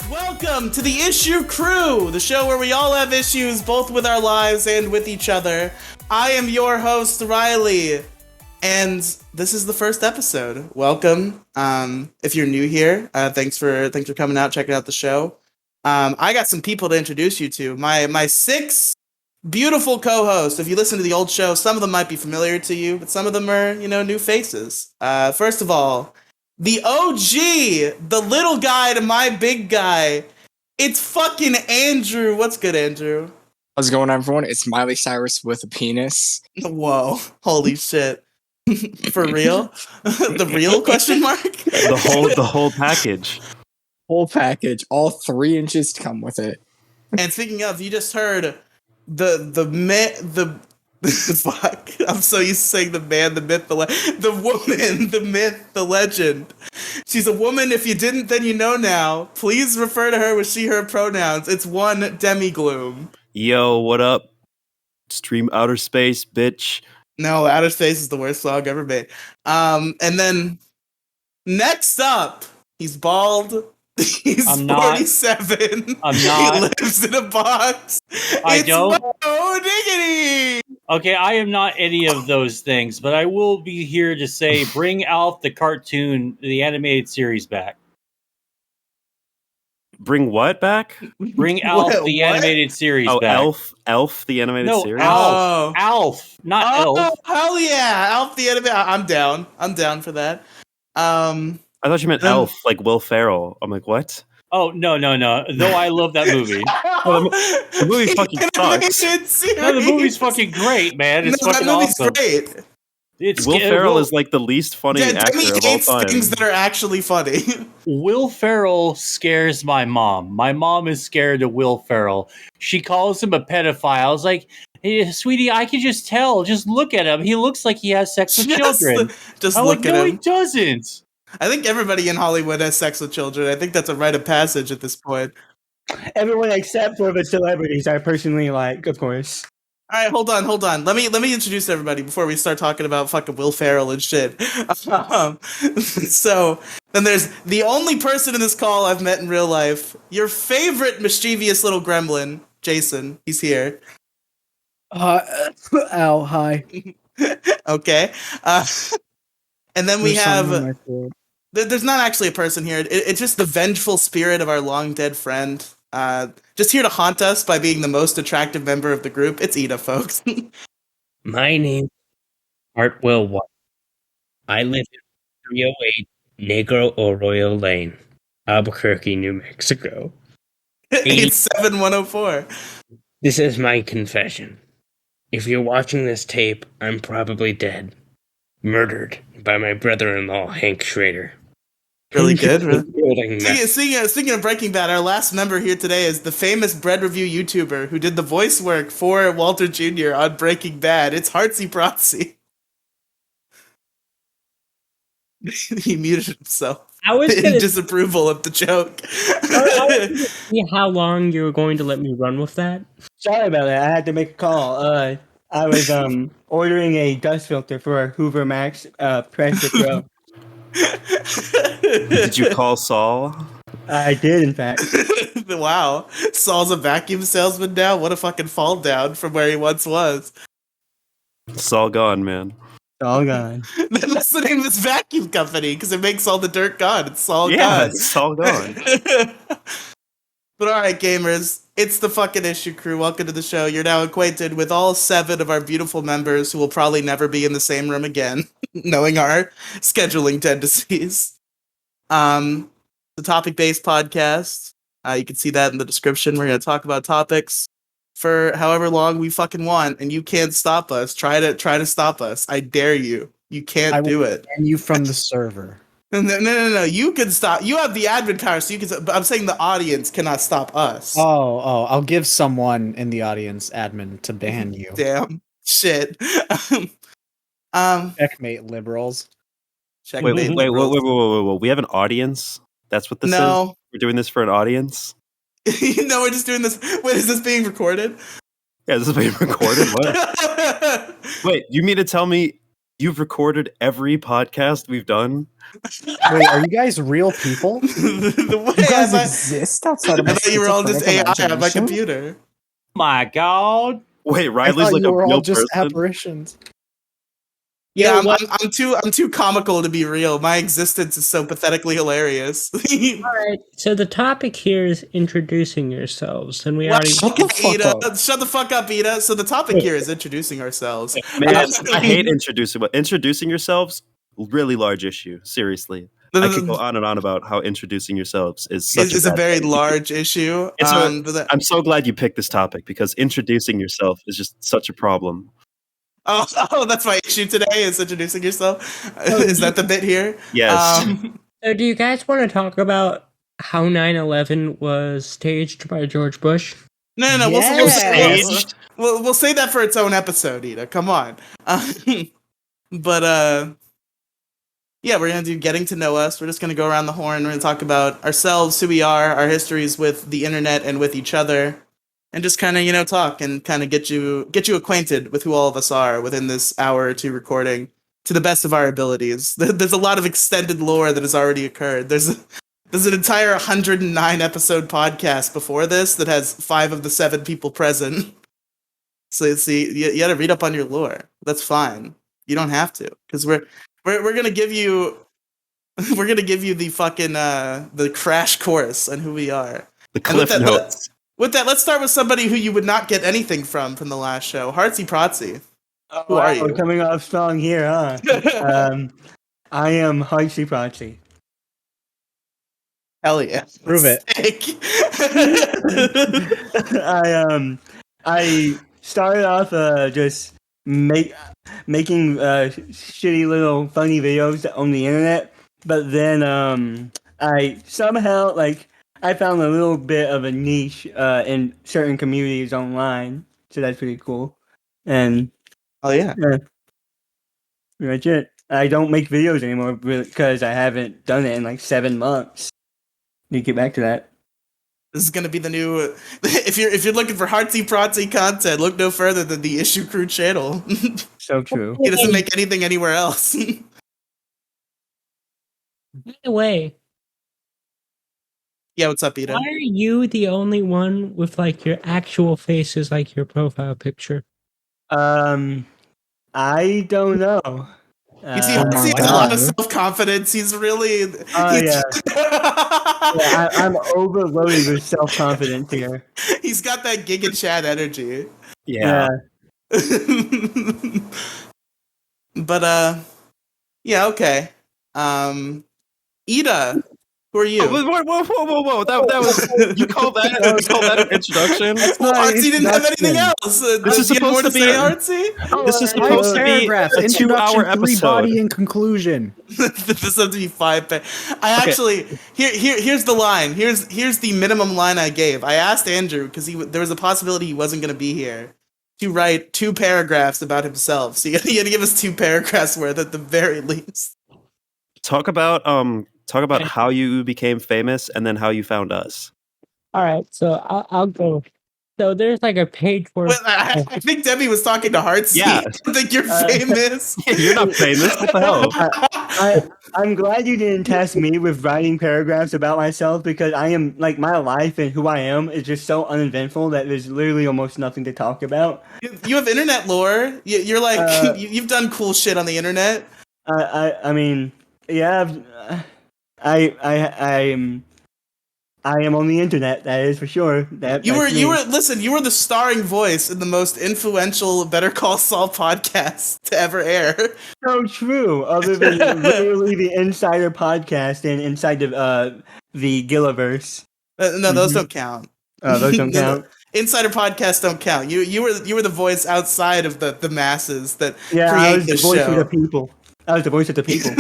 Welcome to the Issue Crew, the show where we all have issues, both with our lives and with each other. I am your host, Riley, and this is the first episode. Welcome. If you're new here, thanks for coming out, checking out the show. I got some people to introduce you to. My six beautiful co-hosts. If you listen to the old show, some of them might be familiar to you, but some of them are, new faces. First of all, the OG, the little guy to my big guy. It's fucking Andrew. What's good, Andrew? How's it going, everyone? It's Miley Cyrus with a penis. Whoa. Holy shit. For real? The real question mark? The whole package. Whole package. All 3 inches to come with it. And speaking of, you just heard the fuck. I'm so used to saying the man, the myth, the woman, the myth, the legend. She's a woman. If you didn't, then you know now. Please refer to her with she, her pronouns. It's one Demi Gloom. Yo, what up? Stream Outer Space, bitch. No, Outer Space is the worst song ever made. And then next up, he's bald. He's 47. I'm not. He lives in a box. I don't. Oh, diggity! Okay, I am not any of those things, but I will be here to say, bring Alf the cartoon, the animated series back. Bring what back? Bring Alf the animated series back. Elf the animated series? No, Alf, not Elf. Hell yeah, Alf the animated. I'm down. I'm down for that. I thought you meant Elf, like Will Ferrell. I'm like, what? Oh, no. Though I love that movie. The movie fucking sucks. No, the movie's fucking great, man. It's fucking awesome. Great. Will Ferrell is like the least funny actor of all time. Things that are actually funny. Will Ferrell scares my mom. My mom is scared of Will Ferrell. She calls him a pedophile. I was like, hey, sweetie, I can just tell. Just look at him. He looks like he has sex with children. Just look at him. No, he doesn't. I think everybody in Hollywood has sex with children. I think that's a rite of passage at this point. Everyone except for the celebrities I personally like, of course. All right, hold on. Let me introduce everybody before we start talking about fucking Will Ferrell and shit. So then there's the only person in this call I've met in real life. Your favorite mischievous little gremlin, Jason. He's here. Ow, hi. Okay. And then we have. There's not actually a person here. It's just the vengeful spirit of our long dead friend. Just here to haunt us by being the most attractive member of the group. It's Ida, folks. My name is Hartwell White. I live in 308 Negro Arroyo Lane, Albuquerque, New Mexico. 87104. This is my confession. If you're watching this tape, I'm probably dead. Murdered by my brother-in-law, Hank Schrader. Really good. Speaking of Breaking Bad, our last member here today is the famous bread review YouTuber who did the voice work for Walter Jr. on Breaking Bad. It's Hartsy Protsy. He muted himself. I was in disapproval of the joke. I was see how long you were going to let me run with that. Sorry about that. I had to make a call. I was ordering a dust filter for a Hoover Max Pressure Pro. Did you call Saul? I did, in fact. Wow. Saul's a vacuum salesman now? What a fucking fall down from where he once was. Saul gone, man. All gone. That's the name of his vacuum company, because it makes all the dirt gone. It's Saul gone. Yeah, it's Saul gone. But alright, gamers, it's the fucking Issue Crew. Welcome to the show. You're now acquainted with all 7 of our beautiful members who will probably never be in the same room again, knowing our scheduling tendencies. The topic-based podcast. You can see that in the description. We're going to talk about topics for however long we fucking want, and you can't stop us. Try to stop us. I dare you. You can't do it. And you from the server. No. You can stop. You have the admin power, so you can. But I'm saying the audience cannot stop us. Oh, I'll give someone in the audience admin to ban you. Damn shit. Checkmate, liberals. Checkmate. Wait. We have an audience. That's what this is. We're doing this for an audience. No, we're just doing this. Wait, is this being recorded? Yeah, this is being recorded. What? Wait, you mean to tell me You've recorded every podcast we've done? Wait, are you guys real people? The way You guys I exist outside of my thought you were all just schizophrenic AI on my imagination? computer. My God. Wait, I Riley's thought like you a were real all just person? apparitions. Yeah, Yo, I'm too comical to be real. My existence is so pathetically hilarious. Alright, so the topic here is introducing yourselves, and we Well, already Shut the fuck Ida, up. shut the fuck up, Ida. So the topic here is introducing ourselves. Man, I hate introducing, but introducing yourselves, really large issue. Seriously. I could go on and on about how introducing yourselves is such Is a a bad very thing. large issue. I'm so glad you picked this topic because introducing yourself is just such a problem. Oh, that's my issue today is introducing yourself. Is that the bit here? Yes. So do you guys want to talk about how 9/11 was staged by George Bush? No. Yes. We'll say that for its own episode, Ida. Come on. But yeah, we're gonna do getting to know us. We're just gonna go around the horn. We're gonna talk about ourselves, who we are, our histories with the internet and with each other, and just kind of talk and kind of get you acquainted with who all of us are within this hour or two recording to the best of our abilities. There's a lot of extended lore that has already occurred. There's an entire 109 episode podcast before this that has 5 of the 7 people present. So see, you got to read up on your lore. That's fine. You don't have to, because we're gonna give you the fucking the crash course on who we are. The cliff notes. With that, let's start with somebody who you would not get anything from the last show. Heartsy Protsy. Who are you? Coming off strong here, huh? I am Heartsy Protsy. Hell yeah. Prove it. I started off just making shitty little funny videos on the internet, but then I somehow I found a little bit of a niche in certain communities online, so that's pretty cool. And oh yeah, pretty much it. I don't make videos anymore because I haven't done it in like 7 months. Need to get back to that. This is gonna be the new. If you're looking for Heartsy Protsy content, look no further than the Issue Crew channel. So true. He doesn't make anything anywhere else. By the way, yeah, what's up, Ida? why are you the only one with like your actual face as like your profile picture? I don't know. You see, Heartsy has a lot of self-confidence. He's really. Yeah, I'm overloaded with self-confidence here. He's got that Giga Chad energy. Yeah. But yeah, okay. Ida, who are you? Whoa! That was you call that an introduction? Well, Heartsy didn't have anything else. This is supposed to be Heartsy. This is supposed to be Paragraphs. a 2-hour Introduction, 3 episode. body, and conclusion. This has to be 5. Actually here's the line. Here's the minimum line I gave. I asked Andrew because there was a possibility he wasn't going to be here to write 2 paragraphs about himself. So you had to give us 2 paragraphs worth at the very least. Talk about how you became famous and then how you found us. All right, so I'll go. So there's like a page where I think Demi was talking to Heartsy. Yeah. I think you're famous. You're not famous. What the hell? I'm glad you didn't task me with writing paragraphs about myself because I am like my life and who I am is just so uneventful that there's literally almost nothing to talk about. You have internet lore. You're like you've done cool shit on the internet. I mean, yeah, I am on the internet. That is for sure. You were the starring voice in the most influential Better Call Saul podcast to ever air. So true. Other than literally the Insider podcast and inside of the Gilliverse. No, those don't count. Those don't count. Insider podcasts don't count. You were the voice outside of the masses that create I was the this voice show. of the people. I was the voice of the people.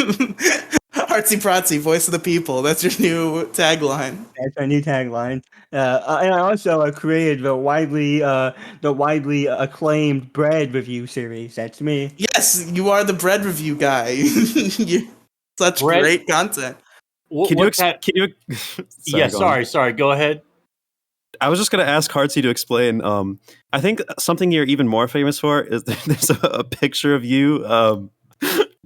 Artsy Protsy, voice of the people. That's your new tagline. That's my new tagline. And I also created the widely acclaimed bread review series. That's me. Yes, you are the bread review guy. You're such great content. Can you? Sorry. Go ahead. I was just going to ask Heartsy to explain. I think something you're even more famous for is there's a picture of you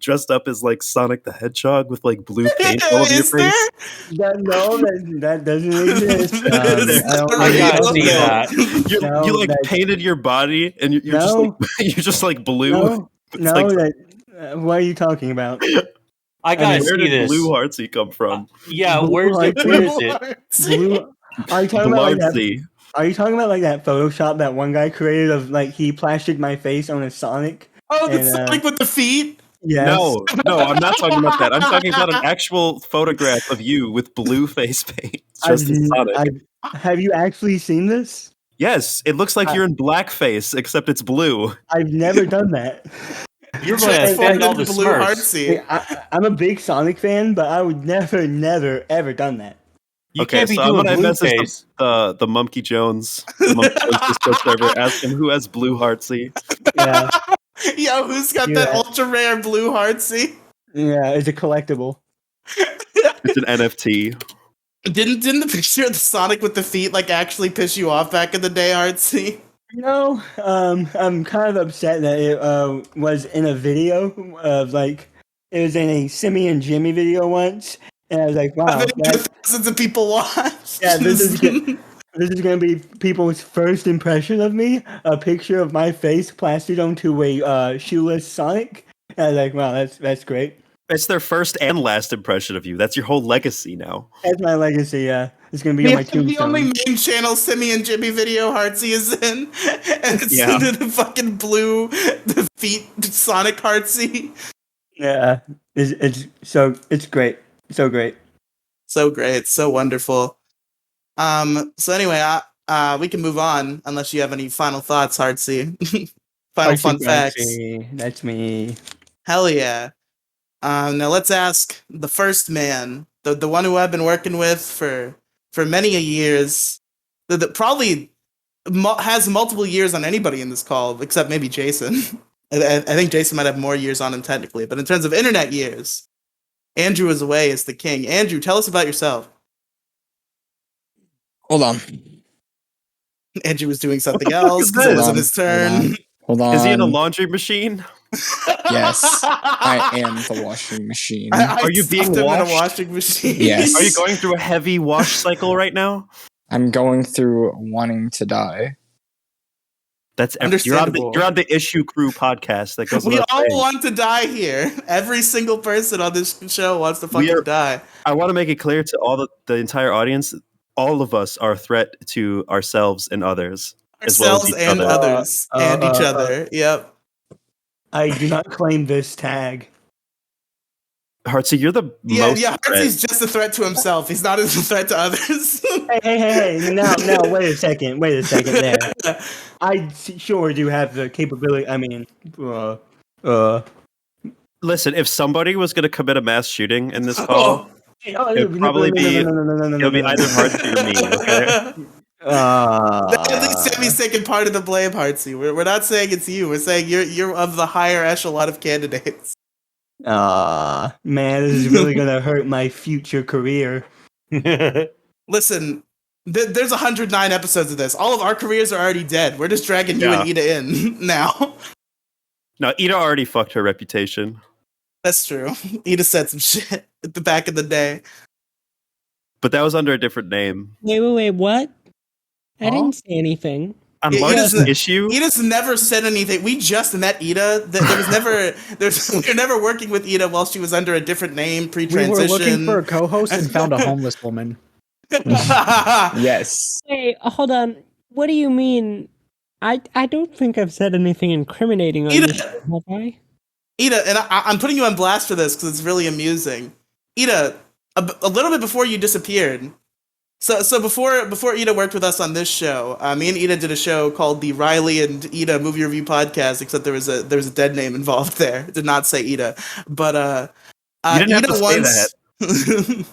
dressed up as like Sonic the Hedgehog with like blue paint all over your Is there? face? No, that doesn't exist. It's I don't not I real. gotta know. see that. No, You like that- painted your body and you're just No. like you're just like blue. No, It's no, like, that. What are you talking about? I gotta mean, where see did this. Blue Heartsy come from? Yeah, Blue where's it? Heartsy? Where is it? Blue. Are you talking about like that? Blartsy. Are you talking about like that Photoshop that one guy created of like he plastered my face on a Sonic? Oh, the And, Sonic with the feet? Yes. No, I'm not talking about that. I'm talking about an actual photograph of you with blue face paint, just as Sonic. Have you actually seen this? Yes, it looks like I- you're in blackface, except it's blue. I've never done that. You're going to offend all the Blue Smurfs. Heartsy. I'm a big Sonic fan, but I would never, ever done that. You Okay, can't be so I'm doing gonna blue message face. the Monkey Jones, Discord server, ask him who has Blue Heartsy. Yeah, Yo, who's got Yeah. that ultra rare Blue Heartsy? yeah, it's a collectible. It's an NFT. Didn't the picture of the Sonic with the feet like actually piss you off back in the day, Heartsy? No, I'm kind of upset that it was in a video of like it was in a Simmy and Jimmy video once, and I was like, wow, I think thousands of people watched. yeah, this is gonna be people's first impression of me. A picture of my face plastered onto a shoeless Sonic. And I was like, wow, that's great. It's their first and last impression of you. That's your whole legacy now. That's my legacy. Yeah, it's gonna be on my The tombstone. only main channel Simmy and Jimmy video Heartsy is in, and it's Yeah. the fucking blue, the feet Sonic Heartsy. Yeah, it's great, so great. So great, so wonderful. So anyway, we can move on unless you have any final thoughts, Heartsy. Final fun facts. That's me. Hell yeah. Now let's ask the first man, the one who I've been working with for many a years, that probably has multiple years on anybody in this call, except maybe Jason. I think Jason might have more years on him technically, but in terms of internet years, Andrew is away as the king. Andrew, tell us about yourself. Hold on. Andrew was doing something else because it wasn't his turn. Hold on. Is he in a laundry machine? Yes, I am the washing machine. Are you being stuffed him in a washed? washing machine? Yes. Are you going through a heavy wash cycle right now? I'm going through wanting to die. That's Understandable. You're on the Issue Crew podcast. That goes. We without all saying. want to die here. Every single person on this show wants to fucking die. I want to make it clear to all the entire audience. All of us are a threat to ourselves and others, as well as Ourselves each and other. others. And each other. Yep. I do not claim this tag. Heartsy, you're the Yeah, most threat. Heartsy's just a threat to himself. He's not a threat to others. Hey! Now, wait a second there. I sure do have the capability. I mean, Listen, if somebody was going to commit a mass shooting in this call, it'd probably be either Heartsy or me. Okay. At least Sammy's taking part of the blame, Heartsy. We're not saying it's you. We're saying you're of the higher echelon of candidates. Man, this is really gonna hurt my future career. Listen, there's 109 episodes of this. All of our careers are already dead. We're just dragging you and Ida in now. No, Ida already fucked her reputation. That's true. Ida said some shit at the back of the day. But that was under a different name. Wait, what? I didn't say anything. On Yeah, largest Ida's- issue, Ida's never said anything. We just met Ida. We were never working with Ida while she was under a different name We pre-transition. were looking for a co-host and found a homeless woman. Yes. Hey, hold on. What do you mean? I don't think I've said anything incriminating on Ida- this, have I? Ida, and I'm putting you on blast for this because it's really amusing. Ida, a little bit before you disappeared. So before Ida worked with us on this show, me and Ida did a show called the Riley and Ida Movie Review Podcast. Except there was a dead name involved there. It did not say Ida, but you didn't have Ida to say that.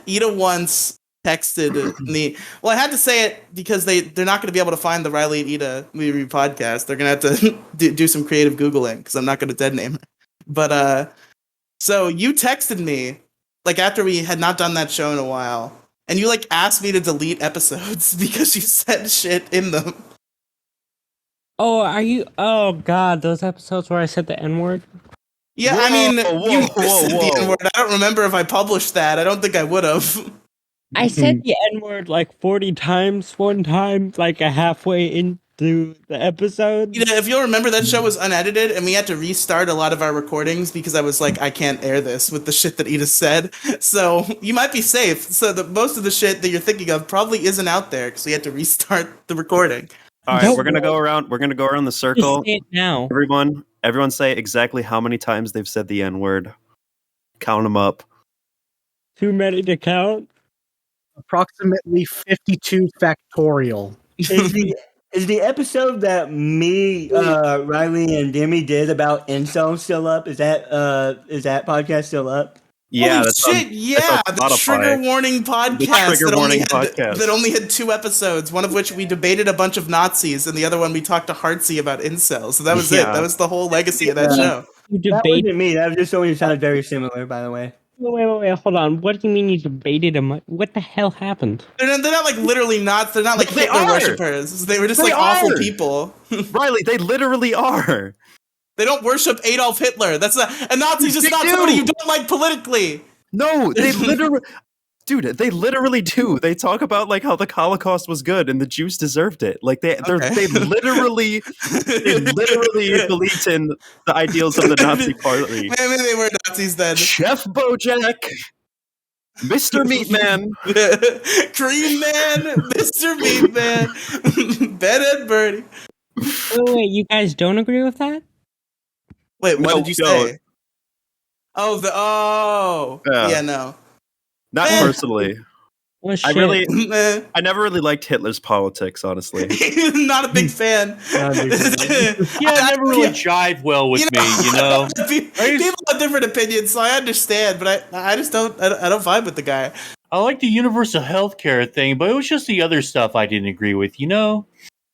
Ida once texted me. Well, I had to say it because they're not going to be able to find the Riley and Ida Movie Review Podcast. They're going to have to do some creative Googling because I'm not going to dead name her. But so you texted me like after we had not done that show in a while. And you, like, asked me to delete episodes because you said shit in them. Oh, are you? Oh God, those episodes where I said the N-word. Yeah, Whoa, I mean, whoa, you whoa, said the whoa. N-word. I don't remember if I published that. I don't think I would have. I said the N-word like 40 times one time, like a halfway into the episode. You know, if you'll remember, that show was unedited, and we had to restart a lot of our recordings because I was like, I can't air this with the shit that Edith said. So you might be safe. So most of the shit that you're thinking of probably isn't out there because we had to restart the recording. All right, we're gonna go around. We're gonna go around the Just circle. say it now. Everyone, say exactly how many times they've said the N-word. Count them up. Too many to count. Approximately 52 factorial. Is the episode that me, Riley, and Demi did about Incel still up? Is that podcast still up? Yeah, Holy that's shit, on yeah, the Spotify. Trigger Warning podcast, Trigger Warning podcast. that only had 2 episodes, one of which we debated a bunch of Nazis, and the other one we talked to Heartsy about incels. So that was it. Yeah. That was the whole legacy of that show. You That debate. wasn't me. That was just someone who sounded very similar, by the way. Wait, hold on. What do you mean you debated him? What the hell happened? They're not like literally not. They're not like They Hitler are. worshippers. They were just They like awful are. people. Riley, they literally are. They don't worship Adolf Hitler. That's not a Nazi's just They not do. somebody you don't like politically. No, they literally, dude, they literally do. They talk about like how the Holocaust was good and the Jews deserved it. Like they literally believed in the ideals of the Nazi party. Maybe they were Nazis then. Chef Bojack, Mr. Meatman. Green Man, Mr. Meat Man, Ben and Bernie. Wait, you guys don't agree with that? Wait, what No, did you no. say? Yeah, no. Not Eh. personally. Well, I shit. I never really liked Hitler's politics, honestly. Not a big fan. Not a big fan. Yeah, it never really jived well with me, you know? People have different opinions, so I understand, but I just don't. I don't vibe with the guy. I like the universal healthcare thing, but it was just the other stuff I didn't agree with, you know?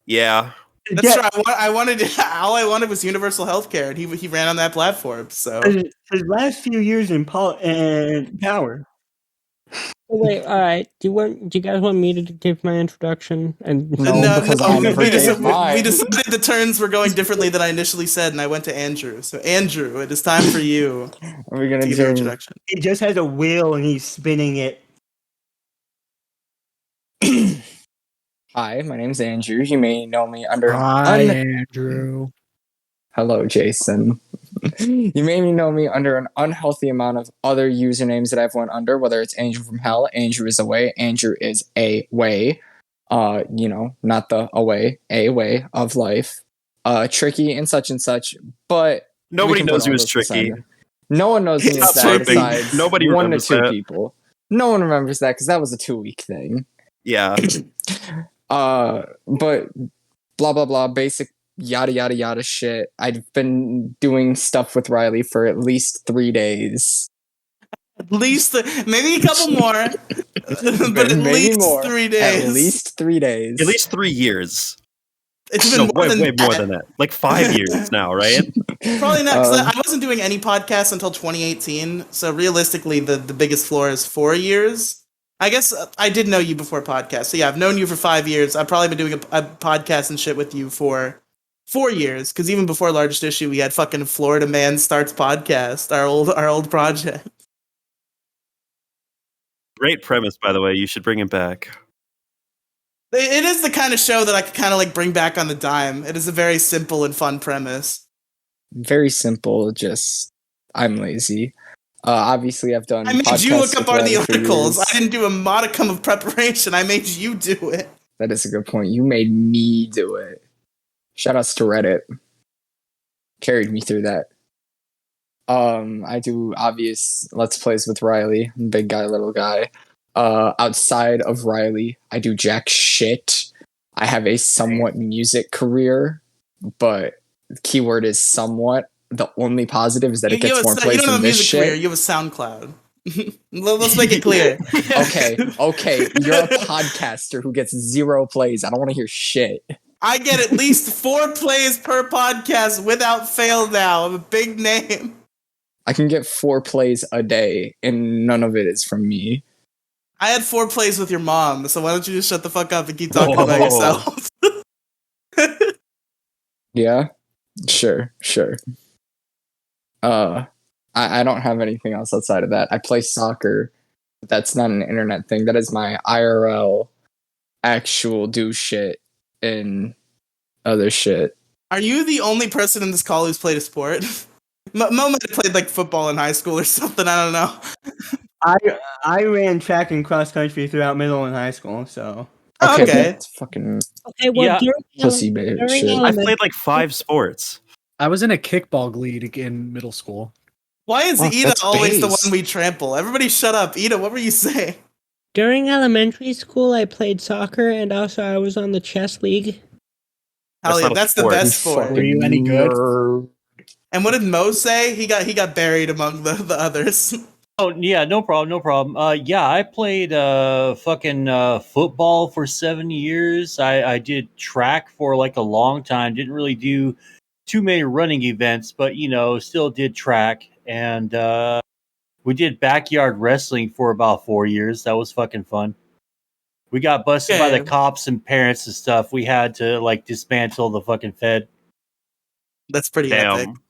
Yeah. That's right. I wanted all I wanted was universal healthcare, and he ran on that platform. So His last few years in power. Wait, all right. Do you guys want me to give my introduction? And No, because I never we gave mine. decided the turns were going differently than I initially said, and I went to Andrew. So Andrew, it is time for you Are we gonna to give your do? introduction. He just has a wheel and he's spinning it. Hi, my name's Andrew. You may know me under. Andrew. Hello, Jason. You may know me under an unhealthy amount of other usernames that I've went under, whether it's Angel from Hell, Andrew is away, Andrew is a way. Not the away, a way of life. Tricky and such, but Nobody we can knows put he all was this tricky. aside. No one knows me as Stop that tripping. besides Nobody 1 to remembers 2 that. people. No one remembers that because that was a 2-week thing. Yeah. But blah blah blah, basic yada yada yada shit. I've been doing stuff with Riley for at least 3 days. At least maybe a couple more, but at Maybe least more. 3 days. At least 3 days. At least 3 years. It's been No, way more more than that. Like 5 years now, right? Probably not. 'Cause I wasn't doing any podcasts until 2018. So realistically, the biggest floor is 4 years. I guess I did know you before podcasts. So yeah, I've known you for 5 years. I've probably been doing a podcast and shit with you for 4 years. Because even before Largest Issue, we had fucking Florida Man Starts Podcast, our old project. Great premise, by the way. You should bring it back. It is the kind of show that I could kind of like bring back on the dime. It is a very simple and fun premise. Very simple, just I'm lazy. Obviously I've done I made you podcasts look up with all the Riley for articles. years. I didn't do a modicum of preparation. I made you do it. That is a good point. You made me do it. Shout outs to Reddit. Carried me through that. I do obvious Let's Plays with Riley. Big guy, little guy. Outside of Riley, I do jack shit. I have a somewhat music career, but keyword is somewhat. The only positive is that it gets more you plays don't have than a this music career. shit. You have a SoundCloud. Let's make it clear. Okay. You're a podcaster who gets 0 plays. I don't want to hear shit. I get at least 4 plays per podcast without fail now. I'm a big name. I can get 4 plays a day, and none of it is from me. I had 4 plays with your mom, so why don't you just shut the fuck up and keep talking about yourself? Yeah? Sure. I don't have anything else outside of that. I play soccer. That's not an internet thing. That is my IRL actual do shit and other shit. Are you the only person in this call who's played a sport? Mo might have played like football in high school or something. I don't know. I ran track and cross country throughout middle and high school, so. Oh, Okay, okay. that's fucking Okay, well, Yeah. pussy bait during shit. I've played like 5 sports. I was in a kickball league in middle school. Why is Fuck, Ida that's always the base. one we trample? Everybody shut up. Ida, what were you saying? during elementary school, I played soccer, and also I was on the chess league. Hell That's yeah, not a that's the sport. best You sport. Were you any good? nerd. And what did Mo say? He got buried among the others. Oh yeah, no problem, no problem. Yeah, I played fucking football for 7 years. I did track for like a long time. Didn't really do too many running events, but still did track. And we did backyard wrestling for about 4 years. That was fucking fun. We got busted by the Okay. cops and parents and stuff. We had to like dismantle the fucking Fed. That's pretty epic. Damn.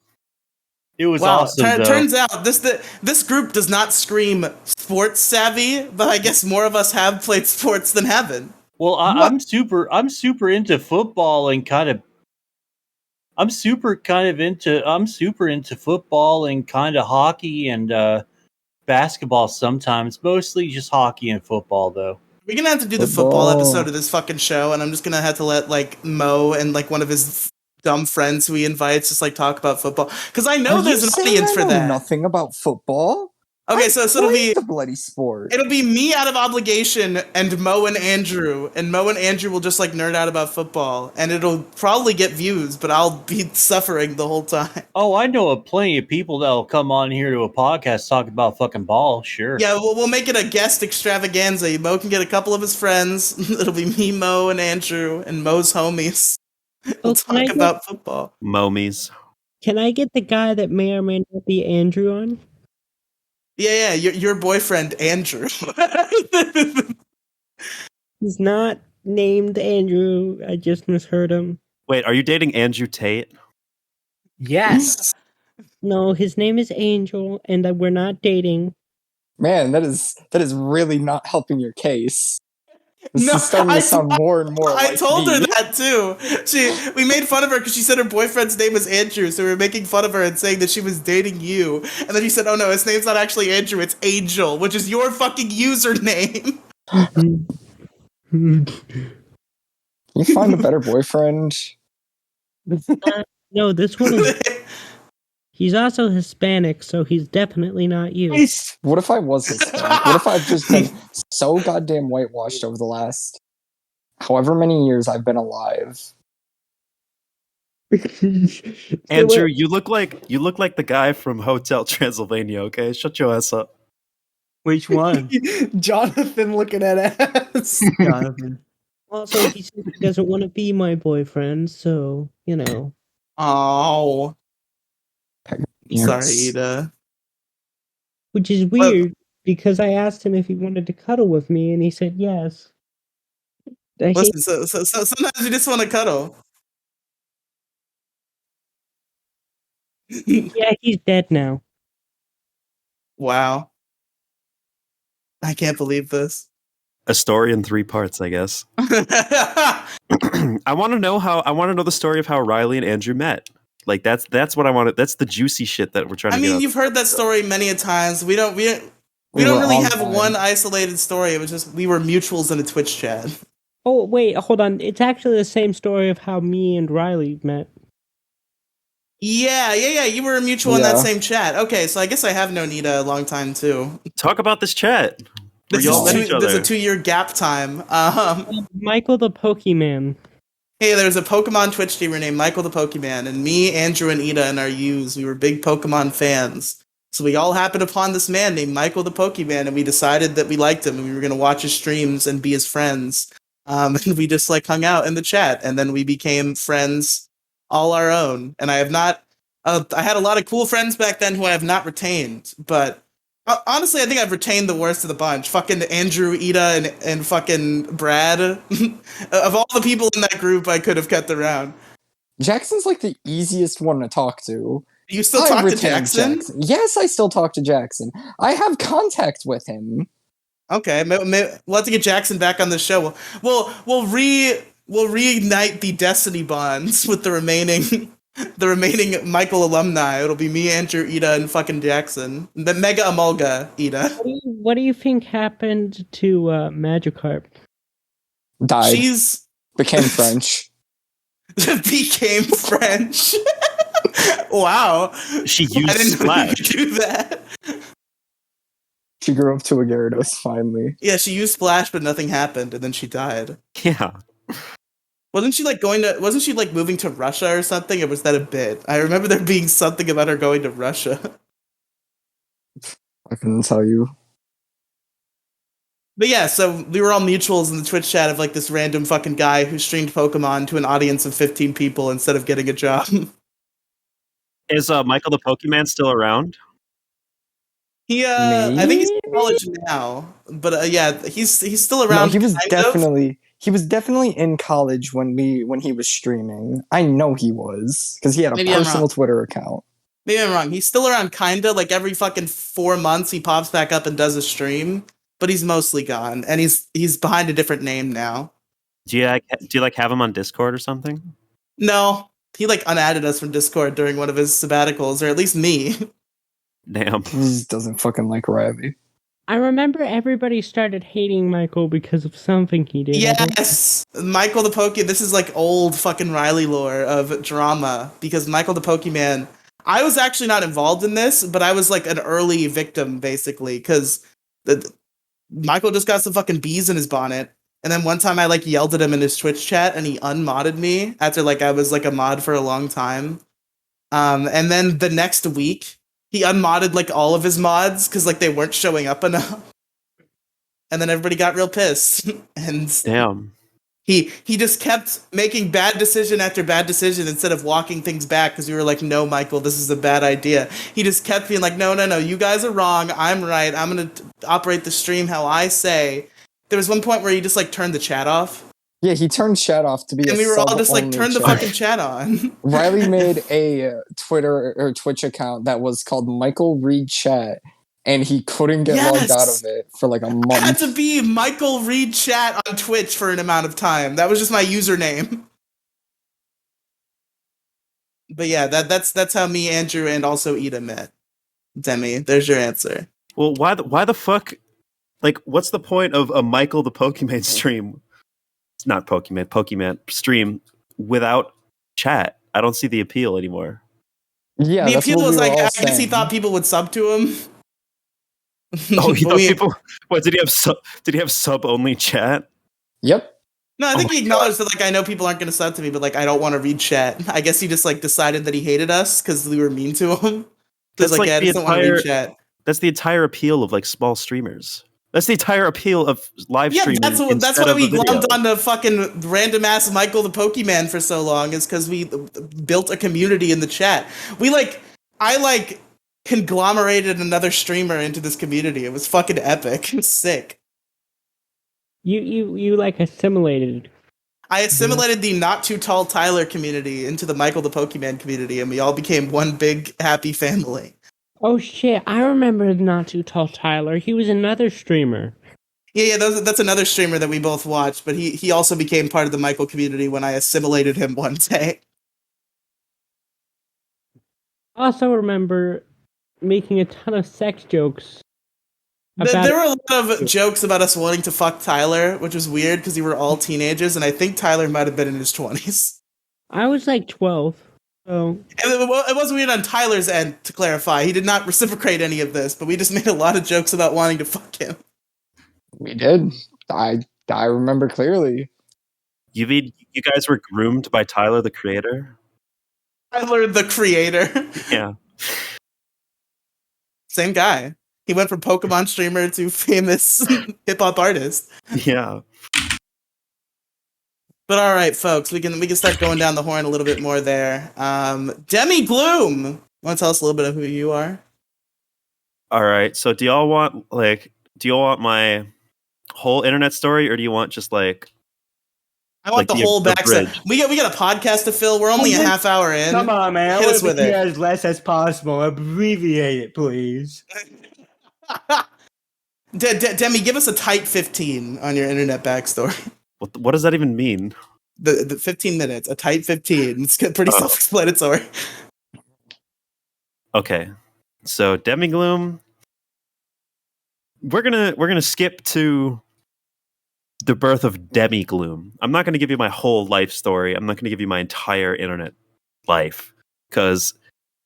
It was Wow, awesome though. turns out this group does not scream sports savvy, but I guess more of us have played sports than haven't. Well, I'm super into football and I'm super into football and kind of hockey and basketball sometimes. Mostly just hockey and football though. We're gonna have to do the football Football. episode of this fucking show, and I'm just gonna have to let like Mo and like one of his dumb friends who he invites just like talk about football, because I know Are there's you an saying audience I for know that. Nothing about football. Okay, so it'll be the bloody sport. it'll be me out of obligation and Mo and Andrew will just like nerd out about football, and it'll probably get views, but I'll be suffering the whole time. Oh, I know of plenty of people that'll come on here to a podcast talk about fucking ball. Sure. Yeah, we'll make it a guest extravaganza. Mo can get a couple of his friends. It'll be me, Mo, and Andrew, and Mo's homies. We'll can I talk get- about football. Momies. Can I get the guy that may or may not be Andrew on? Yeah, your boyfriend, Andrew. He's not named Andrew. I just misheard him. Wait, are you dating Andrew Tate? Yes. No, his name is Angel, and we're not dating. Man, that is really not helping your case. This No, is starting to sound more and more I like told her me. that too. We made fun of her because she said her boyfriend's name was Andrew, so we were making fun of her and saying that she was dating you. And then she said, "Oh no, his name's not actually Andrew, it's Angel, which is your fucking username." You find a better boyfriend. No, this one is. He's also Hispanic, so he's definitely not you. What if I was Hispanic? What if I've just been so goddamn whitewashed over the last however many years I've been alive? Andrew, you look like the guy from Hotel Transylvania, okay? Shut your ass up. Which one? Jonathan looking at ass. Jonathan. Also, he said he doesn't want to be my boyfriend, so, Oh, sorry, Yes. Ida. Which is weird, because I asked him if he wanted to cuddle with me, and he said yes. I hate- Listen, so sometimes you just want to cuddle. yeah, he's dead now. Wow. I can't believe this. A story in 3 parts, I guess. I want to know the story of how Riley and Andrew met. Like that's what I wanted. That's the juicy shit that we're trying to I get mean, out. you've heard that story many a times. We don't We don't were really have online. one isolated story. It was just we were mutuals in a Twitch chat. Oh, wait, hold on. It's actually the same story of how me and Riley met. Yeah. You were a mutual in that Yeah. same chat. Okay, so I guess I have known Nita a long time too. Talk about this chat. Where This y'all is met each there's other. a 2-year gap time. Michael the Pokemon. Hey, there's a Pokemon Twitch streamer named Michael the Pokemon, and me, Andrew, and Ida and our U's, we were big Pokemon fans. So we all happened upon this man named Michael the Pokemon, and we decided that we liked him, and we were going to watch his streams and be his friends. And we just like hung out in the chat, and then we became friends all our own. And I have not, I had a lot of cool friends back then who I have not retained, but honestly, I think I've retained the worst of the bunch. Fucking Andrew, Ida, and fucking Brad. Of all the people in that group, I could have kept around. Jackson's like the easiest one to talk to. You still I talk to retained Jackson? Yes, I still talk to Jackson. I have contact with him. Okay, we'll have to get Jackson back on the show. We'll reignite the Destiny bonds with the remaining Michael alumni. It'll be me, Andrew, Ida, and fucking Jackson. The Mega Amolga, Ida. What do you think happened to Magikarp? Died. She's Became French. became French. Wow. She I used didn't know you Splash. could do that. She grew up to a Gyarados finally. Yeah, she used Splash, but nothing happened, and then she died. Yeah. Wasn't she like moving to Russia or something, or was that a bit? I remember there being something about her going to Russia. I couldn't tell you. But yeah, so we were all mutuals in the Twitch chat of like this random fucking guy who streamed Pokemon to an audience of 15 people instead of getting a job. Is Michael the Pokemon still around? He I think he's in college now, but yeah, he's still No, around. he was kind of. definitely in college when he was streaming. I know he was because he had a Maybe I'm personal wrong. Twitter account. Maybe I'm wrong. He's still around, kinda. Like every fucking 4 months, he pops back up and does a stream, but he's mostly gone, and he's behind a different name now. Do you have him on Discord or something? No, he like unadded us from Discord during one of his sabbaticals, or at least me. Damn. He just doesn't fucking like Riley. I remember everybody started hating Michael because of something he did. Yes, Michael the Pokemon. This is like old fucking Riley lore of drama because Michael the Pokemon. I was actually not involved in this, but I was like an early victim basically because Michael just got some fucking bees in his bonnet, and then one time I like yelled at him in his Twitch chat, and he unmodded me after like I was like a mod for a long time. And then the next week he unmodded like all of his mods because like they weren't showing up enough. And then everybody got real pissed. And Damn. he just kept making bad decision after bad decision instead of walking things back because we were like, no, Michael, this is a bad idea. He just kept being like, no, you guys are wrong. I'm right. I'm going to operate the stream how I say. There was one point where he just like turned the chat off. Yeah, he turned chat off to be. And we were all just like, turn the chat. fucking chat on. Riley made a Twitter or Twitch account that was called Michael Reed Chat, and he couldn't get logged out of it for like a month. I had to be Michael Reed Chat on Twitch for an amount of time. That was just my username. But yeah, that's how me, Andrew, and also Ida met. Demi, there's your answer. Well, why the fuck? Like, what's the point of a Michael the Pokemon stream? It's not Pokemon stream without chat. I don't see the appeal anymore. Yeah, the that's appeal what was we were like, all I guess he saying. thought people would sub to him. Oh, you thought people? What did he have? Did he have sub only chat? Yep. No, I think he acknowledged that like I know people aren't going to sub to me, but like I don't want to read chat. I guess he just like decided that he hated us because we were mean to him. Because like, yeah, I just don't want to read chat. That's the entire appeal of like small streamers. That's the entire appeal of live streaming. Yeah, that's why we glommed on the fucking random ass Michael the Pokemon for so long, is because we built a community in the chat. I conglomerated another streamer into this community. It was fucking epic. It was sick. You like assimilated. I assimilated the Not Too Tall Tyler community into the Michael the Pokemon community, and we all became one big happy family. Oh shit, I remember Not Too Tall Tyler. He was another streamer. Yeah, that's another streamer that we both watched, but he also became part of the Michael community when I assimilated him one day. I also remember making a ton of sex jokes. There were a lot of jokes about us wanting to fuck Tyler, which was weird because we were all teenagers, and I think Tyler might have been in his 20s. I was like 12. So. And it was weird on Tyler's end, to clarify. He did not reciprocate any of this, but we just made a lot of jokes about wanting to fuck him. We did. I remember clearly. You guys were groomed by Tyler, the creator? Tyler, the creator? Yeah. Same guy. He went from Pokemon streamer to famous hip-hop artist. Yeah. But all right, folks, we can start going down the horn a little bit more there. Demi Gloom! Want to tell us a little bit of who you are? All right. So do y'all want my whole internet story, or do you want just like... I want Like the whole backstory. bridge. We got a podcast to fill. We're only a half hour in. Come on, man. I Hit want us to with be it. as less as possible. Abbreviate it, please. Demi, give us a tight 15 on your internet backstory. What does that even mean? The 15 minutes, a tight 15. It's pretty self-explanatory. Okay, so Demi Gloom. We're gonna skip to the birth of Demi Gloom. I'm not gonna give you my whole life story. I'm not gonna give you my entire internet life because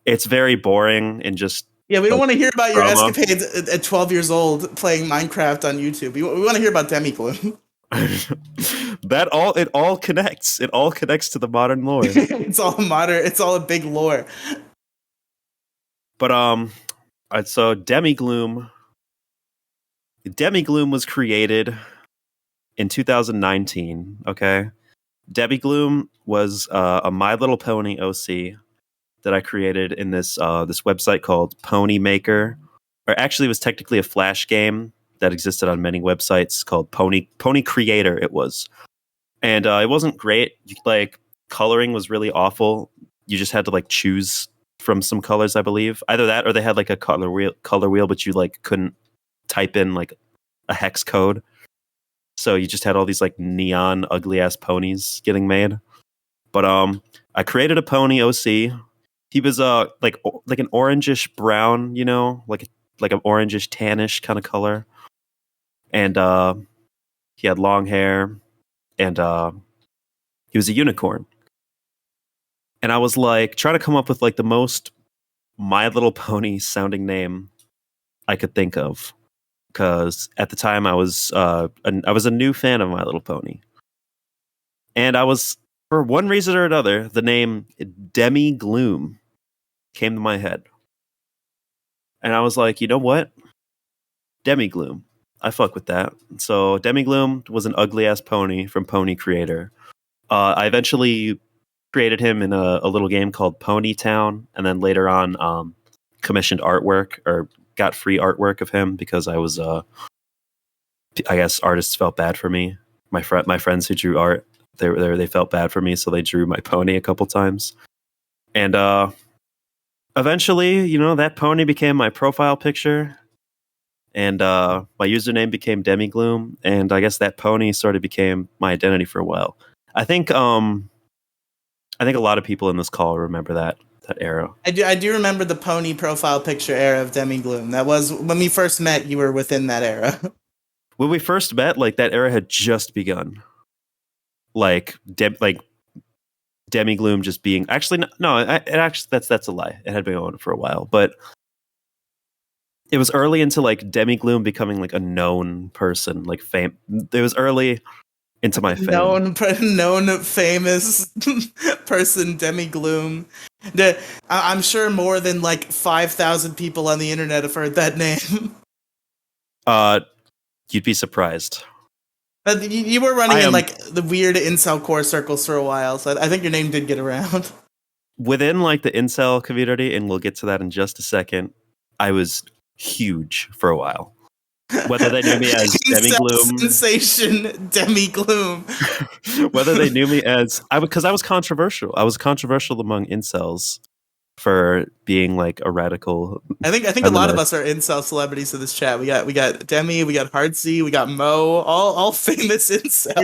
it's very boring and just. Yeah, we don't want to hear about your drama. escapades at 12 years old playing Minecraft on YouTube. We want to hear about Demi Gloom. It all connects. It all connects to the modern lore. It's all modern. It's all a big lore. But so Demi Gloom was created in 2019. Okay, Demi Gloom was a My Little Pony OC that I created in this website called Pony Maker, or actually it was technically a Flash game that existed on many websites called Pony Creator. It was, and it wasn't great. Like coloring was really awful. You just had to like choose from some colors, I believe. Either that, or they had like a color wheel, but you like couldn't type in like a hex code. So you just had all these like neon ugly ass ponies getting made. But I created a pony OC. He was like an orangish brown, you know, like an orangish tannish kind of color. And he had long hair, and he was a unicorn. And I was like trying to come up with like the most My Little Pony sounding name I could think of, because at the time I was a new fan of My Little Pony, and I was, for one reason or another, the name Demi Gloom came to my head, and I was like, you know what, Demi Gloom, I fuck with that. So Demi Gloom was an ugly ass pony from Pony Creator. I eventually created him in a little game called Pony Town, and then later on commissioned artwork, or got free artwork of him, because I was I guess artists felt bad for me. My friends who drew art, they felt bad for me, so they drew my pony a couple times. And eventually, you know, that pony became my profile picture, and my username became Demi Gloom, and I guess that pony sort of became my identity for a while. I think a lot of people in this call remember that era. I do remember the pony profile picture era of Demi Gloom. That was when we first met. You were within that era. When we first met, like that era had just begun. Like Demi Gloom just being that's a lie. It had been going for a while, but it was early into like Demi Gloom becoming like a known person, like fame. It was early into my fame. Known famous person, Demi Gloom. I'm sure more than like 5,000 people on the internet have heard that name. You'd be surprised. You were running in like the weird incel core circles for a while, so I think your name did get around. Within like the incel community, and we'll get to that in just a second, I was huge for a while. Whether they knew me as Demi Gloom, sensation Demi Gloom. Whether they knew me as because I was controversial. I was controversial among incels for being like a radical. I think a lot of us are incel celebrities in this chat. We got Demi, we got Hardsey, we got Mo, all famous incels.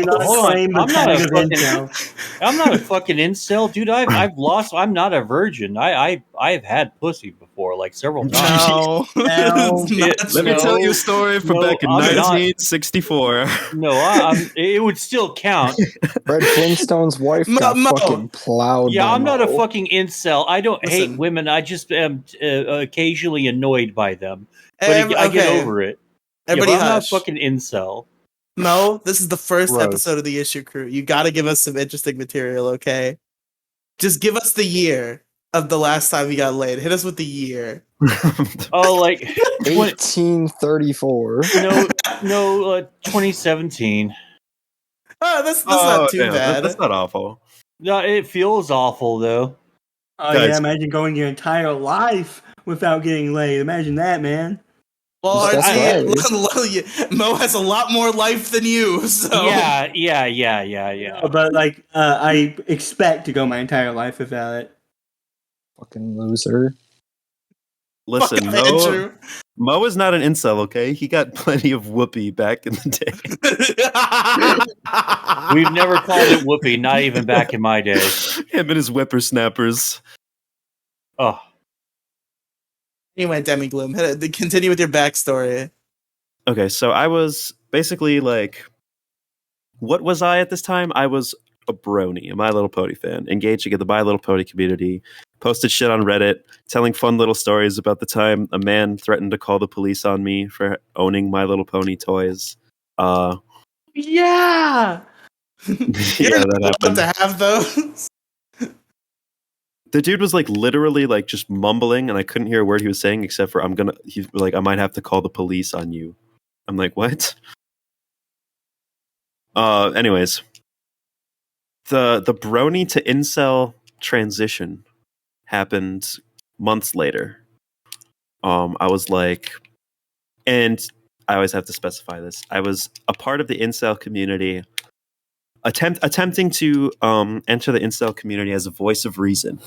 I'm not a fucking incel, dude. I'm not a virgin. I've had pussy before, like several times. No, let me tell you a story from back in 1964. No, it would still count. Fred Flintstone's wife got fucking plowed. Yeah, I'm not a fucking incel. I don't hate women. I just am occasionally annoyed by them. But I get over it. Everybody, I'm not a fucking incel. Mo, this is the first episode of the Issue Crew. You got to give us some interesting material, okay? Just give us the year of the last time we got laid. Hit us with the year. Oh, like 1834. No, 2017. Oh, that's not too bad. That's not awful. No, it feels awful though. Oh yeah, imagine going your entire life without getting laid. Imagine that, man. Well, That's RT, Mo has a lot more life than you, so Yeah. No, but like, I expect to go my entire life without it. Fucking loser. Listen, Fuck Andrew. Mo is not an incel, okay? He got plenty of whoopee back in the day. We've never called it whoopee, not even back in my day. Him and his whippersnappers. Oh, Anyway, Demi Gloom, continue with your backstory. Okay, so I was basically like, what was I at this time? I was a Brony, a My Little Pony fan, engaging in the My Little Pony community, posted shit on Reddit, telling fun little stories about the time a man threatened to call the police on me for owning My Little Pony toys. Yeah, Yeah, you're not that allowed happened. to have those. The dude was like literally like just mumbling, and I couldn't hear a word he was saying except for he's like, I might have to call the police on you. I'm like, what? Anyways, the Brony to incel transition happened months later. I was like, and I always have to specify this. I was a part of the incel community, attempting to enter the incel community as a voice of reason,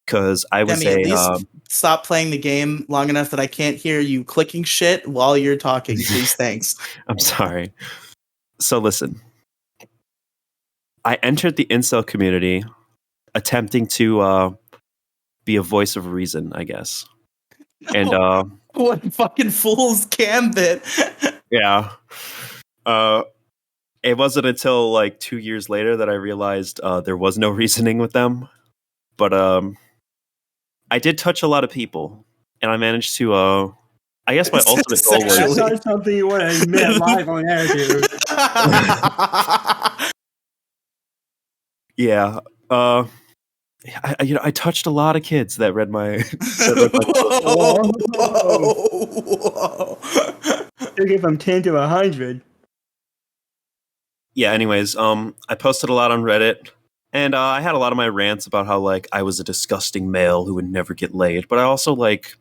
because I was Demi, at least stop playing the game long enough that I can't hear you clicking shit while you're talking. Please, thanks. I'm sorry. So listen, I entered the incel community attempting to be a voice of reason, I guess. No. And What fucking fool's gambit? yeah. It wasn't until like 2 years later that I realized there was no reasoning with them. But I did touch a lot of people, and I managed to I guess my ultimate goal was That's not something you want to admit live on air, dude. yeah. I touched a lot of kids that read my. Whoa. Took it from 10 to 100. Yeah. Anyways, I posted a lot on Reddit, and I had a lot of my rants about how like I was a disgusting male who would never get laid, but I also like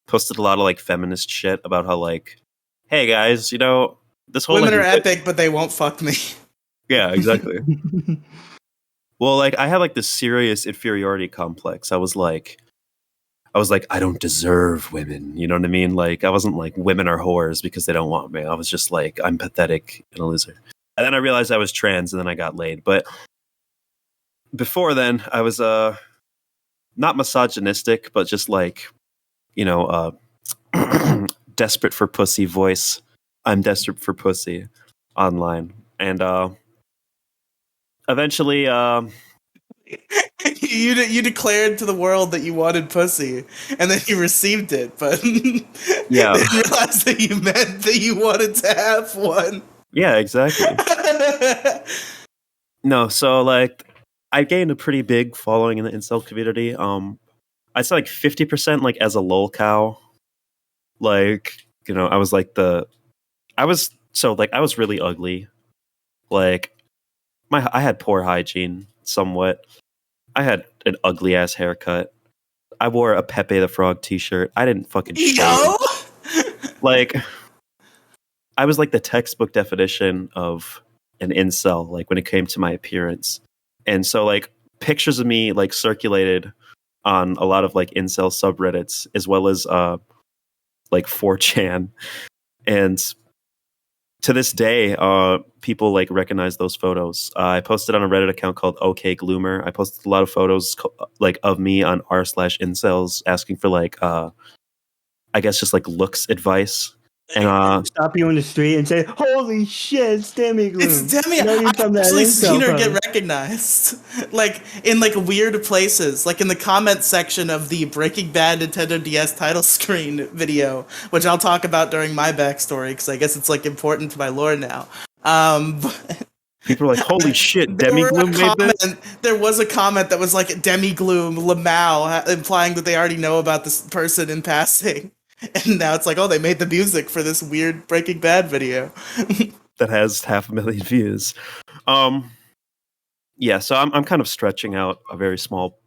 posted a lot of like feminist shit about how like, hey guys, you know this whole Women like, are epic, but they won't fuck me. Yeah, exactly. Well, like I had like this serious inferiority complex. I was like, I don't deserve women. You know what I mean? Like, I wasn't like women are whores because they don't want me. I was just like, I'm pathetic and a loser. And then I realized I was trans, and then I got laid. But before then, I was not misogynistic, but just like, you know, desperate for pussy voice. I'm desperate for pussy online, and eventually, You declared to the world that you wanted pussy, and then you received it, but yeah, didn't realize that you meant that you wanted to have one. yeah, exactly. No, so like I gained a pretty big following in the incel community. I'd say like 50% like as a lol cow. Like, you know, I was really ugly. Like I had poor hygiene somewhat. I had an ugly ass haircut. I wore a Pepe the Frog t-shirt. I didn't fucking shave. Yo! Like I was like the textbook definition of an incel, like when it came to my appearance. And so like pictures of me like circulated on a lot of like incel subreddits as well as like 4chan. And to this day, people like recognize those photos. I posted on a Reddit account called OK Gloomer. I posted a lot of photos like of me on r/incels asking for like I guess just like looks advice. And Stop you on the street and say, "Holy shit, it's Demi Gloom." It's Demi. You know you're I've from that actually incel seen her post. get recognized, like in like weird places, like in the comment section of the Breaking Bad Nintendo DS title screen video, which I'll talk about during my backstory because I guess it's like important to my lore now. But people are like, "Holy shit, there Demi were a Gloom made this." There was a comment that was like Demi Gloom, Lamau, implying that they already know about this person in passing. And now it's like, oh, they made the music for this weird Breaking Bad video. That has 500,000 views. Yeah, so I'm kind of stretching out a very small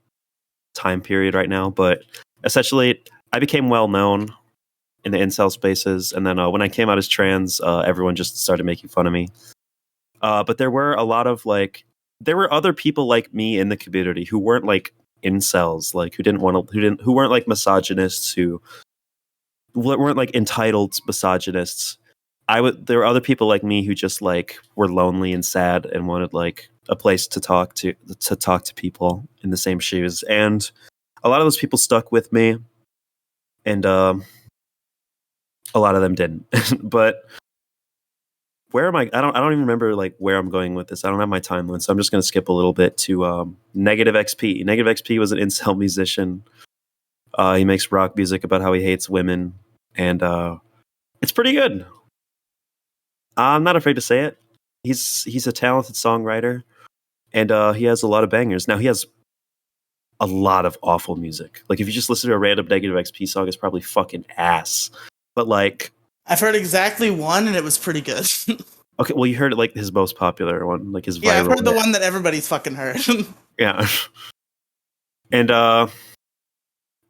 time period right now, but essentially I became well known, in the incel spaces, and then when I came out as trans, everyone just started making fun of me. But there were a lot of there were other people like me in the community who weren't like incels, like who weren't like misogynists, who weren't like entitled misogynists. There were other people like me who just like were lonely and sad and wanted like a place to talk to people in the same shoes, and a lot of those people stuck with me, and a lot of them didn't. But where am I? I don't even remember like where I'm going with this. I don't have my timeline, so I'm just going to skip a little bit to Negative XP. Negative XP was an incel musician. He makes rock music about how he hates women, and it's pretty good. I'm not afraid to say it. He's a talented songwriter, and he has a lot of bangers. Now he has a lot of awful music. Like if you just listen to a random Negative XP song, it's probably fucking ass. But like, I've heard exactly one, and it was pretty good. Okay, well, you heard it like his most popular one, like his viral. Yeah, I've heard the one that everybody's fucking heard. Yeah, and I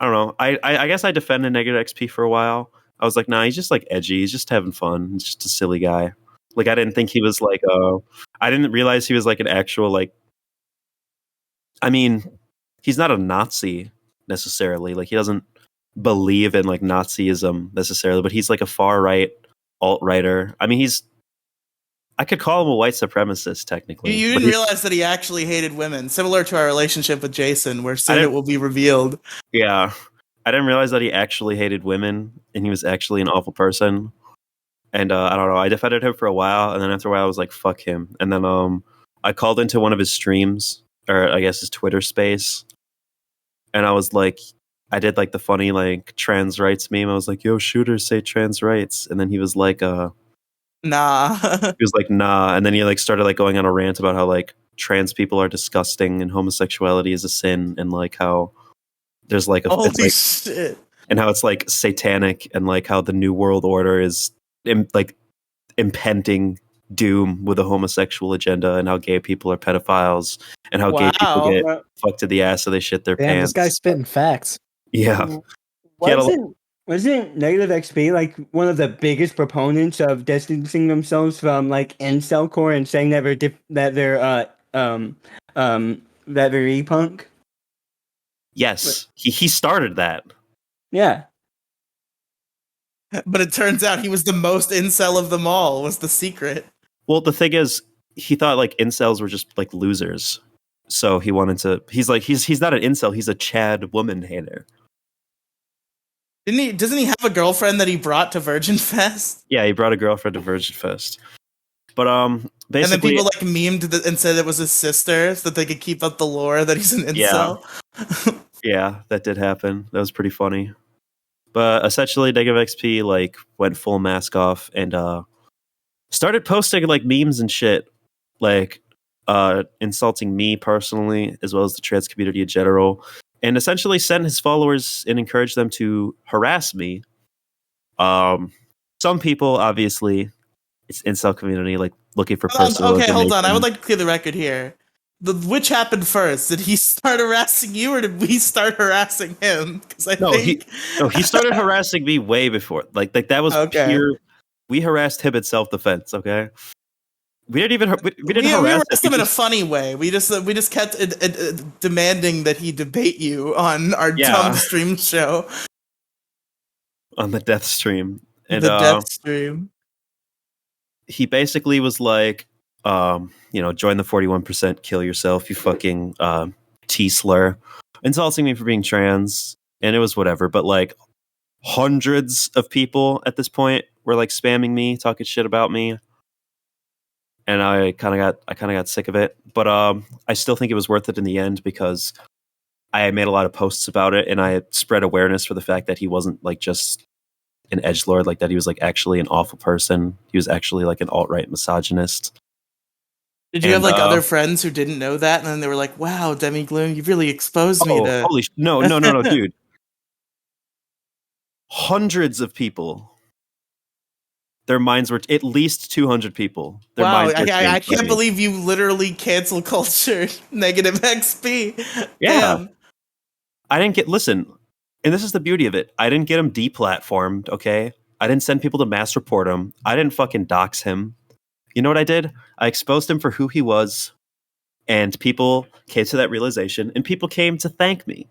don't know. I guess I defended Negative XP for a while. I was like, nah, he's just like edgy. He's just having fun. He's just a silly guy. Like I didn't think he was like I didn't realize he was like an actual like. I mean, he's not a Nazi necessarily. Like he doesn't believe in like Nazism necessarily, but he's like a far right alt-righter. I mean, I could call him a white supremacist technically. You didn't realize that he actually hated women, similar to our relationship with Jason, where soon it will be revealed. Yeah, I didn't realize that he actually hated women, and he was actually an awful person. And I don't know. I defended him for a while, and then after a while, I was like, "Fuck him." And then I called into one of his streams, or I guess his Twitter space, and I was like, I did like the funny like trans rights meme. I was like, "Yo, shooters say trans rights," and then he was like, Nah. He was like, nah. And then he like started like going on a rant about how like trans people are disgusting and homosexuality is a sin, and like how there's like holy shit, and how it's like satanic, and like how the new world order is like impending doom with a homosexual agenda, and how gay people are pedophiles, and how gay people get fucked to the ass so they shit their pants. This guy's spitting facts. Yeah. Wasn't Negative XP like one of the biggest proponents of distancing themselves from like incel core and saying that they're e-punk? Yes, he started that. Yeah, but it turns out he was the most incel of them all. Was the secret? Well, the thing is, he thought like incels were just like losers, so he wanted to. He's like he's not an incel. He's a Chad woman hater. Doesn't he have a girlfriend that he brought to Virgin Fest? Yeah, he brought a girlfriend to Virgin Fest. But basically, and then people like memed and said it was his sister, so that they could keep up the lore that he's an incel. Yeah, that did happen. That was pretty funny. But essentially, Negative XP like went full mask off and started posting like memes and shit, like insulting me personally as well as the trans community in general. And essentially sent his followers and encouraged them to harass me. Some people, obviously, it's incel community, like looking for personal okay, hold on. information. I would like to clear the record here. Which happened first? Did he start harassing you, or did we start harassing him? Because he started harassing me way before. Like that was pure. We harassed him in self-defense. Okay. We didn't harass him in a funny way. We just kept demanding that he debate you on our dumb stream show. On the death stream. And, the death stream. He basically was like, join the 41%, kill yourself, you fucking T-slur. Insulting me for being trans, and it was whatever. But like hundreds of people at this point were like spamming me, talking shit about me. And I kind of got sick of it, but I still think it was worth it in the end because I made a lot of posts about it, and I spread awareness for the fact that he wasn't like just an edgelord, like that he was like actually an awful person. He was actually like an alt-right misogynist. Did you have like other friends who didn't know that, and then they were like, "Wow, Demi Gloom, you've really exposed me to." Holy no, dude! Hundreds of people. Their minds were at least 200 people. Wow, I can't believe you literally cancel culture Negative XP. Yeah. Damn. I didn't listen. And this is the beauty of it. I didn't get him deplatformed, okay? I didn't send people to mass report him. I didn't fucking dox him. You know what I did? I exposed him for who he was, and people came to that realization, and people came to thank me.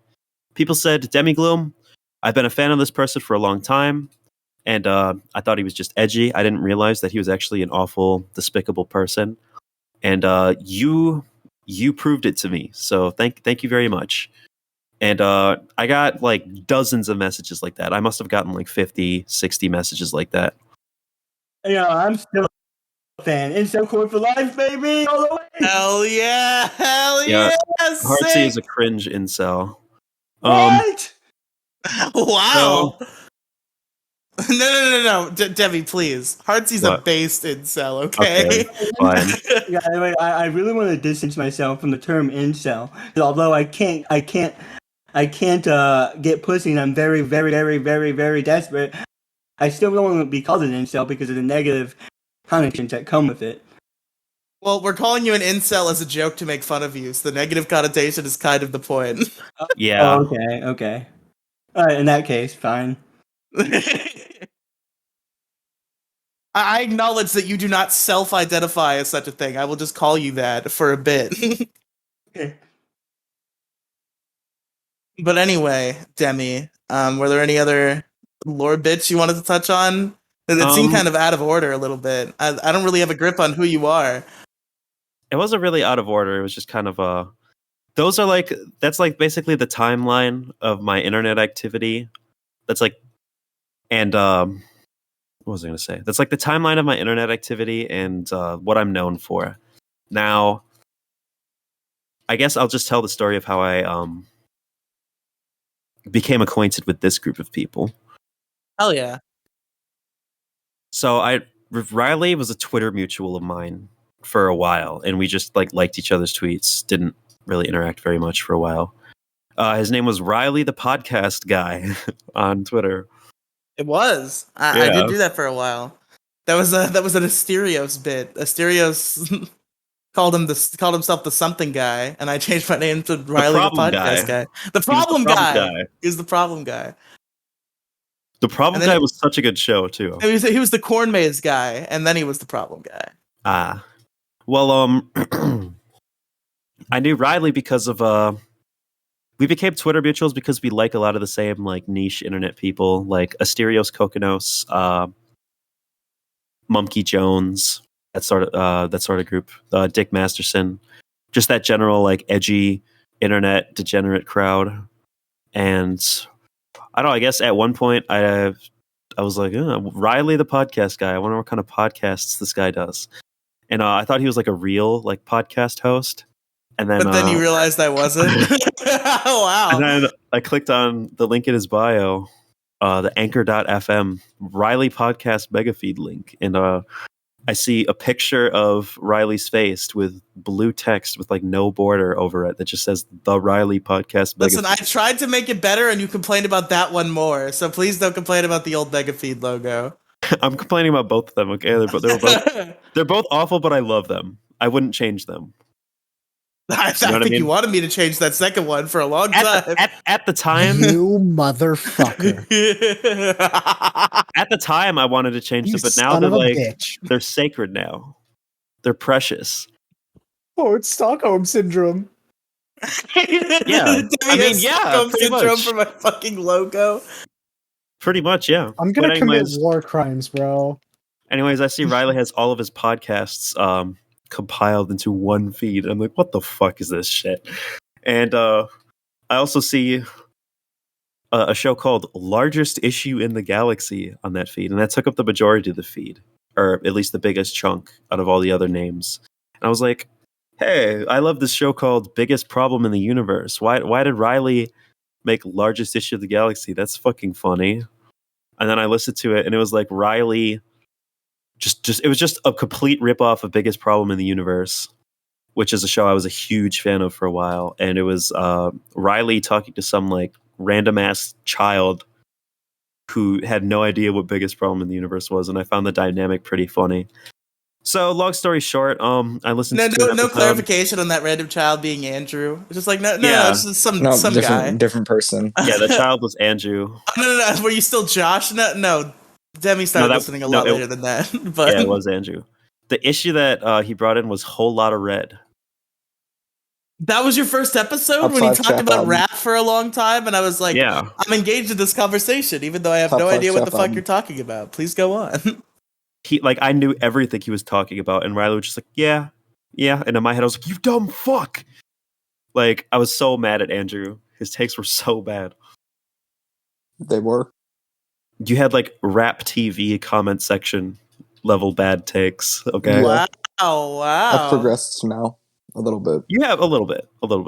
People said, Demi Gloom, I've been a fan of this person for a long time, and I thought he was just edgy. I didn't realize that he was actually an awful, despicable person. And you proved it to me. So thank you very much. And I got like dozens of messages like that. I must have gotten like 50, 60 messages like that. Yeah, I'm still a fan. Incel Core for life, baby, all the way. Hell yeah! Hell Yeah, yeah! Heartsy Sick! is a cringe incel. What? Wow! No. Debbie, please. Heartsy's a What? based incel, okay? Okay, fine. Yeah, anyway, I really want to distance myself from the term incel. Although I can't get pussy, and I'm very, very, very, very, very desperate. I still don't want to be called an incel because of the negative connotations that come with it. Well, we're calling you an incel as a joke to make fun of you, so the negative connotation is kind of the point. Yeah. Oh, okay. All right, in that case, fine. I acknowledge that you do not self-identify as such a thing. I will just call you that for a bit. Okay. But anyway, Demi, were there any other lore bits you wanted to touch on? It seemed kind of out of order a little bit. I don't really have a grip on who you are. It wasn't really out of order. It was just kind of that's like basically the timeline of my internet activity. That's like, and what was I going to say? That's like the timeline of my internet activity and what I'm known for. Now, I guess I'll just tell the story of how I became acquainted with this group of people. Hell yeah. So Riley was a Twitter mutual of mine for a while, and we just like liked each other's tweets. Didn't really interact very much for a while. His name was Riley the podcast guy on Twitter. It was. I did do that for a while. That was an Asterios bit. Asterios called himself the something guy, and I changed my name to Riley the podcast guy. The problem guy is the problem guy. The problem guy was such a good show too. He was the corn maze guy, and then he was the problem guy. Well, I knew Riley because of we became Twitter mutuals because we like a lot of the same like niche internet people, like Asterios Kokonos, Mumkey Jones, that sort of group, Dick Masterson, just that general like edgy internet degenerate crowd. And I don't know, I guess at one point I was like, Riley the podcast guy. I wonder what kind of podcasts this guy does. And I thought he was like a real like podcast host. And then, but then you realized I wasn't. Oh, wow. And then I clicked on the link in his bio, the anchor.fm Riley podcast mega feed link. And I see a picture of Riley's face with blue text with like no border over it that just says the Riley podcast mega Listen, I tried to make it better and you complained about that one more. So please don't complain about the old mega feed logo. I'm complaining about both of them, okay? They're both awful, but I love them. I wouldn't change them. I think you wanted me to change that second one for a long time. At the time, you motherfucker. At the time, I wanted to change them, but now they're sacred now. They're precious. Oh, it's Stockholm syndrome. Yeah, I mean, Stockholm pretty syndrome much. for my fucking logo. Pretty much, yeah. I'm gonna commit war crimes, bro. Anyways, I see Riley has all of his podcasts compiled into one feed. I'm like, what the fuck is this shit? And I also see a show called Largest Issue in the Galaxy on that feed, and that took up the majority of the feed, or at least the biggest chunk out of all the other names. And I was like, hey, I love this show called Biggest Problem in the Universe. Why did Riley make Largest Issue of the Galaxy? That's fucking funny. And then I listened to it, and it was like Riley it was just a complete ripoff of Biggest Problem in the Universe, which is a show I was a huge fan of for a while. And it was Riley talking to some like random ass child who had no idea what Biggest Problem in the Universe was, and I found the dynamic pretty funny. So, long story short, I listened No, to an no episode. clarification on that random child being Andrew. It's just like no, Yeah. it's just some No, guy. different person. Yeah, the child was Andrew. No. Were you still Josh? No. Demi started listening a lot later than that. But Yeah, it was Andrew. The issue that he brought in was Whole Lotta Red. that was your first episode when you talked about rap for a long time, and I was like, Yeah. I'm engaged in this conversation, even though I have Top no five idea what the trap fuck album. you're talking about. Please go on. I knew everything he was talking about, and Riley was just like, yeah. And in my head, I was like, you dumb fuck. Like, I was so mad at Andrew. His takes were so bad. They were. You had like rap TV comment section level bad takes. Okay. Yeah. Wow. I've progressed now a little bit. You have a little bit.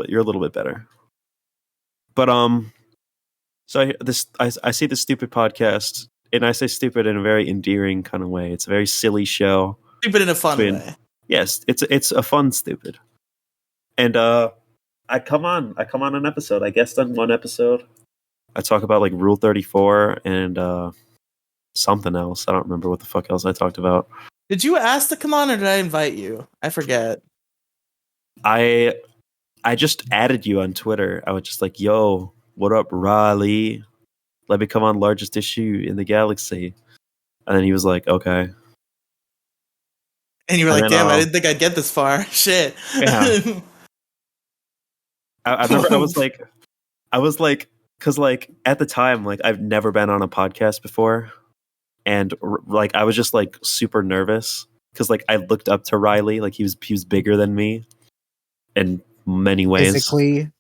You're a little bit better. But so I see this stupid podcast, and I say stupid in a very endearing kind of way. It's a very silly show. Stupid in a fun way. Yes, it's a fun stupid. And I come on an episode. I guessed on one episode. I talk about like Rule 34 and something else. I don't remember what the fuck else I talked about. Did you ask to come on, or did I invite you? I forget. I just added you on Twitter. I was just like, yo, what up, Riley? Let me come on largest issue in the galaxy. And then he was like, okay. And you were like, damn, I didn't think I'd get this far. Shit. Yeah. I remember I was like, because like at the time, like I've never been on a podcast before. And like I was just like super nervous because like I looked up to Riley, like he was bigger than me in many ways. Physically.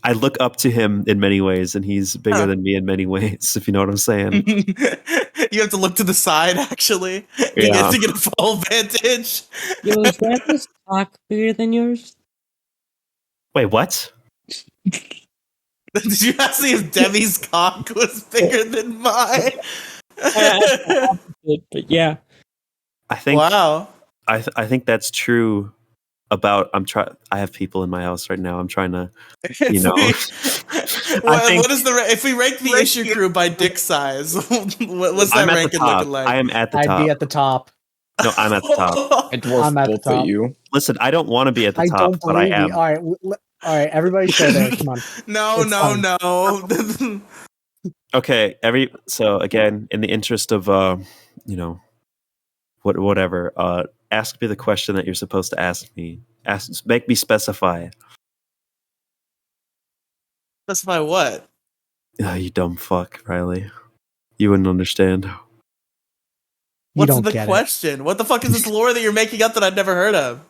I look up to him in many ways, and he's bigger than me in many ways, if you know what I'm saying. You have to look to the side, actually. You Yeah. get to get a full vantage. Yo, is Rabbit's cock bigger than yours? Wait, what? Did you ask me if Demi's cock was bigger than mine? But yeah. I think Wow. I think that's true about I have people in my house right now. I'm trying to What is if we rank the issue crew by dick size, what's that ranking looking like? I am at the top. I'd be at the top. No, I'm at the top. I dwarf I'm at the both top. of you. Listen, I don't want to be at the I top, don't but I believe am. you. All right, everybody stay there. Come on. No. Okay, so again, in the interest of whatever, ask me the question that you're supposed to ask me. Make me specify. Specify what? Oh, you dumb fuck, Riley. You wouldn't understand. What's don't the get it. question? What the fuck is this lore that you're making up that I've never heard of?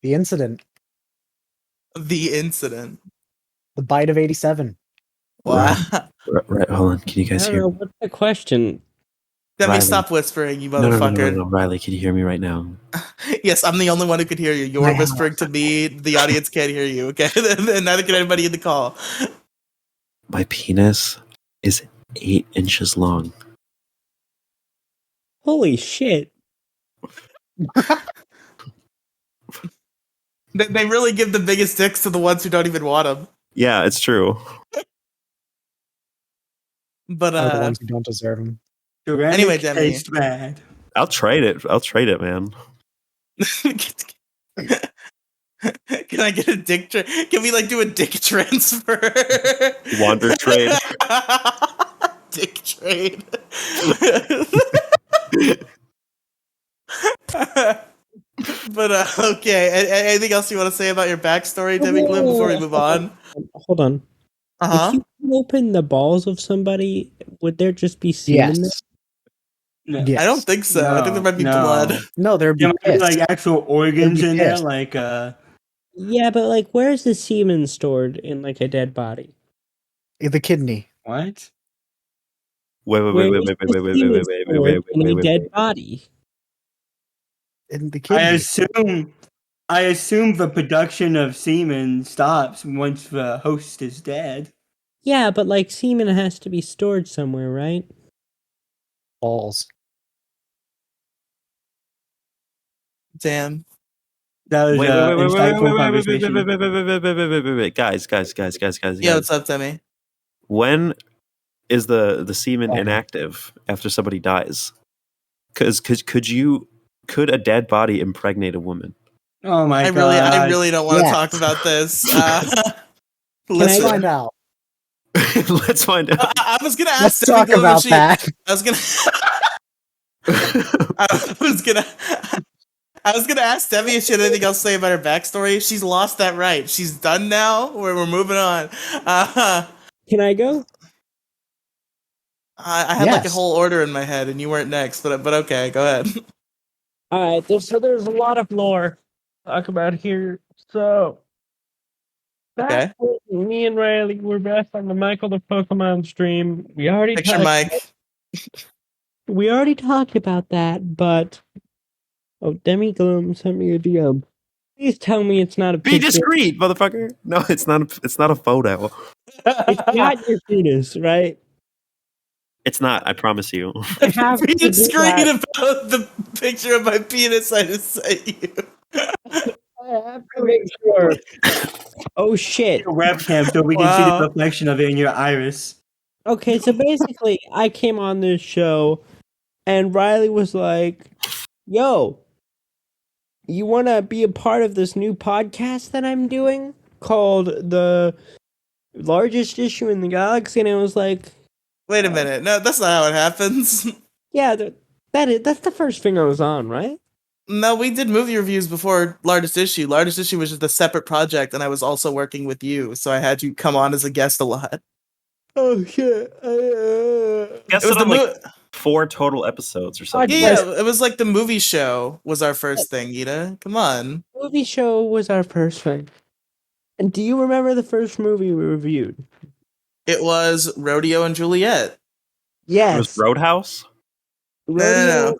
The incident. The incident. The bite of 87. Wow. Right, hold on. Can you guys I hear don't me? know, what's the question? Demi, Riley. stop whispering, you No, motherfucker. Riley, can you hear me right now? Yes, I'm the only one who could hear you. You're Wow. whispering to me. The audience can't hear you, okay? And neither can anybody in the call. My penis is 8 inches long. Holy shit. They really give the biggest dicks to the ones who don't even want them. Yeah, it's true. But Are the ones who don't deserve them. Anyway, Demi. Taste bad. I'll trade it, man. Can I get a dick? Can we do a dick transfer? Wander trade. Dick trade. But okay. Anything else you want to say about your backstory, Demi Gloom, before we move on? Hold on. Uh-huh. If you open the balls of somebody, would there just be semen? Yes. No. Yes. I don't think so. I think there might be blood. No, there'd be There might be piss. actual organs It'd be in there, pissed. Yeah, but where's the semen stored in a dead body? The kidney. what? Wait. In a dead body. In the kidney. I assume the production of semen stops once the host is dead. Yeah, but semen has to be stored somewhere, right? Balls. Damn. That was insightful conversation. Wait. Guys. Yeah, what's up, Demi? When is the semen inactive after somebody dies? Because could a dead body impregnate a woman? Oh my I god. really don't want to Yes. talk about this. Can I Listen, find out? Let's find out. I was gonna ask Let's Demi talk Gloom if about she. that. I was gonna. I was gonna. I was gonna ask Demi if she had anything else to say about her backstory. She's lost that right. She's done now. We're moving on. Can I go? I had like a Yes. whole order in my head, and you weren't next. But okay, go ahead. All right. There's a lot of lore to talk about here. So Okay. back when me and Riley were back on the Michael the Pokemon stream. Picture Mike. We already talked about that, but Demi Gloom sent me a DM. Please tell me it's not a Be picture. discreet, motherfucker. No, it's not. It's not a photo. It's not your penis, right? It's not. I promise you. I have Be to do discreet that. about the picture of my penis I just sent you. I have to make sure. Oh shit. Your webcam so we can see the reflection of it in your iris. Okay, so basically, I came on this show, and Riley was like, "Yo, you want to be a part of this new podcast that I'm doing called The Largest Issue in the Galaxy?" And I was like, Wait a minute. No, that's not how it happens. "Yeah, that's the first thing I was on, right?" No, we did movie reviews before Largest Issue. Largest Issue was just a separate project, and I was also working with you, so I had you come on as a guest a lot. Oh shit! Guess It was it the on like 4 total episodes or something. Yeah, it was like the movie show was our first thing, Ida. Come on. Movie show was our first thing. And do you remember the first movie we reviewed? It was Rodeo and Juliet. Yes. It was Roadhouse. No.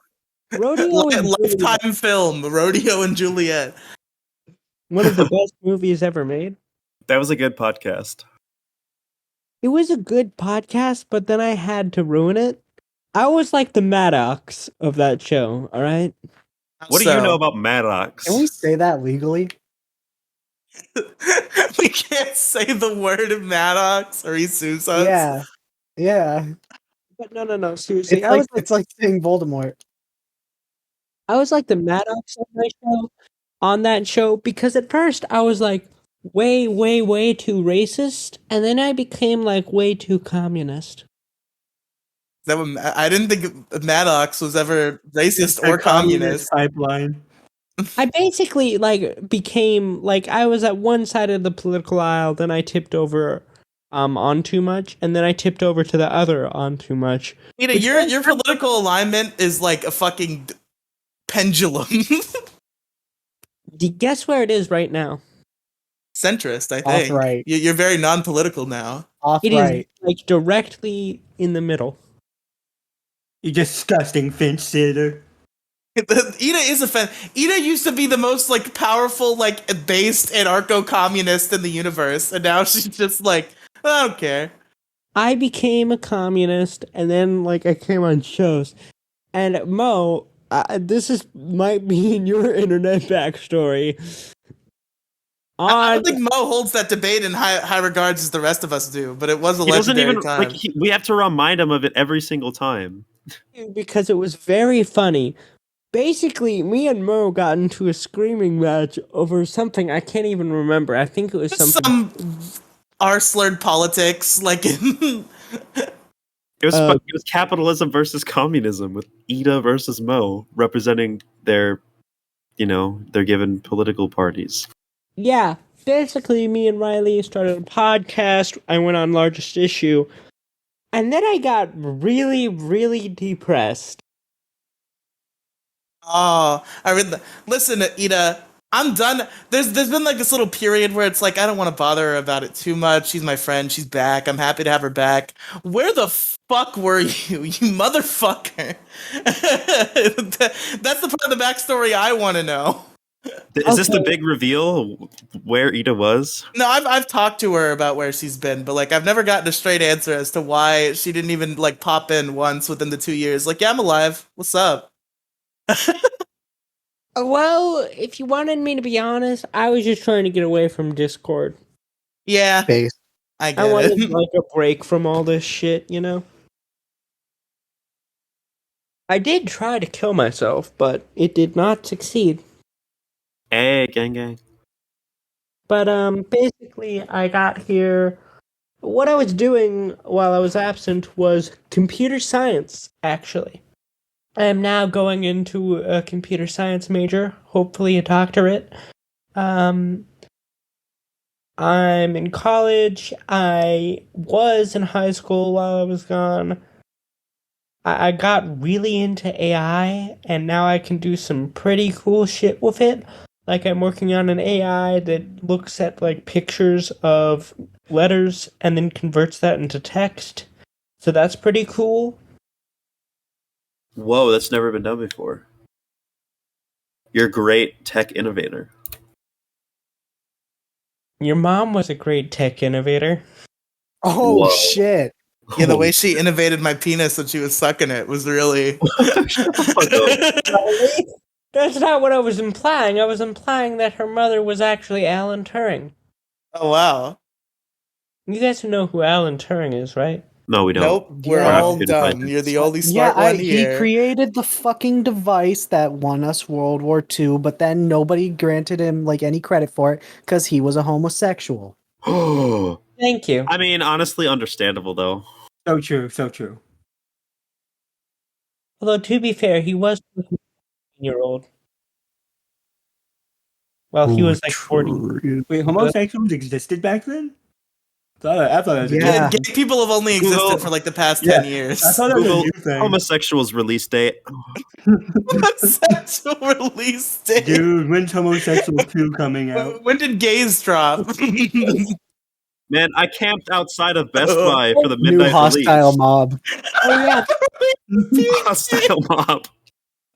Rodeo and Juliet. Lifetime film, Rodeo and Juliet. One of the best movies ever made. That was a good podcast. It was a good podcast, but then I had to ruin it. I was like the Maddox of that show, all right? What do you know about Maddox? Can we say that legally? We can't say the word of Maddox or he's sues us. Yeah. Yeah. But no, seriously. It's like saying Voldemort. I was like the Maddox on that show because at first I was like way too racist, and then I became like way too communist. That one, I didn't think Maddox was ever racist or communist. Pipeline. I basically like became like I was at one side of the political aisle, then I tipped over on too much, and then I tipped over to the other on too much. Ida, your political alignment is like a fucking pendulum. Guess where it is right now? Centrist, I think. Off-right. You're very non-political now. It is like directly in the middle. You disgusting finch sitter. Ida is Ida used to be the most like powerful, like based anarcho-communist in the universe, and now she's just like, I don't care. I became a communist, and then like I came on shows, and Mo, this might be in your internet backstory. I don't think Mo holds that debate in high regards as the rest of us do, but it was a legendary time. We have to remind him of it every single time. Because it was very funny. Basically, me and Mo got into a screaming match over something I can't even remember. I think it was some r-slurred politics, like It was capitalism versus communism with Ida versus Mo representing their given political parties. Yeah, basically me and Riley started a podcast. I went on Largest Issue. And then I got really depressed. Oh, listen, Ida, I'm done. There's been like this little period where it's like I don't want to bother her about it too much. She's my friend. She's back. I'm happy to have her back. Where the fuck were you, you motherfucker? That's the part of the backstory I want to know. Is this the big reveal where Ida was? No, I've talked to her about where she's been, but like I've never gotten a straight answer as to why she didn't even like pop in once within the 2 years. Like, yeah, I'm alive. What's up? Well, if you wanted me to be honest, I was just trying to get away from Discord. Yeah, Base. I I wanted it. like a break from all this shit, you know? I did try to kill myself, but it did not succeed. Hey, gang. But basically, I got here. What I was doing while I was absent was computer science, actually. I am now going into a computer science major, hopefully a doctorate. I'm in college. I was in high school while I was gone. I got really into AI, and now I can do some pretty cool shit with it. Like, I'm working on an AI that looks at, like, pictures of letters and then converts that into text. So that's pretty cool. Whoa, that's never been done before. You're a great tech innovator. Your mom was a great tech innovator. Oh Whoa. shit! Yeah, the way she innovated my penis when she was sucking it was really. Really? That's not what I was implying. I was implying that her mother was actually Alan Turing. Oh wow. You guys know who Alan Turing is, right? No, we don't. Nope, we're Yeah. all dumb. You're the only Yeah, smart one he here. created the fucking device that won us World War II, but then nobody granted him like any credit for it because he was a homosexual. Thank you. I mean, honestly, understandable though. So true, so true. Although, to be fair, he was a 14-year-old. Well, he was like 40. Wait, homosexuals existed back then? I thought it was Yeah. Gay people have only existed Google- for like the past Yeah, 10 years. I thought that was a Google new thing. homosexuals release date. Sexual release date. Dude, when's Homosexual 2 coming out? When did gays drop? Man, I camped outside of Best Buy for the New midnight hostile release. mob. Oh yeah, Hostile mob.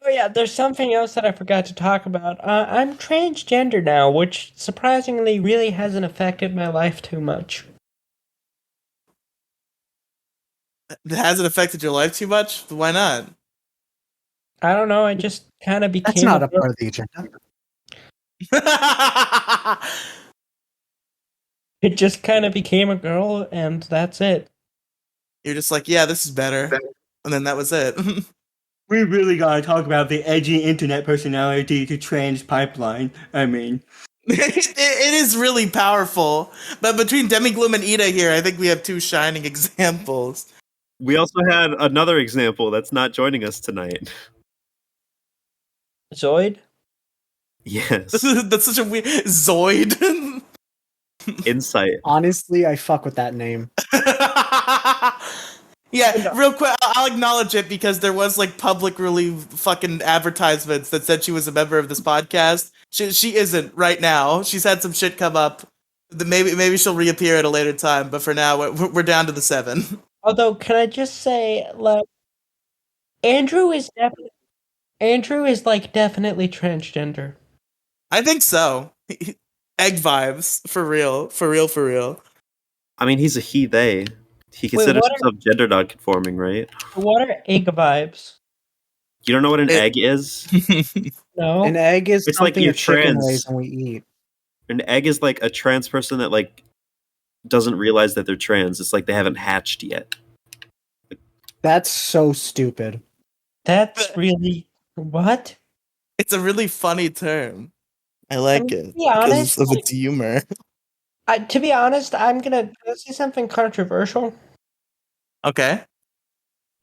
oh yeah. There's something else that I forgot to talk about. I'm transgender now, which surprisingly really hasn't affected my life too much. It hasn't affected your life too much? Why not? I don't know. I just kind of became. That's not a part of the agenda. It just kind of became a girl, and that's it. You're just like, yeah, this is better. And then that was it. We really gotta talk about the edgy internet personality to trans pipeline. I mean, it is really powerful. But between Demi Gloom and Ida here, I think we have two shining examples. We also had another example that's not joining us tonight. Zoid. Yes. That's such a weird Zoid. Insight. Honestly, I fuck with that name. Yeah, real quick, I'll acknowledge it because there was like public really fucking advertisements that said she was a member of this podcast. She isn't right now. She's had some shit come up. Maybe she'll reappear at a later time, but for now we're down to the 7. Although, can I just say, like, Andrew is like definitely transgender. I think so. Egg vibes for real. I mean, he's a he, they. He considers himself gender non-conforming, right? What are egg vibes? You don't know what an egg is? No. An egg is It's like something you're a chicken trans. lays and we eat. An egg is like a trans person that like doesn't realize that they're trans. It's like they haven't hatched yet. That's so stupid. That's really what? It's a really funny term. I like it To be honest, because of its humor. to be honest, I'm gonna say something controversial. Okay.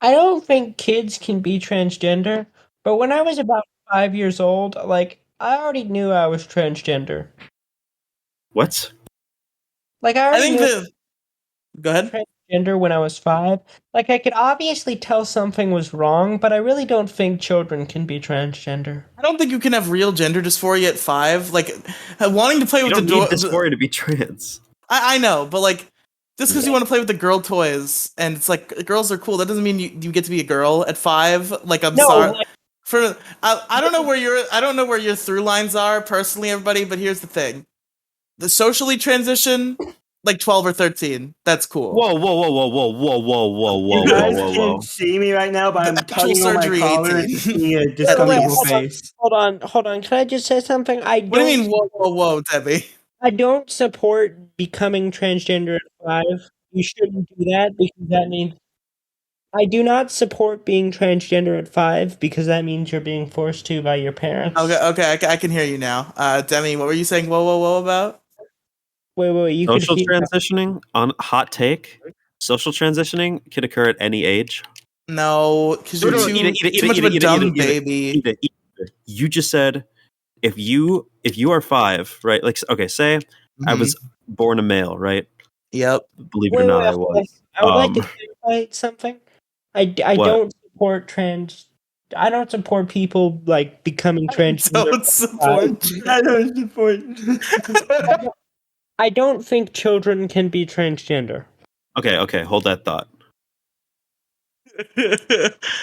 I don't think kids can be transgender, but when I was about 5 years old, like, I already knew I was transgender. What? Like, I I already think knew Go ahead. transgender when I was 5. Like, I could obviously tell something was wrong, but I really don't think children can be transgender. I don't think you can have real gender dysphoria at 5. Like, wanting to play You with don't the need dysphoria to be trans. I know, but like, just because you want to play with the girl toys and it's like girls are cool, that doesn't mean you get to be a girl at 5. Like, I'm No, sorry. like- I don't know where your through lines are personally, everybody. But here's the thing: the socially transition, like 12 or 13, that's cool. Whoa, whoa, whoa, whoa, whoa, whoa, whoa, whoa, whoa, you guys whoa, whoa, can't whoa. see me right now, but I'm Actual tugging on my surgery collar 18. and seeing a Wait, discomfortable hold on. face. Hold on. Can I just say something? What do you mean? Whoa, Debbie? I don't support becoming transgender at 5. You shouldn't do that because that means I do not support being transgender at 5 because that means you're being forced to by your parents. Okay, I can hear you now. Demi, what were you saying? Whoa about? Wait, you Social could hear. transitioning, on hot take, social transitioning can occur at any age. No, because you're too much of a dumb baby. You just said if you are 5, right? Like, okay, say I was born a male, right? Yep. Believe it or not, I was. I would like to clarify something. I What? don't support trans. I don't support people like becoming transgender. I don't support. I don't think children can be transgender. Okay, hold that thought.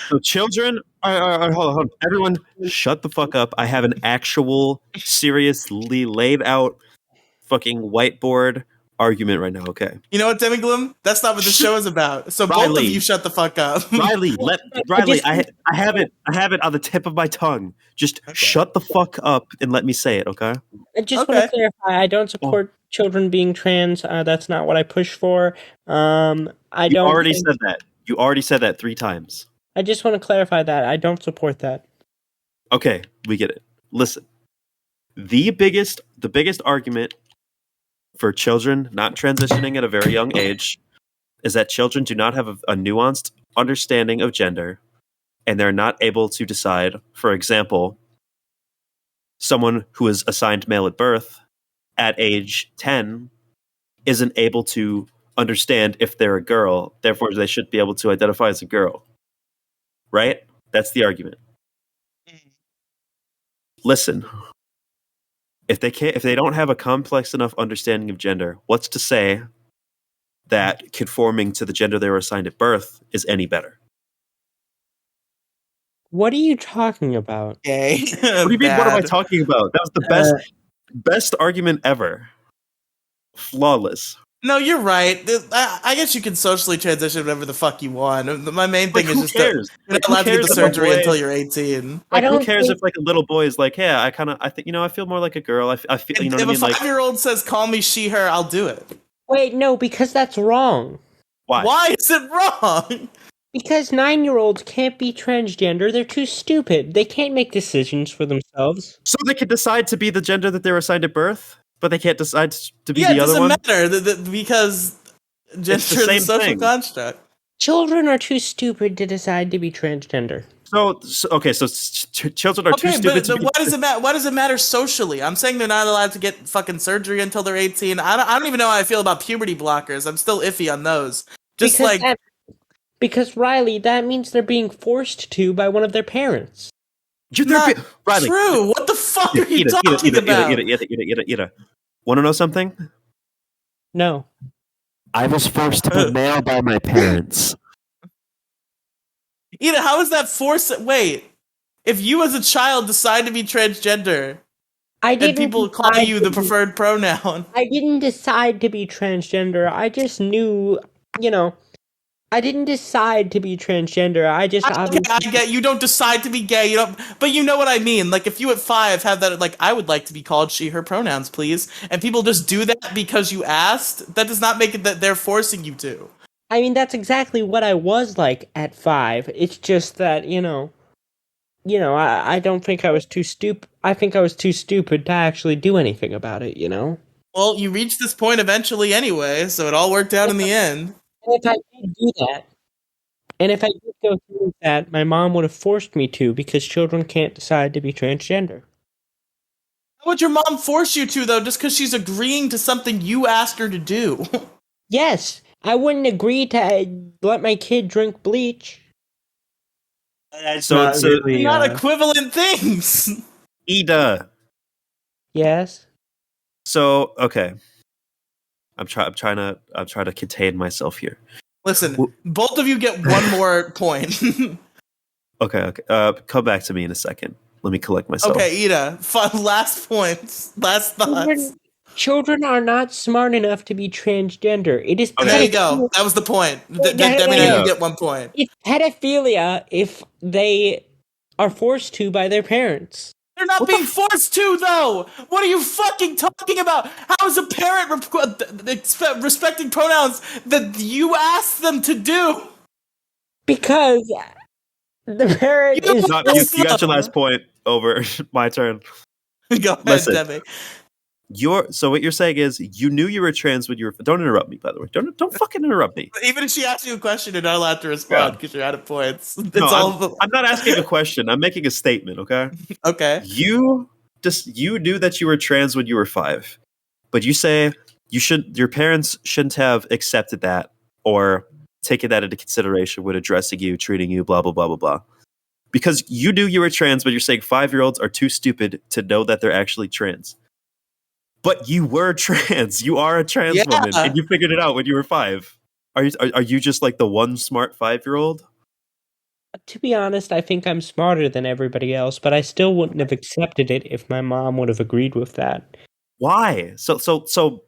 So children, all right, hold on. Everyone, shut the fuck up. I have an actual, seriously laid out fucking whiteboard argument right now, okay? You know what, Demi Gloom? That's not what the show is about. So Riley, both of you shut the fuck up. Riley, I have it on the tip of my tongue. Just shut the fuck up and let me say it, okay? I just want to clarify. I don't support children being trans. That's not what I push for. I don't. Already said that. You already said that 3 times. I just want to clarify that I don't support that. Okay, we get it. Listen, the biggest argument for children not transitioning at a very young age is that children do not have a nuanced understanding of gender, and they're not able to decide. For example, someone who is assigned male at birth at age 10 isn't able to understand if they're a girl, therefore they should be able to identify as a girl. Right? That's the argument. Listen, if they don't have a complex enough understanding of gender, what's to say that conforming to the gender they were assigned at birth is any better? What are you talking about? Okay. What do you mean? What am I talking about? That was the best argument ever. Flawless. No, you're right. I guess you can socially transition whatever the fuck you want. My main thing is just that you're not allowed to get the surgery until you're 18. Like, who cares if like a little boy is like, yeah, I think I feel more like a girl. I feel, you know what I mean? If a 5-year-old says, "Call me she, her," I'll do it. Wait, no, because that's wrong. Why? Why is it wrong? Because 9-year-olds can't be transgender. They're too stupid. They can't make decisions for themselves. So they can decide to be the gender that they were assigned at birth, but they can't decide to be Yeah, the it other one? doesn't matter because gender is a social construct. Children are too stupid to decide to be transgender. So children are too stupid to be... Why does it matter? Why does it matter socially? I'm saying they're not allowed to get fucking surgery until they're 18. I don't even know how I feel about puberty blockers. I'm still iffy on those. Because Riley, that means they're being forced to by one of their parents. Riley, true. What the fuck are you talking about? Ida. Want to know something? No. I was forced to be male by my parents. Ida, how is that forced? Wait, if you as a child decide to be transgender, and people call you the preferred pronoun, I didn't decide to be transgender. I just knew, I didn't decide to be transgender. I get you don't decide to be gay. But you know what I mean. Like if you at 5 have that, like I would like to be called she, her pronouns, please, and people just do that because you asked. That does not make it that they're forcing you to. I mean, that's exactly what I was like at 5. It's just that I don't think I was too stupid. I think I was too stupid to actually do anything about it. Well, you reached this point eventually anyway, so it all worked out in the end. And if I did do that, and if I did go through with that, my mom would have forced me to because children can't decide to be transgender. How would your mom force you to, though, just because she's agreeing to something you asked her to do? Yes, I wouldn't agree to let my kid drink bleach. That's not equivalent things. Ida. Yes. So okay. I'm trying to contain myself here. Listen, both of you get one more point. Okay. Come back to me in a second. Let me collect myself. Okay, Ida. Last points. Last thoughts. Children are not smart enough to be transgender. It is. There you go. That was the point. Demi, you get 1 point. It's pedophilia if they are forced to by their parents. They're not being forced to, though! What are you fucking talking about? How is a parent respecting pronouns that you asked them to do? Because the parent You- is No, you got your last point. Over. My turn. Go ahead, Listen. Demi. So what you're saying is you knew you were trans when you were. Don't interrupt me, by the way. Don't fucking interrupt me. Even if she asks you a question, you're not allowed to respond because you're out of points. It's No, all I'm not asking a question. I'm making a statement. Okay. okay. You knew that you were trans when you were 5, but you say your parents shouldn't have accepted that or taken that into consideration when addressing you, treating you, blah blah blah blah blah. Because you knew you were trans, but you're saying 5-year-olds are too stupid to know that they're actually trans. But you were trans. You are a trans woman, and you figured it out when you were 5. Are you just like the one smart 5-year-old? To be honest, I think I'm smarter than everybody else, but I still wouldn't have accepted it if my mom would have agreed with that. Why? So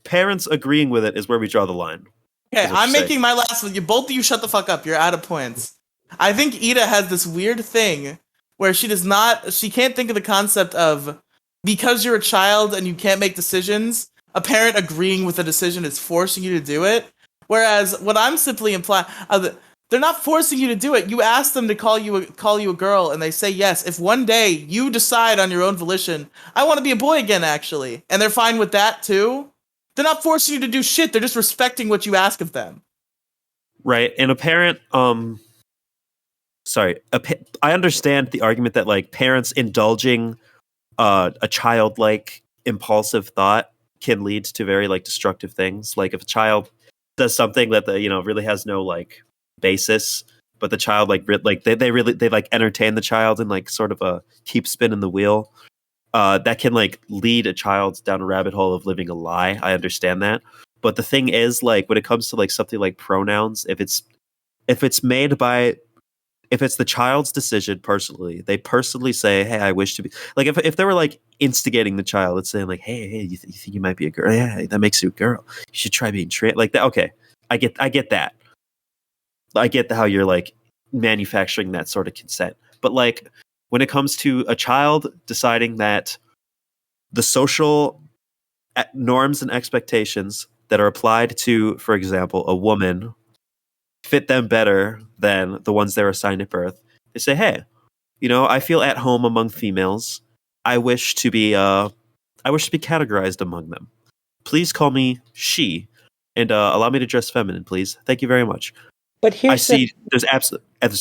parents agreeing with it is where we draw the line. Okay, Is what I'm you're saying. making my last one. You both of you shut the fuck up. You're out of points. I think Ida has this weird thing where she can't think of the concept of because you're a child and you can't make decisions, a parent agreeing with a decision is forcing you to do it. Whereas what I'm simply implying, they're not forcing you to do it. You ask them to call you a girl, and they say yes. If one day you decide on your own volition, I want to be a boy again, actually, and they're fine with that too, they're not forcing you to do shit. They're just respecting what you ask of them. Right, and a parent, I understand the argument that like parents indulging a childlike impulsive thought can lead to very like destructive things. Like if a child does something that really has no like basis, but the child they like entertain the child and like sort of keep spinning the wheel. That can like lead a child down a rabbit hole of living a lie. I understand that, but the thing is, like when it comes to like something like pronouns, if it's the child's decision personally, they personally say, "Hey, I wish to be." Like if they were like instigating the child, it's saying like, "Hey, you think you might be a girl? Yeah, that makes you a girl. You should try being trans." Like that. Okay, I get that. I get how you're like manufacturing that sort of consent, but like when it comes to a child deciding that the social norms and expectations that are applied to, for example, a woman fit them better than the ones they were assigned at birth, they say, "Hey, I feel at home among females. I wish to be categorized among them. Please call me she, and allow me to dress feminine, please. Thank you very much." But here's There's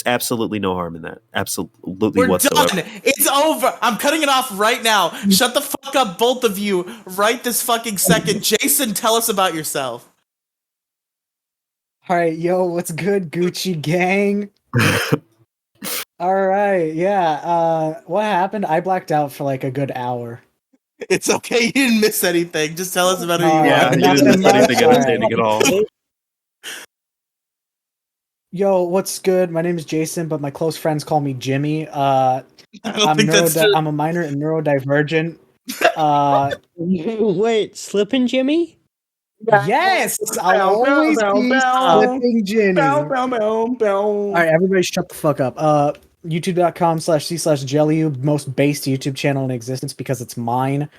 absolutely no harm in that. Absolutely We're whatsoever. done. It's over. I'm cutting it off right now. Shut the fuck up, both of you, right this fucking second. Jason, tell us about yourself. All right, yo, what's good, Gucci gang? All right, yeah. What happened? I blacked out for like a good hour. It's okay. You didn't miss anything. Just tell us about who you Yeah, are. You nothing didn't miss anything much. entertaining at all. Yo, what's good? My name is Jason, but my close friends call me Jimmy. I don't think that's true. I'm a minor in neurodivergent. wait, Slippin' Jimmy? Yes, I'll always be slipping Jimmy. All right, everybody, shut the fuck up. YouTube.com/c/jellyu, most based YouTube channel in existence because it's mine.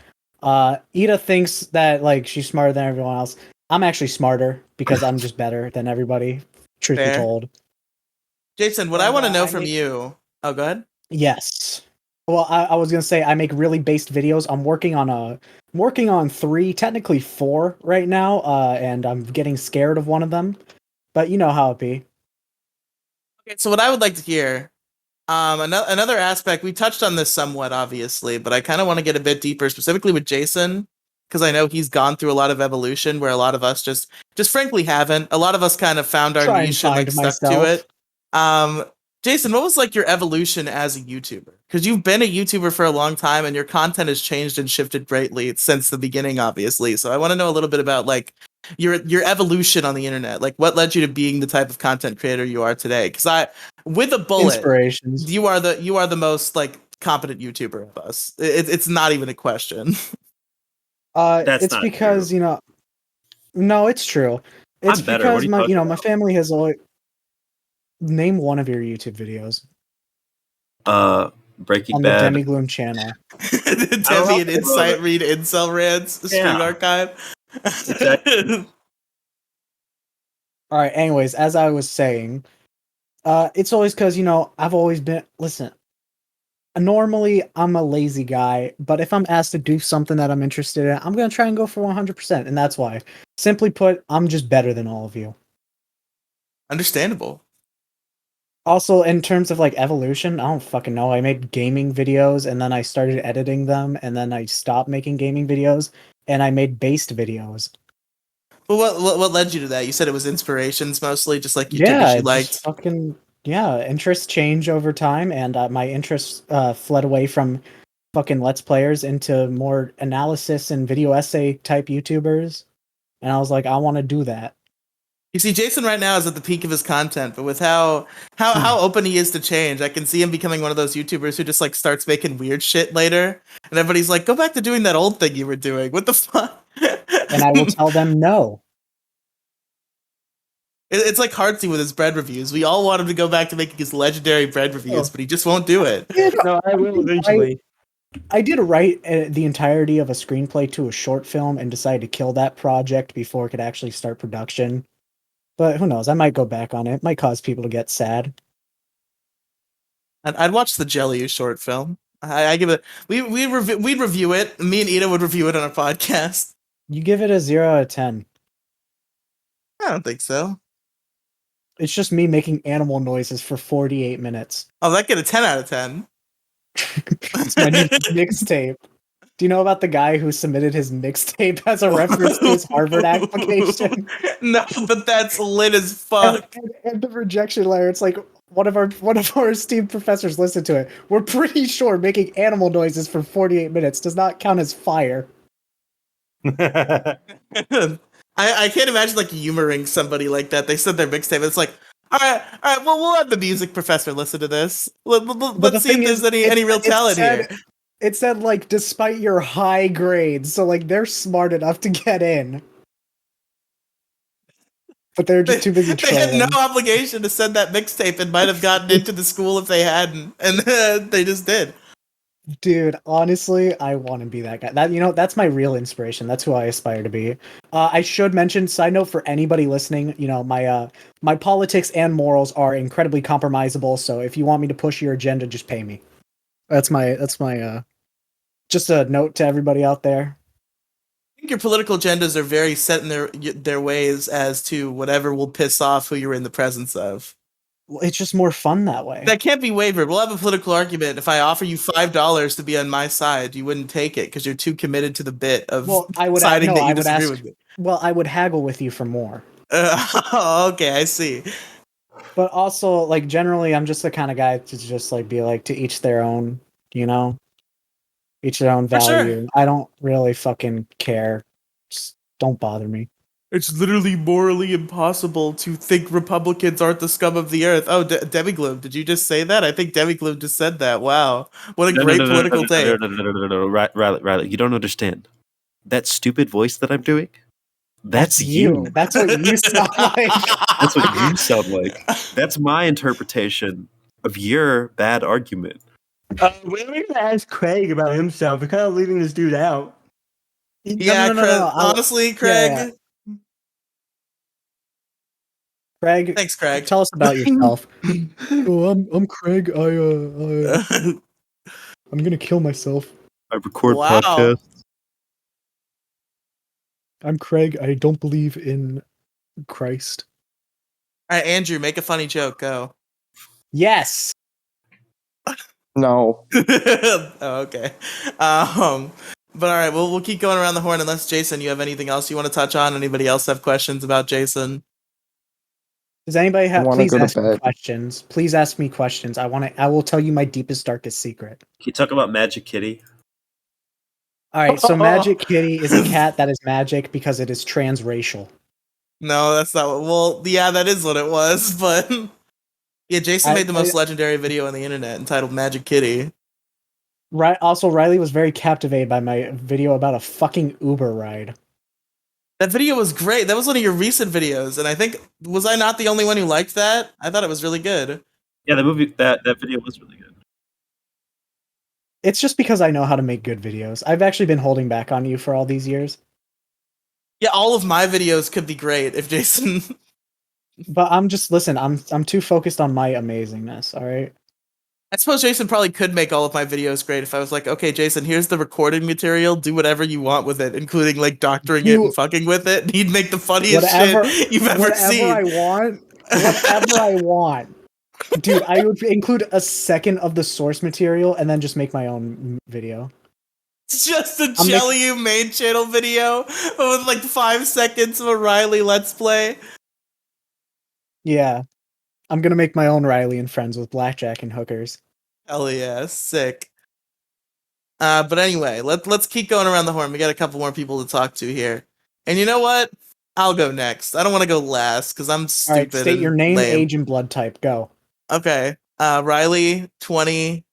Ida thinks that like she's smarter than everyone else. I'm actually smarter because I'm just better than everybody. Truth be Fair. told. Jason, what I want to know from you. Oh, go ahead. Yes. Well, I was gonna say I make really based videos. I'm working on 3, technically 4 right now, and I'm getting scared of one of them. But you know how it be. Okay, so what I would like to hear, another aspect, we touched on this somewhat, obviously, but I kind of want to get a bit deeper, specifically with Jason, because I know he's gone through a lot of evolution where a lot of us just frankly haven't. A lot of us kind of found our Try and niche and like find stuck to myself. it. Jason, what was like your evolution as a YouTuber? Because you've been a YouTuber for a long time and your content has changed and shifted greatly since the beginning, obviously. So I want to know a little bit about like your evolution on the internet. Like what led you to being the type of content creator you are today? Because with a bullet, Inspirations. you are the most like competent YouTuber of us. It's not even a question. That's It's not because true. no, it's true. It's I'm better. What because are you my talking my family has always. Name one of your YouTube videos Breaking on the Bad. Demi Gloom channel. Demi and Insight read Incel rants, Street Yeah. Archive. Exactly. All right. Anyways, as I was saying, It's always because, I've always been. Listen, normally I'm a lazy guy, but if I'm asked to do something that I'm interested in, I'm going to try and go for 100%. And that's why. Simply put, I'm just better than all of you. Understandable. Also, in terms of like evolution, I don't fucking know. I made gaming videos and then I started editing them and then I stopped making gaming videos and I made based videos. Well, what led you to that? You said it was inspirations mostly, just like YouTubers Yeah, you just liked. fucking interests change over time and my interests fled away from fucking Let's Players into more analysis and video essay type YouTubers. And I was like, I want to do that. You see, Jason right now is at the peak of his content, but with how open he is to change, I can see him becoming one of those YouTubers who just like starts making weird shit later, and everybody's like, "Go back to doing that old thing you were doing." What the fuck? And I will tell them no. It's like Heartsy with his bread reviews. We all want him to go back to making his legendary bread reviews, but he just won't do it. No, I will eventually. I did write the entirety of a screenplay to a short film and decided to kill that project before it could actually start production. But who knows? I might go back on it. It might cause people to get sad. I'd watch the Jelly short film. I give it. We'd review it. Me and Ida would review it on our podcast. You give it a 0 out of 10. I don't think so. It's just me making animal noises for 48 minutes. Oh, that get a 10 out of 10. It's my new mixtape. Do you know about the guy who submitted his mixtape as a reference to his Harvard application? No, but that's lit as fuck. And the rejection letter, it's like one of our esteemed professors listened to it. We're pretty sure making animal noises for 48 minutes does not count as fire. I can't imagine like humoring somebody like that. They said their mixtape. It's like, all right. Well, we'll have the music professor listen to this. Let's see if there's any real talent here. It said like, despite your high grades, so like they're smart enough to get in, but they're just too busy They had trolling. no obligation to send that mixtape and might have gotten into the school if they hadn't, and they just did. Dude, honestly, I want to be that guy. That's my real inspiration. That's who I aspire to be. I should mention, side note for anybody listening, my politics and morals are incredibly compromisable. So if you want me to push your agenda, just pay me. That's my just a note to everybody out there. I think your political agendas are very set in their ways as to whatever will piss off who you're in the presence of. Well, it's just more fun that way. That can't be wavered. We'll have a political argument. If I offer you $5 to be on my side, you wouldn't take it because you're too committed to the bit of siding that you disagree with me. Well, I would haggle with you for more. Okay, I see. But also, like, generally, I'm just the kind of guy to just like be like, to each their own, each their own value. Sure. I don't really fucking care. Just don't bother me. It's literally morally impossible to think Republicans aren't the scum of the earth. Oh, Demi Gloom, did you just say that? I think Demi Gloom just said that. Wow. What a great political take. No, Riley, you don't understand. That stupid voice that I'm doing? That's you. That's what you sound like. That's what you sound like. That's my interpretation of your bad argument. We're going to ask Craig about himself. We're kind of leaving this dude out. Yeah, No. Craig, honestly, Craig. Yeah. Craig, thanks, Craig. Tell us about yourself. I'm Craig. I'm gonna kill myself. I record Wow. podcasts. I'm Craig. I don't believe in Christ. All right, Andrew, make a funny joke. Go. Yes. No. Oh, okay. But all right, we'll keep going around the horn unless Jason, you have anything else you want to touch on? Anybody else have questions about Jason? Does anybody have? wanna Please go to ask me bed. questions. Please ask me questions. I will tell you my deepest, darkest secret. Can you talk about Magic Kitty? All right. So Magic Kitty is a cat that is magic because it is transracial. No, that's not what. Well, yeah, that is what it was, but yeah, Jason made the most legendary video on the internet entitled Magic Kitty. Right. Also, Riley was very captivated by my video about a fucking Uber ride. That video was great. That was one of your recent videos, and I think was I not the only one who liked that? I thought it was really good. Yeah, that video was really good. It's just because I know how to make good videos. I've actually been holding back on you for all these years. Yeah, all of my videos could be great if Jason But I'm just listen. I'm too focused on my amazingness. All right. I suppose Jason probably could make all of my videos great if I was like, okay, Jason, here's the recorded material. Do whatever you want with it, including like doctoring it and fucking with it. And he'd make the funniest shit you've ever seen. Whatever I want. Whatever I want. Dude, I would include a second of the source material and then just make my own video. Just a Jelly You main channel video with like 5 seconds of a Riley Let's Play. Yeah. I'm gonna make my own Riley and Friends with blackjack and hookers. Hell yeah, sick. But anyway, let's keep going around the horn. We got a couple more people to talk to here. And you know what? I'll go next. I don't want to go last because I'm stupid. All right, state your name, lame. age, and blood type. Go. Okay. Riley, 20.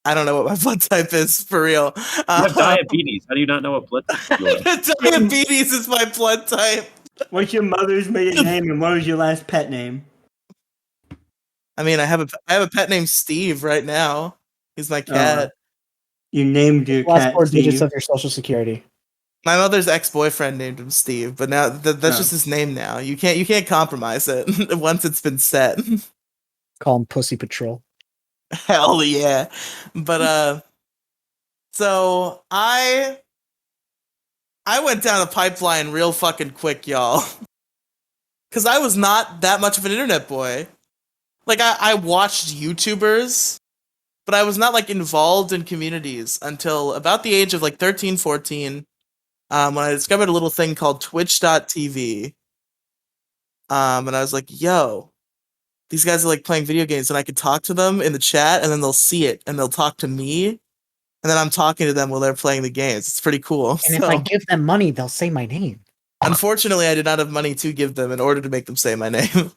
I don't know what my blood type is, for real. You have diabetes. How do you not know what blood type you are? Diabetes is my blood type. What's your mother's maiden name and what was your last pet name? I mean, I have a pet named Steve right now. He's my cat. You named your Last cat 4 Steve. digits of your social security. My mother's ex-boyfriend named him Steve, but now that's just his name now. You can't compromise it once it's been set. Call him Pussy Patrol. Hell yeah. But so I went down a pipeline real fucking quick, y'all. Cause I was not that much of an internet boy. Like I watched YouTubers, but I was not like involved in communities until about the age of like 13, 14. When I discovered a little thing called twitch.tv. And I was like, yo, these guys are like playing video games and I could talk to them in the chat and then they'll see it and they'll talk to me. And then I'm talking to them while they're playing the games. It's pretty cool. And if I give them money, they'll say my name. Unfortunately, I did not have money to give them in order to make them say my name.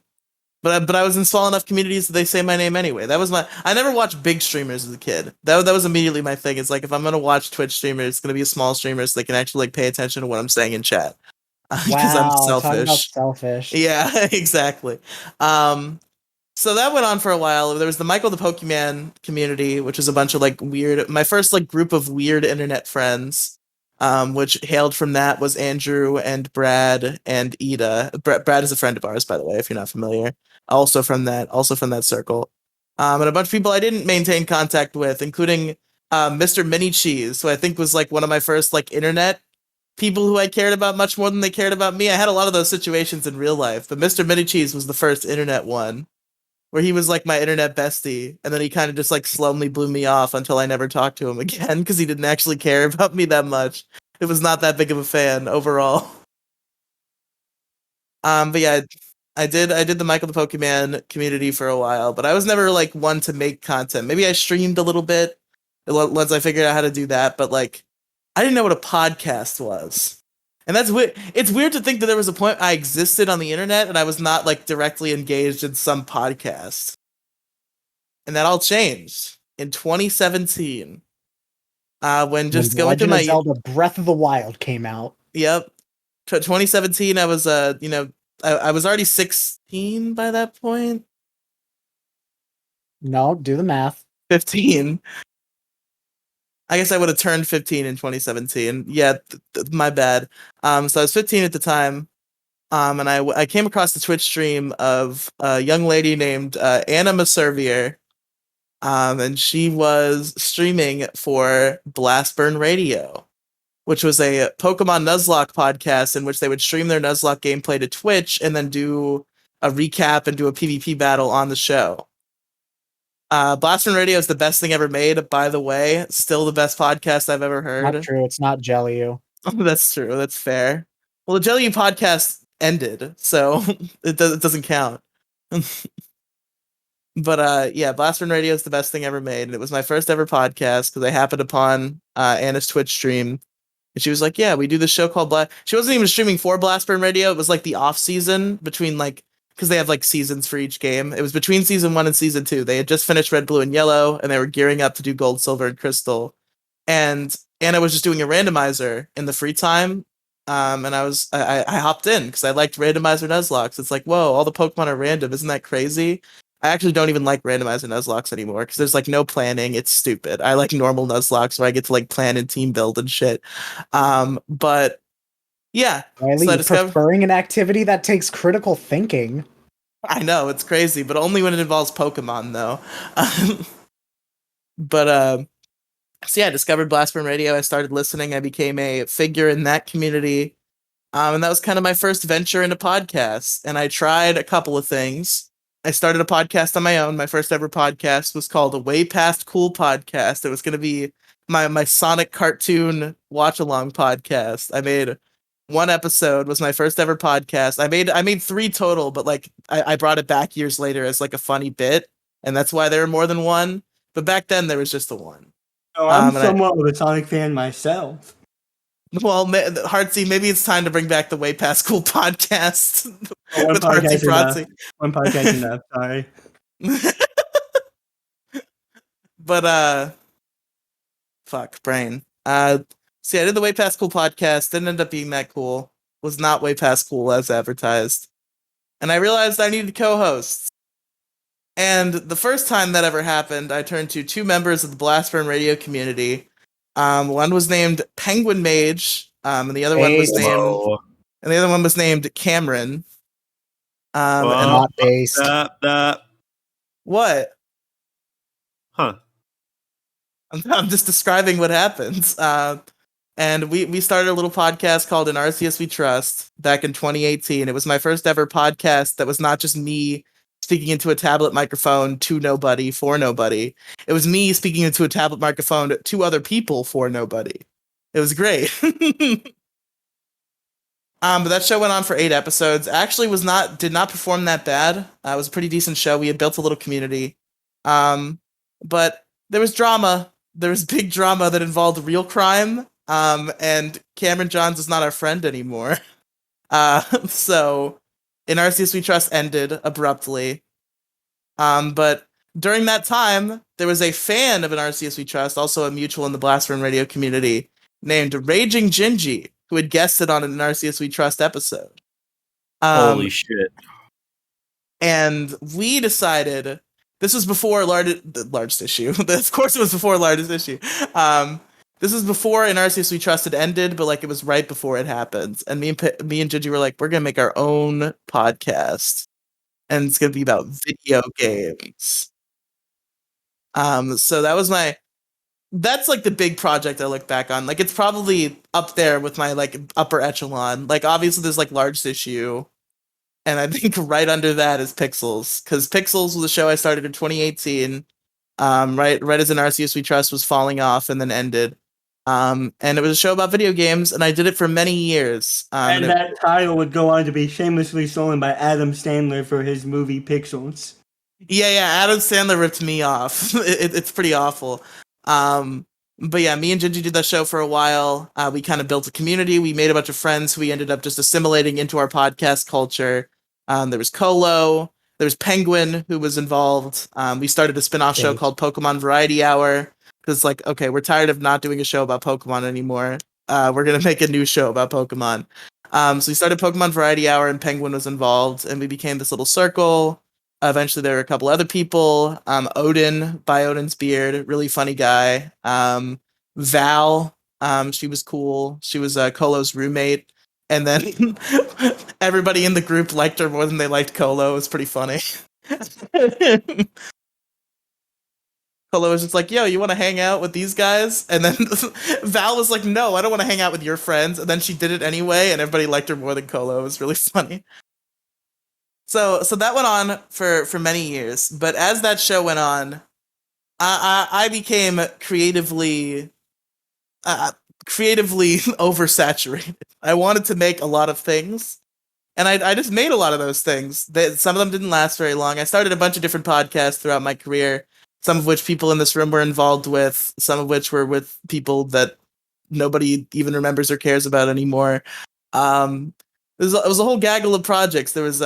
But I was in small enough communities that they say my name anyway. That was I never watched big streamers as a kid. That was immediately my thing. It's like, if I'm going to watch Twitch streamers, it's going to be a small streamer so they can actually like pay attention to what I'm saying in chat. Because I'm selfish. Talking about selfish. Yeah, exactly. So that went on for a while. There was the Michael the Pokemon community, which was a bunch of like weird, my first like group of weird internet friends, which hailed from that was Andrew and Brad and Ida. Brad is a friend of ours, by the way, if you're not familiar. Also from that circle. And a bunch of people I didn't maintain contact with, including Mr. Mini Cheese, who I think was like one of my first like internet people who I cared about much more than they cared about me. I had a lot of those situations in real life, but Mr. Mini Cheese was the first internet one, where he was like my internet bestie, and then he kind of just like slowly blew me off until I never talked to him again because he didn't actually care about me that much. It was not that big of a fan overall. But yeah, I did the Michael the Pokemon community for a while, but I was never like one to make content. Maybe I streamed a little bit once I figured out how to do that, but like I didn't know what a podcast was. And that's weird. It's weird to think that there was a point I existed on the internet and I was not like directly engaged in some podcast. And that all changed in 2017. When just going through my Zelda Breath of the Wild came out. Yep. 2017, I was I was already 16 by that point. No, do the math. 15. I guess I would have turned 15 in 2017. Yeah, my bad. So I was 15 at the time. And I came across the Twitch stream of a young lady named Anna Maservier. And she was streaming for Blastburn Radio, which was a Pokemon Nuzlocke podcast in which they would stream their Nuzlocke gameplay to Twitch and then do a recap and do a PvP battle on the show. Blastburn Radio is the best thing ever made, by the way. Still the best podcast I've ever heard. Not true. It's not Jelly You. Oh, that's true. That's fair. Well, the Jelly You podcast ended, so it doesn't count. But yeah, Blastburn Radio is the best thing ever made, and it was my first ever podcast because I happened upon Anna's Twitch stream, and she was like, "Yeah, we do this show called She wasn't even streaming for Blastburn Radio. It was like the off season between like because they have like seasons for each game. It was between season 1 and season 2. They had just finished Red, Blue, and Yellow, and they were gearing up to do Gold, Silver, and Crystal. And Anna was just doing a randomizer in the free time. And I hopped in because I liked randomizer Nuzlocke. It's like, whoa, all the Pokemon are random. Isn't that crazy? I actually don't even like randomizer Nuzlocke anymore because there's like no planning. It's stupid. I like normal Nuzlocke where I get to like plan and team build and shit. But yeah, Riley, so preferring an activity that takes critical thinking. I know, it's crazy, but only when it involves Pokemon, though. But, so yeah, I discovered Blastburn Radio. I started listening. I became a figure in that community. And that was kind of my first venture into podcasts. And I tried a couple of things. I started a podcast on my own. My first ever podcast was called a Way Past Cool podcast. It was going to be my Sonic cartoon watch along podcast. I made one episode, was my first ever podcast. I made three total, but like I brought it back years later as like a funny bit, and that's why there were more than one. But back then there was just the one. Oh, I'm and I- somewhat of a Sonic fan myself. Well, Heartsy, maybe it's time to bring back the Way Past Cool podcast One with Heartsy podcast enough. Brodsy. One podcast enough. Sorry. But fuck brain. See, I did the Way Past Cool podcast. Didn't end up being that cool. Was not way past cool as advertised. And I realized I needed co-hosts. And the first time that ever happened, I turned to two members of the Blastburn Radio community. One was named Penguin Mage, and the other one was named Cameron. And Not based. what? Huh. I'm just describing what happens. And we started a little podcast called An RCS We Trust back in 2018. It was my first ever podcast that was not just me speaking into a tablet microphone to nobody for nobody. It was me speaking into a tablet microphone to other people for nobody. It was great. But that show went on for 8 episodes. Actually did not perform that bad. It was a pretty decent show. We had built a little community. But there was drama. There was big drama that involved real crime. And Cameron Johns is not our friend anymore. So In RCS We Trust ended abruptly. But during that time, there was a fan of An RCS We Trust, also a mutual in the Blastburn Radio community, named Raging Gingy, who had guested on an RCS We Trust episode. Holy shit. And we decided, this was before the largest issue. Of course it was before largest issue. This is before An RCS We Trust had ended, but like it was right before it happened. And me and Gingy were like, we're gonna make our own podcast, and it's gonna be about video games. So that's like the big project I look back on. Like it's probably up there with my like upper echelon. Like obviously there's like largest issue, and I think right under that is Pixels, because Pixels was a show I started in 2018. Right as An RCS We Trust was falling off and then ended. And it was a show about video games, and I did it for many years. And that title would go on to be shamelessly stolen by Adam Sandler for his movie Pixels. Yeah, Adam Sandler ripped me off. It's pretty awful. But yeah, me and Gingy did that show for a while. We kind of built a community. We made a bunch of friends who we ended up just assimilating into our podcast culture. There was Colo. There was Penguin, who was involved. We started a spin-off show called Pokemon Variety Hour. Because, like, okay, we're tired of not doing a show about Pokemon anymore. We're going to make a new show about Pokemon. So we started Pokemon Variety Hour, and Penguin was involved, and we became this little circle. Eventually, there were a couple other people. Odin, by Odin's Beard, really funny guy. Val, she was cool. She was Colo's roommate. And then everybody in the group liked her more than they liked Colo. It was pretty funny. Colo was just like, yo, you want to hang out with these guys? And then Val was like, no, I don't want to hang out with your friends. And then she did it anyway, and everybody liked her more than Colo. It was really funny. So that went on for many years. But as that show went on, I became creatively oversaturated. I wanted to make a lot of things. And I just made a lot of those things. Some of them didn't last very long. I started a bunch of different podcasts throughout my career, some of which people in this room were involved with, some of which were with people that nobody even remembers or cares about anymore. It was a whole gaggle of projects. There was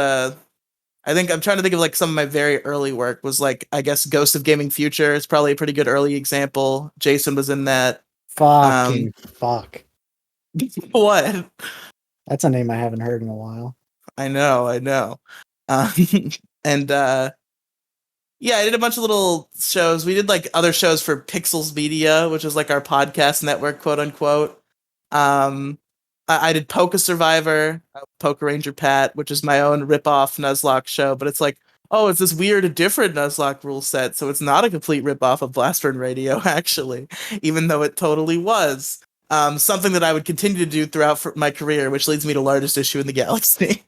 I think I'm trying to think of like some of my very early work was like, I guess Ghost of Gaming Future is probably a pretty good early example. Jason was in that. Fuck. What? That's a name I haven't heard in a while. I know. And yeah, I did a bunch of little shows. We did like other shows for Pixels Media, which is like our podcast network, quote unquote. I did Poke Survivor, Poke Ranger Pat, which is my own rip-off Nuzlocke show, but it's like, oh, it's this weird, different Nuzlocke rule set, so it's not a complete rip-off of Blastburn Radio, actually, even though it totally was. Something that I would continue to do throughout my career, which leads me to largest issue in the galaxy.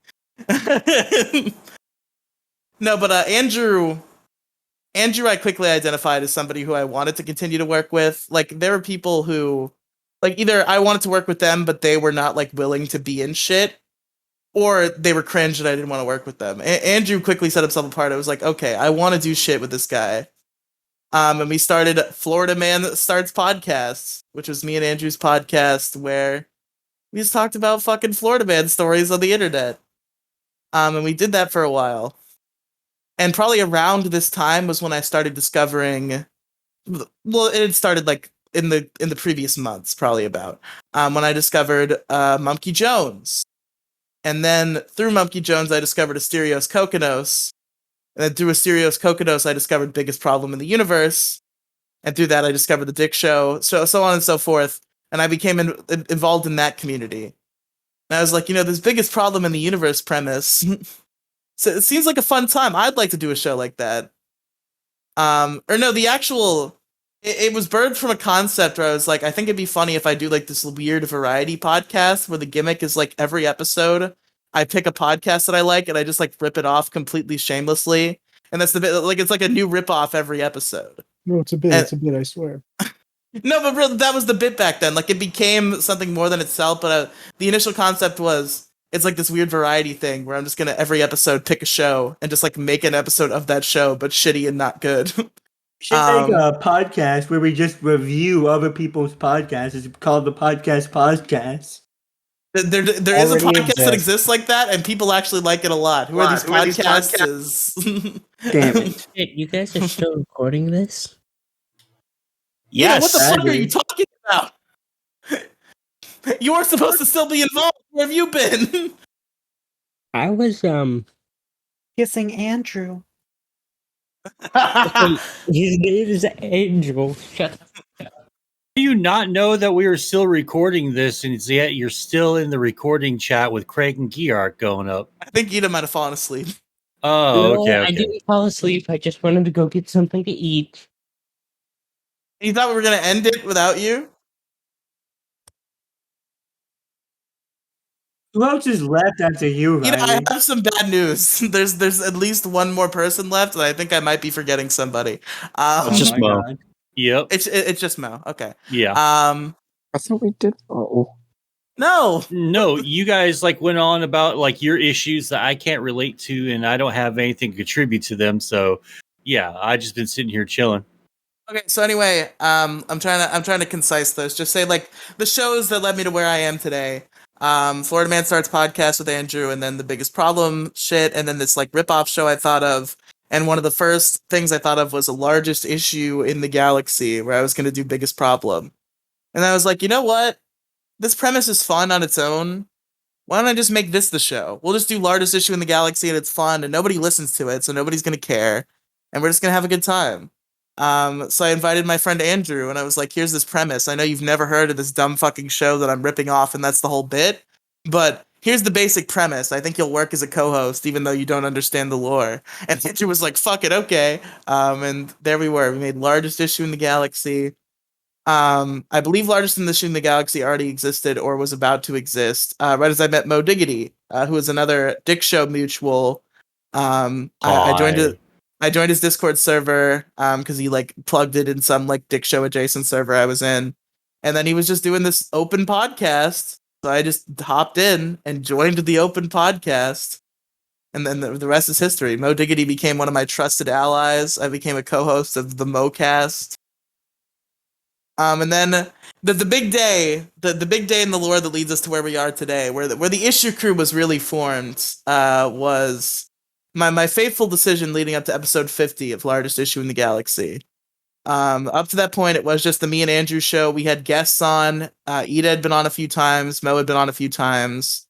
No, but Andrew, I quickly identified as somebody who I wanted to continue to work with. Like, there were people who, like, either I wanted to work with them, but they were not, like, willing to be in shit, or they were cringe and I didn't want to work with them. Andrew quickly set himself apart. I was like, okay, I want to do shit with this guy. And we started Florida Man Starts Podcasts, which was me and Andrew's podcast, where we just talked about fucking Florida Man stories on the internet. And we did that for a while. And probably around this time was when I started discovering, well, it had started like in the previous months, probably about, when I discovered Mumkey Jones. And then through Mumkey Jones, I discovered Asterios Kokonos. And then through Asterios Kokonos, I discovered Biggest Problem in the Universe. And through that, I discovered The Dick Show, so on and so forth. And I became involved in that community. And I was like, this Biggest Problem in the Universe premise, so it seems like a fun time. I'd like to do a show like that. Or no, the actual, it was birthed from a concept where I was like, I think it'd be funny if I do like this weird variety podcast where the gimmick is like every episode I pick a podcast that I like and I just like rip it off completely shamelessly. And that's the bit, like, it's like a new rip off every episode. No, it's a bit. It's a bit. I swear. No, but really, that was the bit back then. Like, it became something more than itself. But the initial concept was, it's like this weird variety thing where I'm just gonna every episode pick a show and just like make an episode of that show, but shitty and not good. Should make a podcast where we just review other people's podcasts. It's called the Podcast Podcast. There is a podcast that exists like that, and people actually like it a lot. Who are these podcasts? Damn it. You guys are still recording this? Yeah, what the fuck are you talking about? You were supposed to still be involved. Where have you been? I was Kissing Andrew. his name is Angel. Shut up. Do you not know that we are still recording this, and yet you're still in the recording chat with Craig and Geark going up? I think Ida might have fallen asleep. Oh, No, okay. I didn't fall asleep. I just wanted to go get something to eat. You thought we were gonna end it without you? Who else is left after you, Riley? I have some bad news. There's at least one more person left, and I think I might be forgetting somebody. It's just Mo. God. Yep. It's just Mo. Okay. Yeah. I thought we did. Oh, No. No, you guys like went on about like your issues that I can't relate to, and I don't have anything to contribute to them. So, yeah, I just been sitting here chilling. Okay, so anyway, I'm trying to concise this. Just say like the shows that led me to where I am today. Florida Man Starts Podcast with Andrew, and then the Biggest Problem shit, and then this like rip-off show I thought of. And one of the first things I thought of was the largest issue in the galaxy, where I was going to do Biggest Problem. And I was like, you know what? This premise is fun on its own. Why don't I just make this the show? We'll just do largest issue in the galaxy, and it's fun, and nobody listens to it, so nobody's going to care. And we're just going to have a good time. So I invited my friend Andrew, and I was like, here's this premise. I know you've never heard of this dumb fucking show that I'm ripping off, and that's the whole bit. But here's the basic premise. I think you'll work as a co-host, even though you don't understand the lore. And Andrew was like, fuck it, okay. And there we were. We made largest issue in the galaxy. I believe largest issue in the galaxy already existed or was about to exist. Right as I met Mo Diggity, who was another Dick Show mutual. I joined his Discord server because he like plugged it in some like Dick Show adjacent server I was in, and then he was just doing this open podcast. So I just hopped in and joined the open podcast, and then the rest is history. Mo Diggity became one of my trusted allies. I became a co-host of the MoCast. And then the big day, the big day in the lore that leads us to where we are today, where the issue crew was really formed, was my fateful decision leading up to episode 50 of Largest Issue in the Galaxy. Up to that point, it was just the me and Andrew show. We had guests on. Ida had been on a few times. Mo had been on a few times.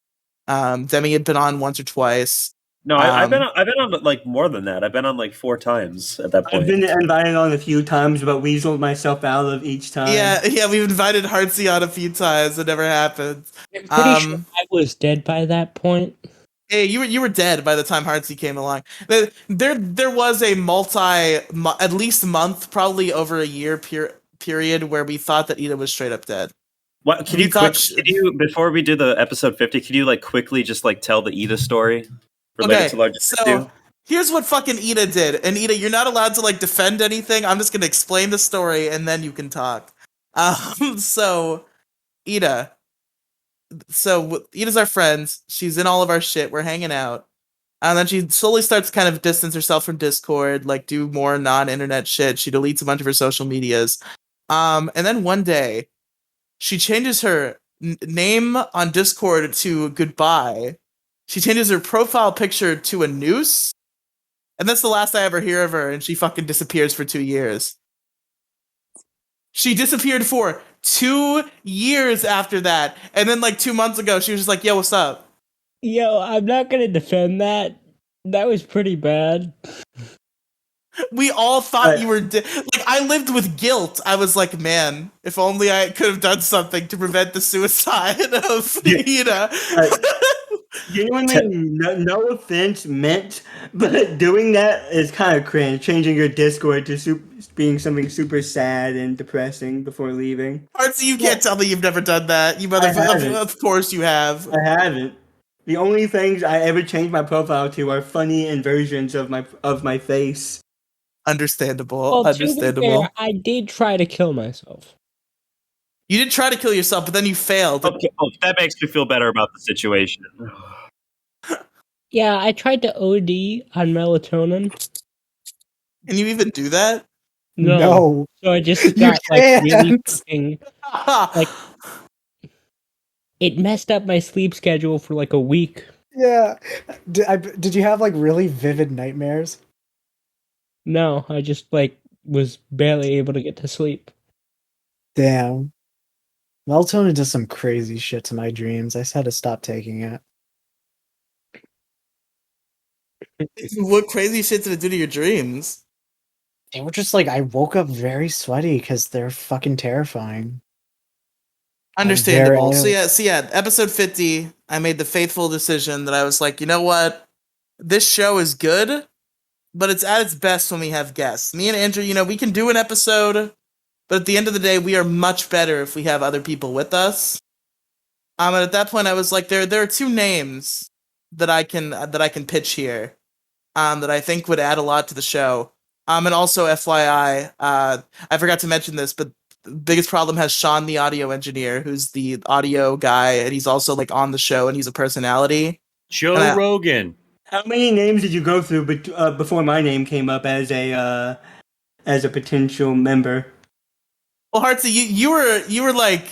Demi had been on once or twice. No, I've been on like more than that. I've been on like 4 times at that point. I've been invited on a few times, but weaseled myself out of each time. Yeah, we've invited Heartsy on a few times. It never happened. I'm pretty sure I was dead by that point. Hey, you were dead by the time Heartsy came along. There was a at least month, probably over a year period where we thought that Ida was straight up dead. What can you before we do the episode 50? Can you like quickly just like tell the Ida story related to Large so here's what fucking Ida did. And Ida, you're not allowed to like defend anything. I'm just gonna explain the story and then you can talk. So Ida. So Ida's our friend. She's in all of our shit. We're hanging out. And then she slowly starts to kind of distance herself from Discord, like do more non-internet shit. She deletes a bunch of her social medias. And then one day, she changes her name on Discord to Goodbye. She changes her profile picture to a noose. And that's the last I ever hear of her, and she fucking disappears for 2 years. She disappeared for 2 years after that. And then like 2 months ago, she was just like, yo, what's up? Yo, I'm not gonna defend that. That was pretty bad. We all thought you were like, I lived with guilt. I was like, man, if only I could have done something to prevent the suicide of Ida. Genuinely, no offense meant, but doing that is kind of cringe. Changing your Discord to being something super sad and depressing before leaving. Heartsy, you can't tell me you've never done that. You motherfucker. Of course you have. I haven't. The only things I ever change my profile to are funny inversions of my face. Understandable. Well, Understandable. To be fair, I did try to kill myself. You did try to kill yourself, but then you failed. Okay, that makes me feel better about the situation. Yeah, I tried to OD on melatonin. Can you even do that? No. So I just got like really fucking like it messed up my sleep schedule for like a week. Yeah. Did you have like really vivid nightmares? No, I just like was barely able to get to sleep. Damn. Melatonin does some crazy shit to my dreams. I just had to stop taking it. What crazy shit did it do to your dreams? They were just like, I woke up very sweaty because they're fucking terrifying. Understandable. So yeah, episode 50, I made the faithful decision that I was like, you know what? This show is good, but it's at its best when we have guests. Me and Andrew, we can do an episode, but at the end of the day, we are much better if we have other people with us. And at that point, I was like, there are 2 names that I can pitch here, that I think would add a lot to the show. And also, FYI, I forgot to mention this, but the biggest problem has Sean, the audio engineer, who's the audio guy, and he's also like on the show, and he's a personality. Joe Rogan. How many names did you go through before my name came up as a potential member? Well, Heartsy, you were like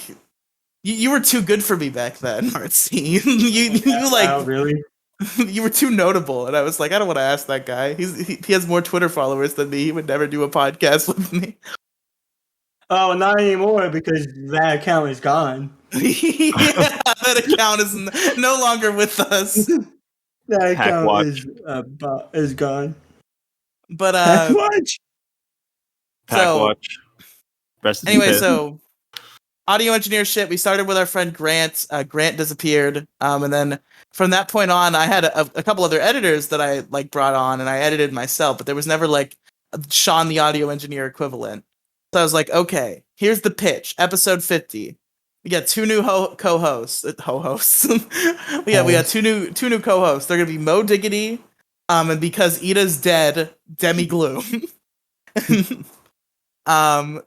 you were too good for me back then, Heartsy. you like wow, really? You were too notable, and I was like, I don't want to ask that guy. He has more Twitter followers than me. He would never do a podcast with me. Oh, not anymore because that account is gone. Yeah, that account is no longer with us. That account is gone. But Packwatch. Anyway, so audio engineer shit. We started with our friend Grant. Grant disappeared, and then from that point on, I had a couple other editors that I like brought on, and I edited myself. But there was never like Sean, the audio engineer equivalent. So I was like, okay, here's the pitch. Episode 50. We got 2 new co-hosts. We got two new co-hosts. They're gonna be Mo Diggity, and because Ida's dead, Demi Gloom.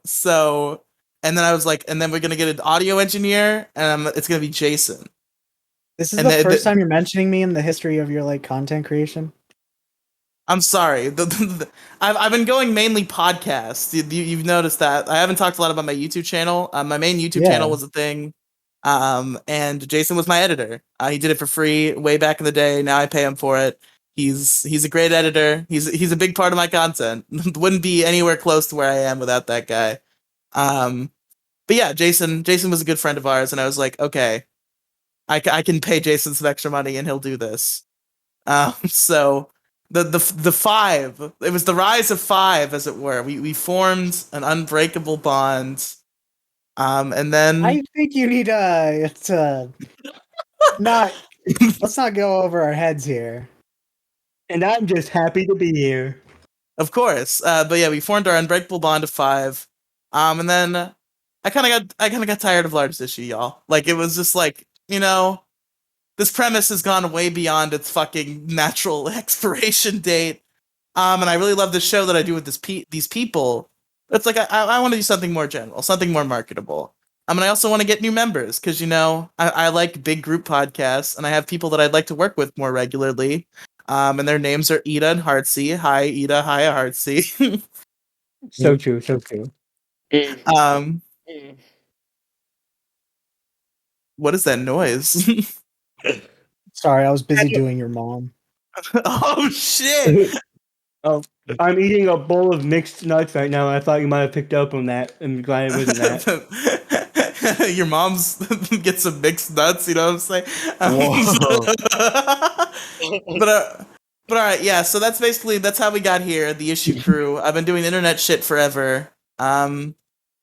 So, and then I was like, and then we're gonna get an audio engineer, and it's gonna be Jason. This is the first time you're mentioning me in the history of your like content creation. I'm sorry. I've been going mainly podcasts. You've noticed that. I haven't talked a lot about my YouTube channel. My main YouTube channel was a thing, and Jason was my editor. He did it for free way back in the day. Now I pay him for it. He's a great editor. He's a big part of my content. Wouldn't be anywhere close to where I am without that guy. But yeah, Jason was a good friend of ours, and I was like, okay, I can pay Jason some extra money, and he'll do this. So the five, it was the rise of five, as it were. We formed an unbreakable bond. And then I think you need to not. Let's not go over our heads here. And I'm just happy to be here. of course, but yeah, we formed our unbreakable bond of five. And then I kind of got tired of largest issue, y'all. Like, it was just like, this premise has gone way beyond its fucking natural expiration date. And I really love this show that I do with these people. It's like I want to do something more general, something more marketable. And I also want to get new members because I like big group podcasts, and I have people that I'd like to work with more regularly. And their names are Ida and Heartsy. Hi, Ida. Hi, Heartsy. So true, so true. What is that noise? Sorry, I was busy doing your mom. Oh shit! Oh, I'm eating a bowl of mixed nuts right now. I thought you might have picked up on that. I'm glad it wasn't that. Your mom's get some mixed nuts. You know what I'm saying? But all right, yeah. So that's how we got here. The issue crew. I've been doing internet shit forever. And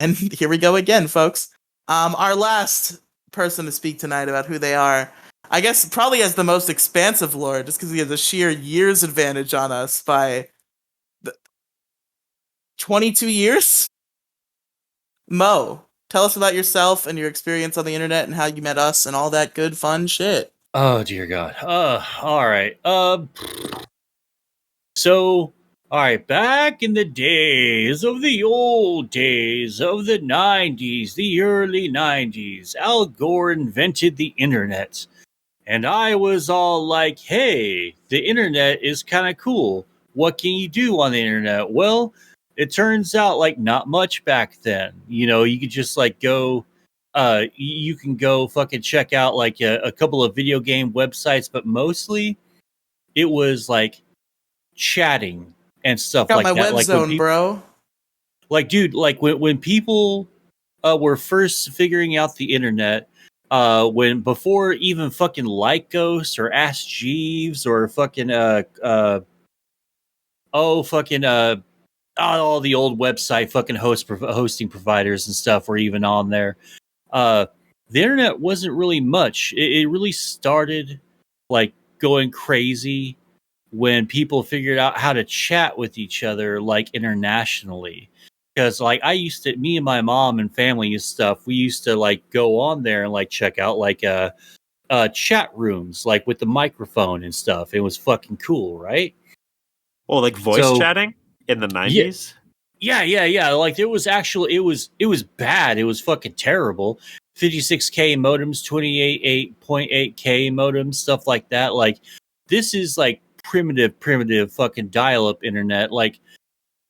here we go again, folks. Our last person to speak tonight about who they are, I guess, probably has the most expansive lore, just because he has a sheer years advantage on us by 22 years. Mo, tell us about yourself and your experience on the internet and how you met us and all that good fun shit. Oh dear God. All right. So, all right. Back in the days of the old days of the '90s, the early '90s, Al Gore invented the internet, and I was all like, "Hey, the internet is kind of cool. What can you do on the internet?" Well, it turns out like not much back then. You could just like go. You can go fucking check out like a couple of video game websites, but mostly it was like chatting and stuff Got like my that. web Like zone, bro. like dude, like when people were first figuring out the internet, when before even fucking Lycos or Ask Jeeves or fucking all the old website fucking hosting providers and stuff were even on there. The internet wasn't really much. It really started like going crazy when people figured out how to chat with each other like internationally. Because like me and my mom and family and stuff, we used to like go on there and like check out like chat rooms like with the microphone and stuff. It was fucking cool, right? Oh, like voice So- chatting in the 90s? Yeah. Like it was bad. It was fucking terrible. 56K modems, 28.8K modems, stuff like that. Like this is like primitive fucking dial-up internet. Like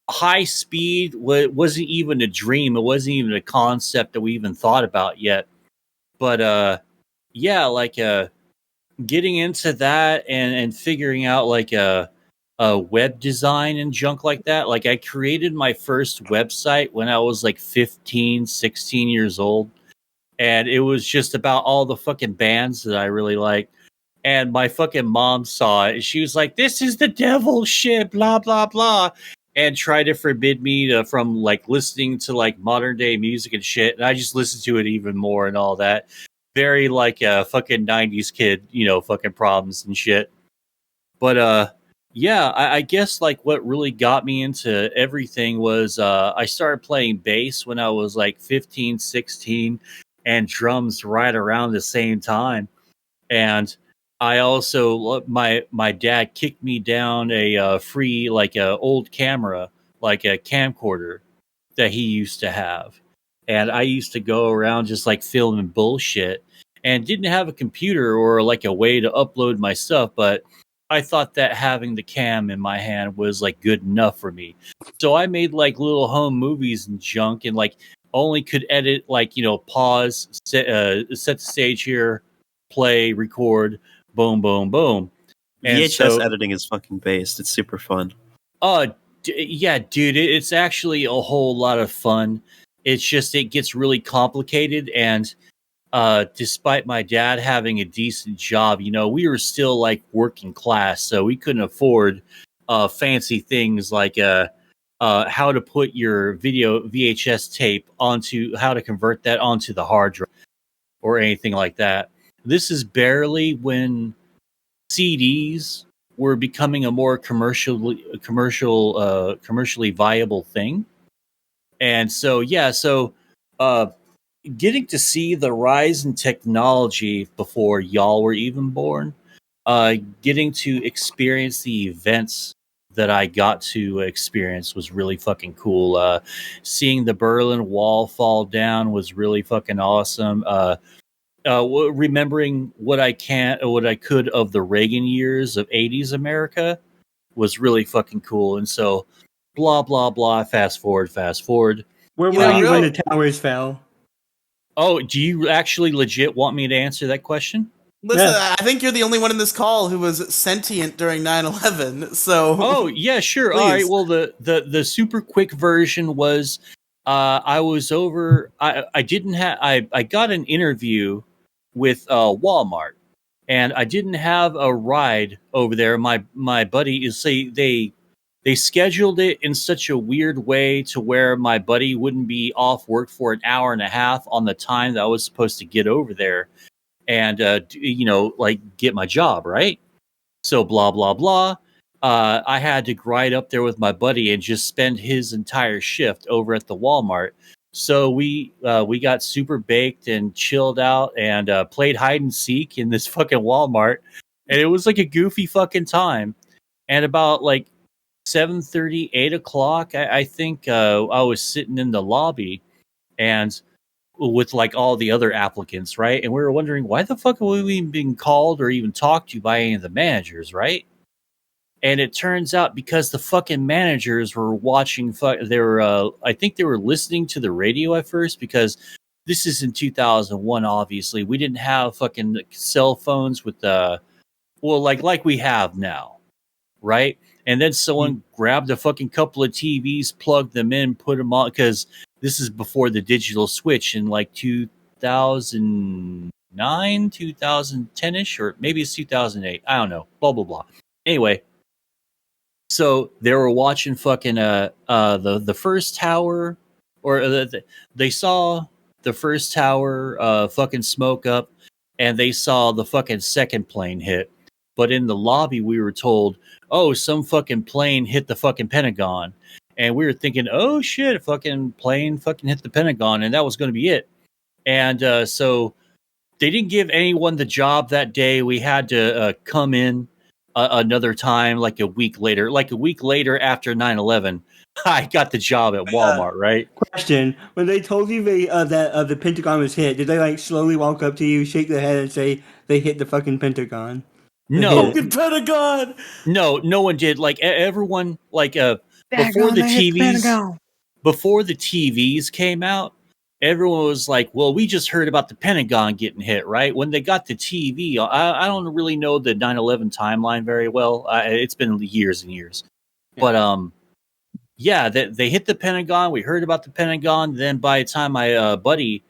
high speed wasn't even a dream. It wasn't even a concept that we even thought about yet. But yeah, like getting into that and figuring out like web design and junk like that. Like I created my first website when I was like 15, 16 years old. And it was just about all the fucking bands that I really liked. And my fucking mom saw it. And she was like, "This is the devil shit, blah, blah, blah." And tried to forbid me from like listening to like modern day music and shit. And I just listened to it even more and all that. Very like a fucking 90s kid, fucking problems and shit. But yeah, I guess like what really got me into everything was I started playing bass when I was like 15, 16 and drums right around the same time. And I also my dad kicked me down a free like a old camera, like a camcorder that he used to have. And I used to go around just like filming bullshit and didn't have a computer or like a way to upload my stuff, but I thought that having the cam in my hand was like good enough for me. So I made like little home movies and junk and like only could edit like, pause, set the stage here, play, record, boom, boom, boom. And VHS editing is fucking based. It's super fun. Yeah, dude, it's actually a whole lot of fun. It's just it gets really complicated, and despite my dad having a decent job, we were still like working class, so we couldn't afford fancy things like how to put your video VHS tape onto, how to convert that onto the hard drive or anything like that. This is barely when CDs were becoming a more commercially viable thing. And so uh, getting to see the rise in technology before y'all were even born, getting to experience the events that I got to experience was really fucking cool. Seeing the Berlin Wall fall down was really fucking awesome. Remembering what I could of the Reagan years of '80s America was really fucking cool. And so, blah blah blah. Fast forward. Where You were know, you when real- the towers fell? Oh, do you actually legit want me to answer that question? Listen, Yeah. I think you're the only one in this call who was sentient during 9/11. So, Oh yeah, sure. All right. please. Well, the super quick version was, I was over. I didn't have. I got an interview with Walmart, and I didn't have a ride over there. My buddy is say they scheduled it in such a weird way to where my buddy wouldn't be off work for an hour and a half on the time that I was supposed to get over there and like get my job right. So blah blah blah. I had to ride up there with my buddy and just spend his entire shift over at the Walmart. So we got super baked and chilled out and played hide and seek in this fucking Walmart, and it was like a goofy fucking time. And about like 7:30, 8 o'clock, I think I was sitting in the lobby and with like all the other applicants, right? And we were wondering why the fuck were we even being called or even talked to by any of the managers, right? And it turns out because the fucking managers were watching, they were, I think they were listening to the radio at first because this is in 2001. Obviously, we didn't have fucking cell phones with well, like we have now, right? And then someone grabbed a fucking couple of TVs, plugged them in, put them on because this is before the digital switch in like 2009, 2010 ish, or maybe it's 2008. I don't know. Blah blah blah. Anyway, so they were watching fucking the first tower, or they saw the first tower fucking smoke up, and they saw the fucking second plane hit. But in the lobby, we were told, "Oh, some fucking plane hit the fucking Pentagon," and we were thinking, "Oh shit, a fucking plane fucking hit the Pentagon," and that was going to be it. And so they didn't give anyone the job that day. We had to come in another time, like a week later. Like a week later after 9/11, I got the job at Walmart, right? Question: when they told you that the Pentagon was hit, did they like slowly walk up to you, shake their head, and say they hit the fucking Pentagon? No, Fucking Pentagon. no one did. Like everyone, like before the TVs, before the TVs came out, everyone was like, well, we just heard about the Pentagon getting hit, right? When they got the TV, I don't really know the 9/11 timeline very well. It's been years and years. Yeah. But yeah, they hit the Pentagon. We heard about the Pentagon. Then by the time my buddy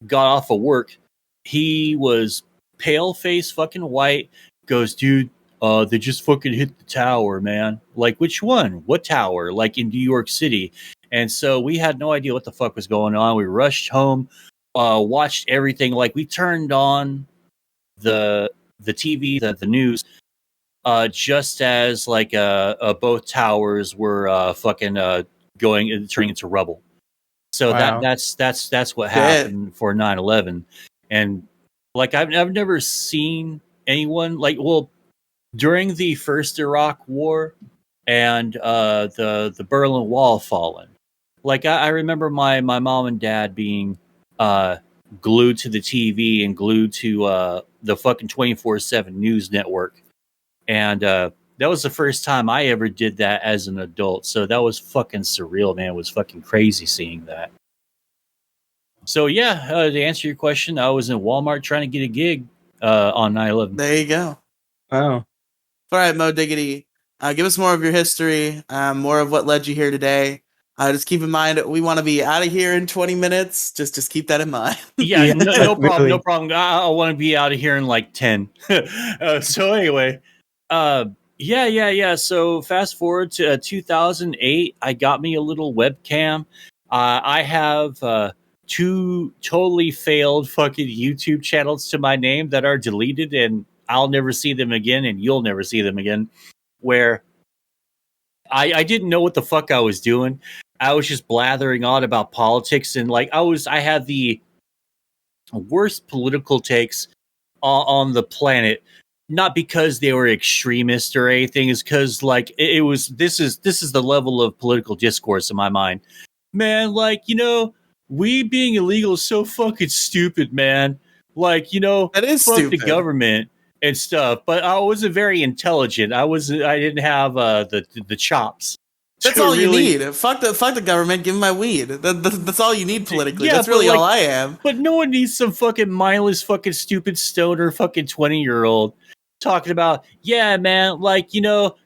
got off of work, he was pale face, fucking white. Goes, dude, they just fucking hit the tower, man. Like, which one? What tower? Like in New York City. And so we had no idea what the fuck was going on. We rushed home, watched everything. Like we turned on the TV, the news, just as like both towers were fucking going and turning into rubble. So Wow. that's what Shit. happened for 9/11. And like I've never seen anyone like, well, during the first Iraq War and the Berlin Wall falling. Like I remember my mom and dad being glued to the TV and glued to the fucking 24/7 news network, and that was the first time I ever did that as an adult. So that was fucking surreal, man. It was fucking crazy seeing that. So yeah, to answer your question, I was in Walmart trying to get a gig on 9/11. There you go. Wow. All right, Mo Diggity. Give us more of your history, more of what led you here today. Just keep in mind we want to be out of here in 20 minutes. Just keep that in mind. Yeah, no problem, really. no problem. I want to be out of here in like 10. So anyway, yeah. So fast forward to 2008, I got me a little webcam. I have two totally failed fucking YouTube channels to my name that are deleted, and I'll never see them again, and you'll never see them again. Where I didn't know what the fuck I was doing. I was just blathering on about politics, and like I had the worst political takes on the planet, not because they were extremist or anything, is because like it was this is the level of political discourse in my mind, man. Like, we being illegal is so fucking stupid, man. Like, That is fuck the stupid. government and stuff. But I wasn't very intelligent. I didn't have the chops. That's to all you really- need. Fuck the government. Give me my weed. That's all you need politically. Yeah, That's but, really like, all I am. But no one needs some fucking mindless, fucking stupid stoner, fucking 20-year-old talking about, yeah, man, like,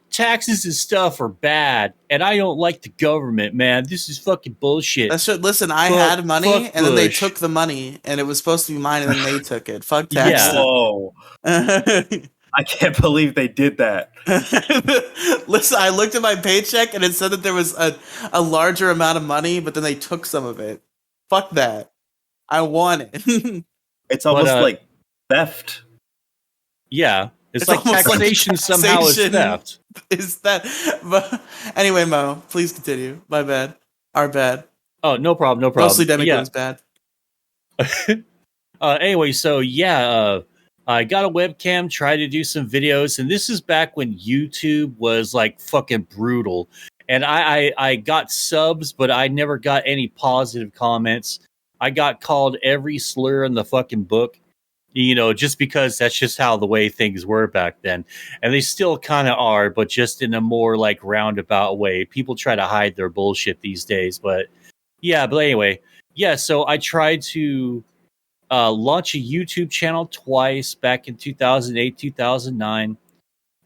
taxes and stuff are bad, and I don't like the government, man. This is fucking bullshit. Listen, I Fuck- had money, fuck and then they Bush. took the money, and it was supposed to be mine, and then they took it. Fuck Yeah. taxes. Whoa! I can't believe they did that. Listen, I looked at my paycheck, and it said that there was a larger amount of money, but then they took some of it. Fuck that. I want it. It's almost But, like theft. Yeah. It's It's like almost like taxation somehow is taxation. theft. Is that? But anyway, Mo, please continue. My bad. Our bad. Oh, no problem. Mostly Demi Yeah. Gloom's bad. Anyway, so yeah, I got a webcam, tried to do some videos, and this is back when YouTube was like fucking brutal. And I got subs, but I never got any positive comments. I got called every slur in the fucking book, just because that's just how the way things were back then. And they still kind of are, but just in a more like roundabout way. People try to hide their bullshit these days, but anyway, yeah, so I tried to launch a YouTube channel twice back in 2008, 2009.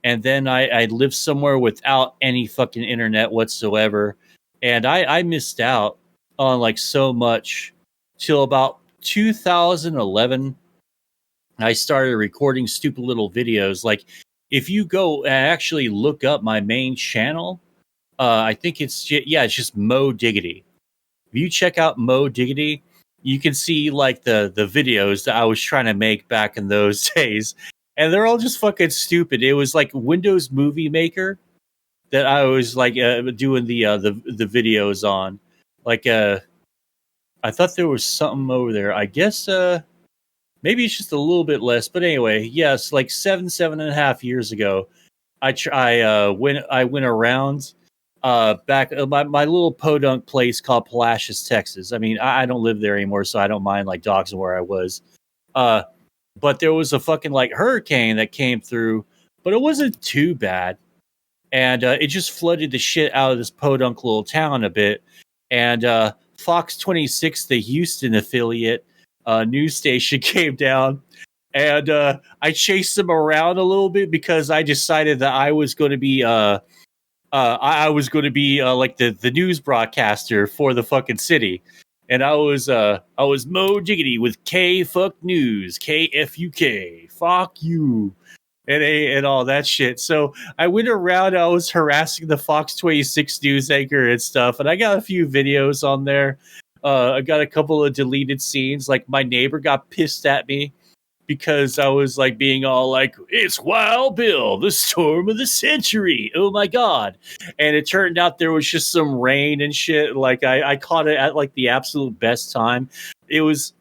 And then I lived somewhere without any fucking internet whatsoever. And I missed out on like so much till about 2011. I started recording stupid little videos. Like, if you go and actually look up my main channel, I think it's just Mo Diggity. If you check out Mo Diggity, you can see like the videos that I was trying to make back in those days, and they're all just fucking stupid. It was like Windows Movie Maker that I was like doing the videos on. Like, I thought there was something over there. I guess maybe it's just a little bit less, but anyway, yes, like 7.5 years ago, I went around back my little podunk place called Palacios, Texas. I mean, I don't live there anymore, so I don't mind like doxing where I was. But there was a fucking like hurricane that came through, but it wasn't too bad, and it just flooded the shit out of this podunk little town a bit. And Fox 26, the Houston affiliate news station, came down, and I chased them around a little bit because I decided that I was going to be I was going to be like the news broadcaster for the fucking city, and I was Mo Diggity with K Fuck News, KFUK, fuck you, and all that shit. So I went around, I was harassing the Fox 26 news anchor and stuff, and I got a few videos on there. I got a couple of deleted scenes. Like, my neighbor got pissed at me because I was like being all like, it's Wild Bill, the storm of the century. Oh my God. And it turned out there was just some rain and shit. Like, I caught it at like the absolute best time. It was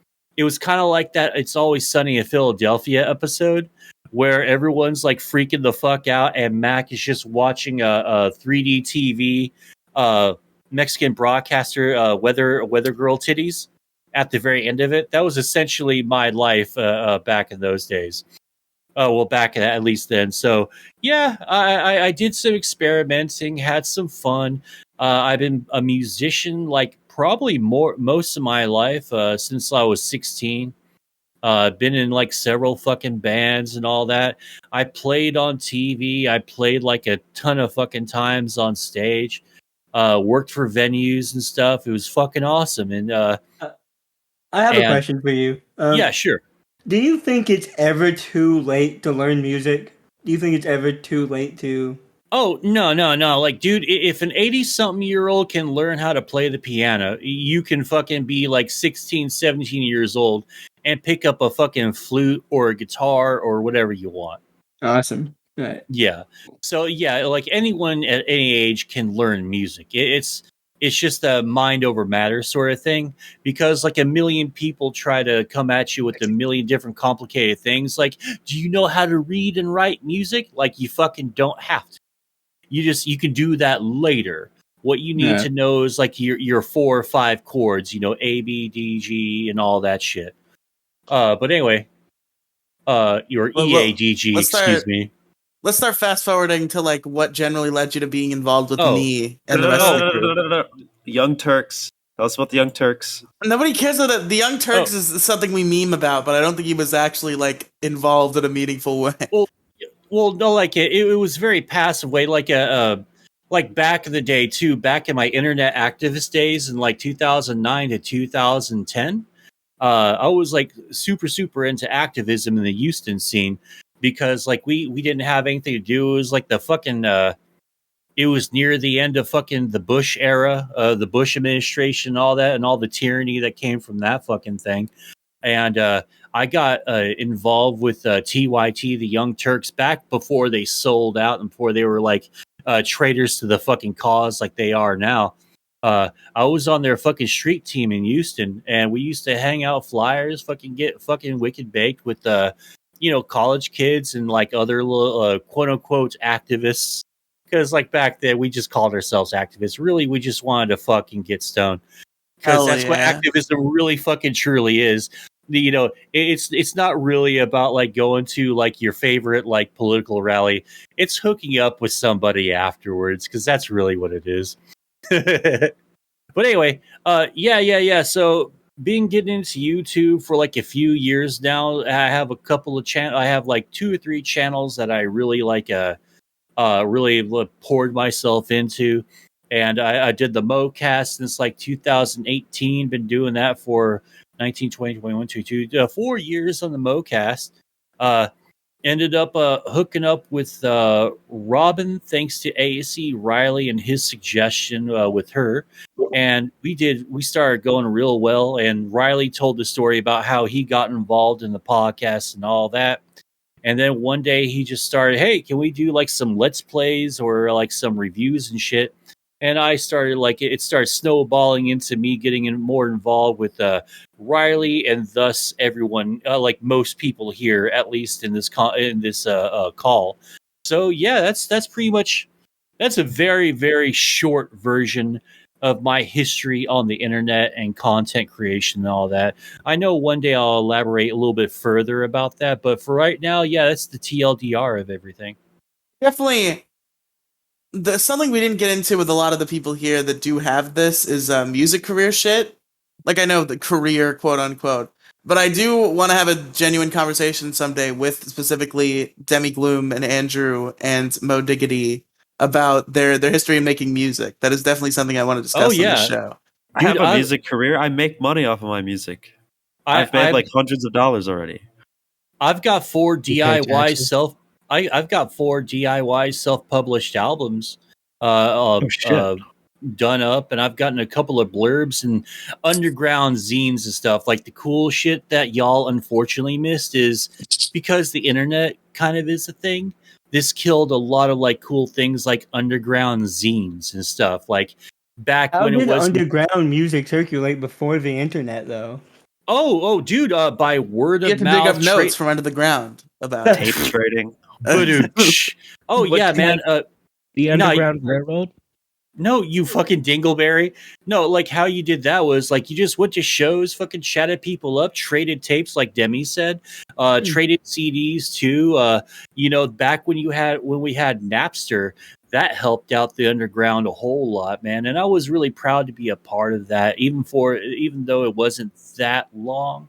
kind of like that It's Always Sunny in Philadelphia episode where everyone's like freaking the fuck out and Mac is just watching a 3D TV Mexican broadcaster weather girl titties at the very end of it. That was essentially my life back in those days. Well, back at least then. So yeah, I did some experimenting, had some fun. I've been a musician like probably most of my life since I was 16. Been in like several fucking bands and all that. I played on TV. I played like a ton of fucking times on stage. worked for venues and stuff. It was fucking awesome. And I have a question for you. Yeah, sure. Do you think it's ever too late to learn music? Do you think it's ever too late to? Oh, no. Like, dude, if an 80-something-year-old can learn how to play the piano, you can fucking be like 16, 17 years old and pick up a fucking flute or a guitar or whatever you want. Awesome. Right. Yeah. So, yeah, like anyone at any age can learn music. It's just a mind over matter sort of thing, because like a million people try to come at you with a million different complicated things. Like, do you know how to read and write music? Like, you fucking don't have to. You can do that later. What you need to know is like your 4 or 5 chords, A, B, D, G, and all that shit. But anyway, your E, A, D, G, excuse me. Let's start fast forwarding to like what generally led you to being involved with me and the rest of the group. Young Turks. Tell us about the Young Turks. Nobody cares that the Young Turks is something we meme about, but I don't think he was actually like involved in a meaningful way. Well, no, like it was very passive way, like like back in the day too. Back in my internet activist days in like 2009 to 2010, I was like super into activism in the Houston scene, because like we didn't have anything to do. It was like the fucking it was near the end of fucking the Bush era, the Bush administration, all that, and all the tyranny that came from that fucking thing. And I got involved with TYT, the Young Turks, back before they sold out and before they were like traitors to the fucking cause like they are now. I was on their fucking street team in Houston, and we used to hang out flyers, fucking get fucking wicked baked with college kids and like other little quote unquote activists. Because like back then we just called ourselves activists. Really, we just wanted to fucking get stoned. Because that's what activism really fucking truly is. It's not really about like going to like your favorite like political rally. It's hooking up with somebody afterwards, because that's really what it is. But anyway, yeah. So getting into YouTube for like a few years now. I have a couple of I have like 2 or 3 channels that I really like. Really poured myself into. And I did the MoCast since like 2018. Been doing that for 19, 20, 21, 22, 4 years on the MoCast. Ended up hooking up with Robin, thanks to AAC Riley and his suggestion with her. And we started going real well. And Riley told the story about how he got involved in the podcast and all that. And then one day he just started, hey, can we do like some Let's Plays or like some reviews and shit? And I started like it started snowballing into me getting more involved with Riley, and thus everyone, like most people here, at least in this call. So yeah, that's pretty much, that's a very, very short version of my history on the internet and content creation and all that. I know one day I'll elaborate a little bit further about that, but for right now, yeah, that's the TLDR of everything. Definitely. Something we didn't get into with a lot of the people here that do have this is music career shit. Like, I know the career, quote unquote, but I do want to have a genuine conversation someday with specifically Demi Gloom and Andrew and Mo Diggity about their history of making music. That is definitely something I want to discuss on the show. I have a music career. I make money off of my music. I've made like hundreds of dollars already. I've got 4 DIY I've got 4 DIY self-published albums done up, and I've gotten a couple of blurbs and underground zines and stuff. Like, the cool shit that y'all unfortunately missed is because the internet kind of is a thing. This killed a lot of like cool things like underground zines and stuff. Like back when it was underground music circulate before the internet, though. Oh, dude! By word of mouth, you have to dig up notes from under the ground about tape trading. Oh yeah, man. The Underground Railroad? No, you fucking dingleberry. No, like how you did that was like you just went to shows, fucking chatted people up, traded tapes like Demi said, traded CDs too. Back when we had Napster, that helped out the underground a whole lot, man. And I was really proud to be a part of that, even though it wasn't that long.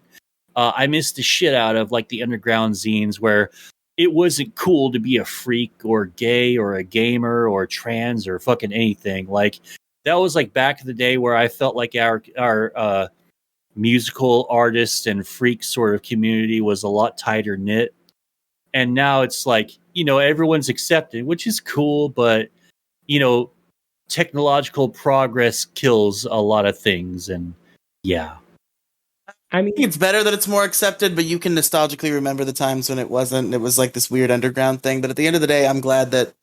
I missed the shit out of like the underground zines where it wasn't cool to be a freak or gay or a gamer or trans or fucking anything. Like, that was like back in the day where I felt like our musical artists and freak sort of community was a lot tighter knit. And now it's like, everyone's accepted, which is cool, but technological progress kills a lot of things, and yeah. I mean, I think it's better that it's more accepted, but you can nostalgically remember the times when it wasn't. It was like this weird underground thing. But at the end of the day, I'm glad that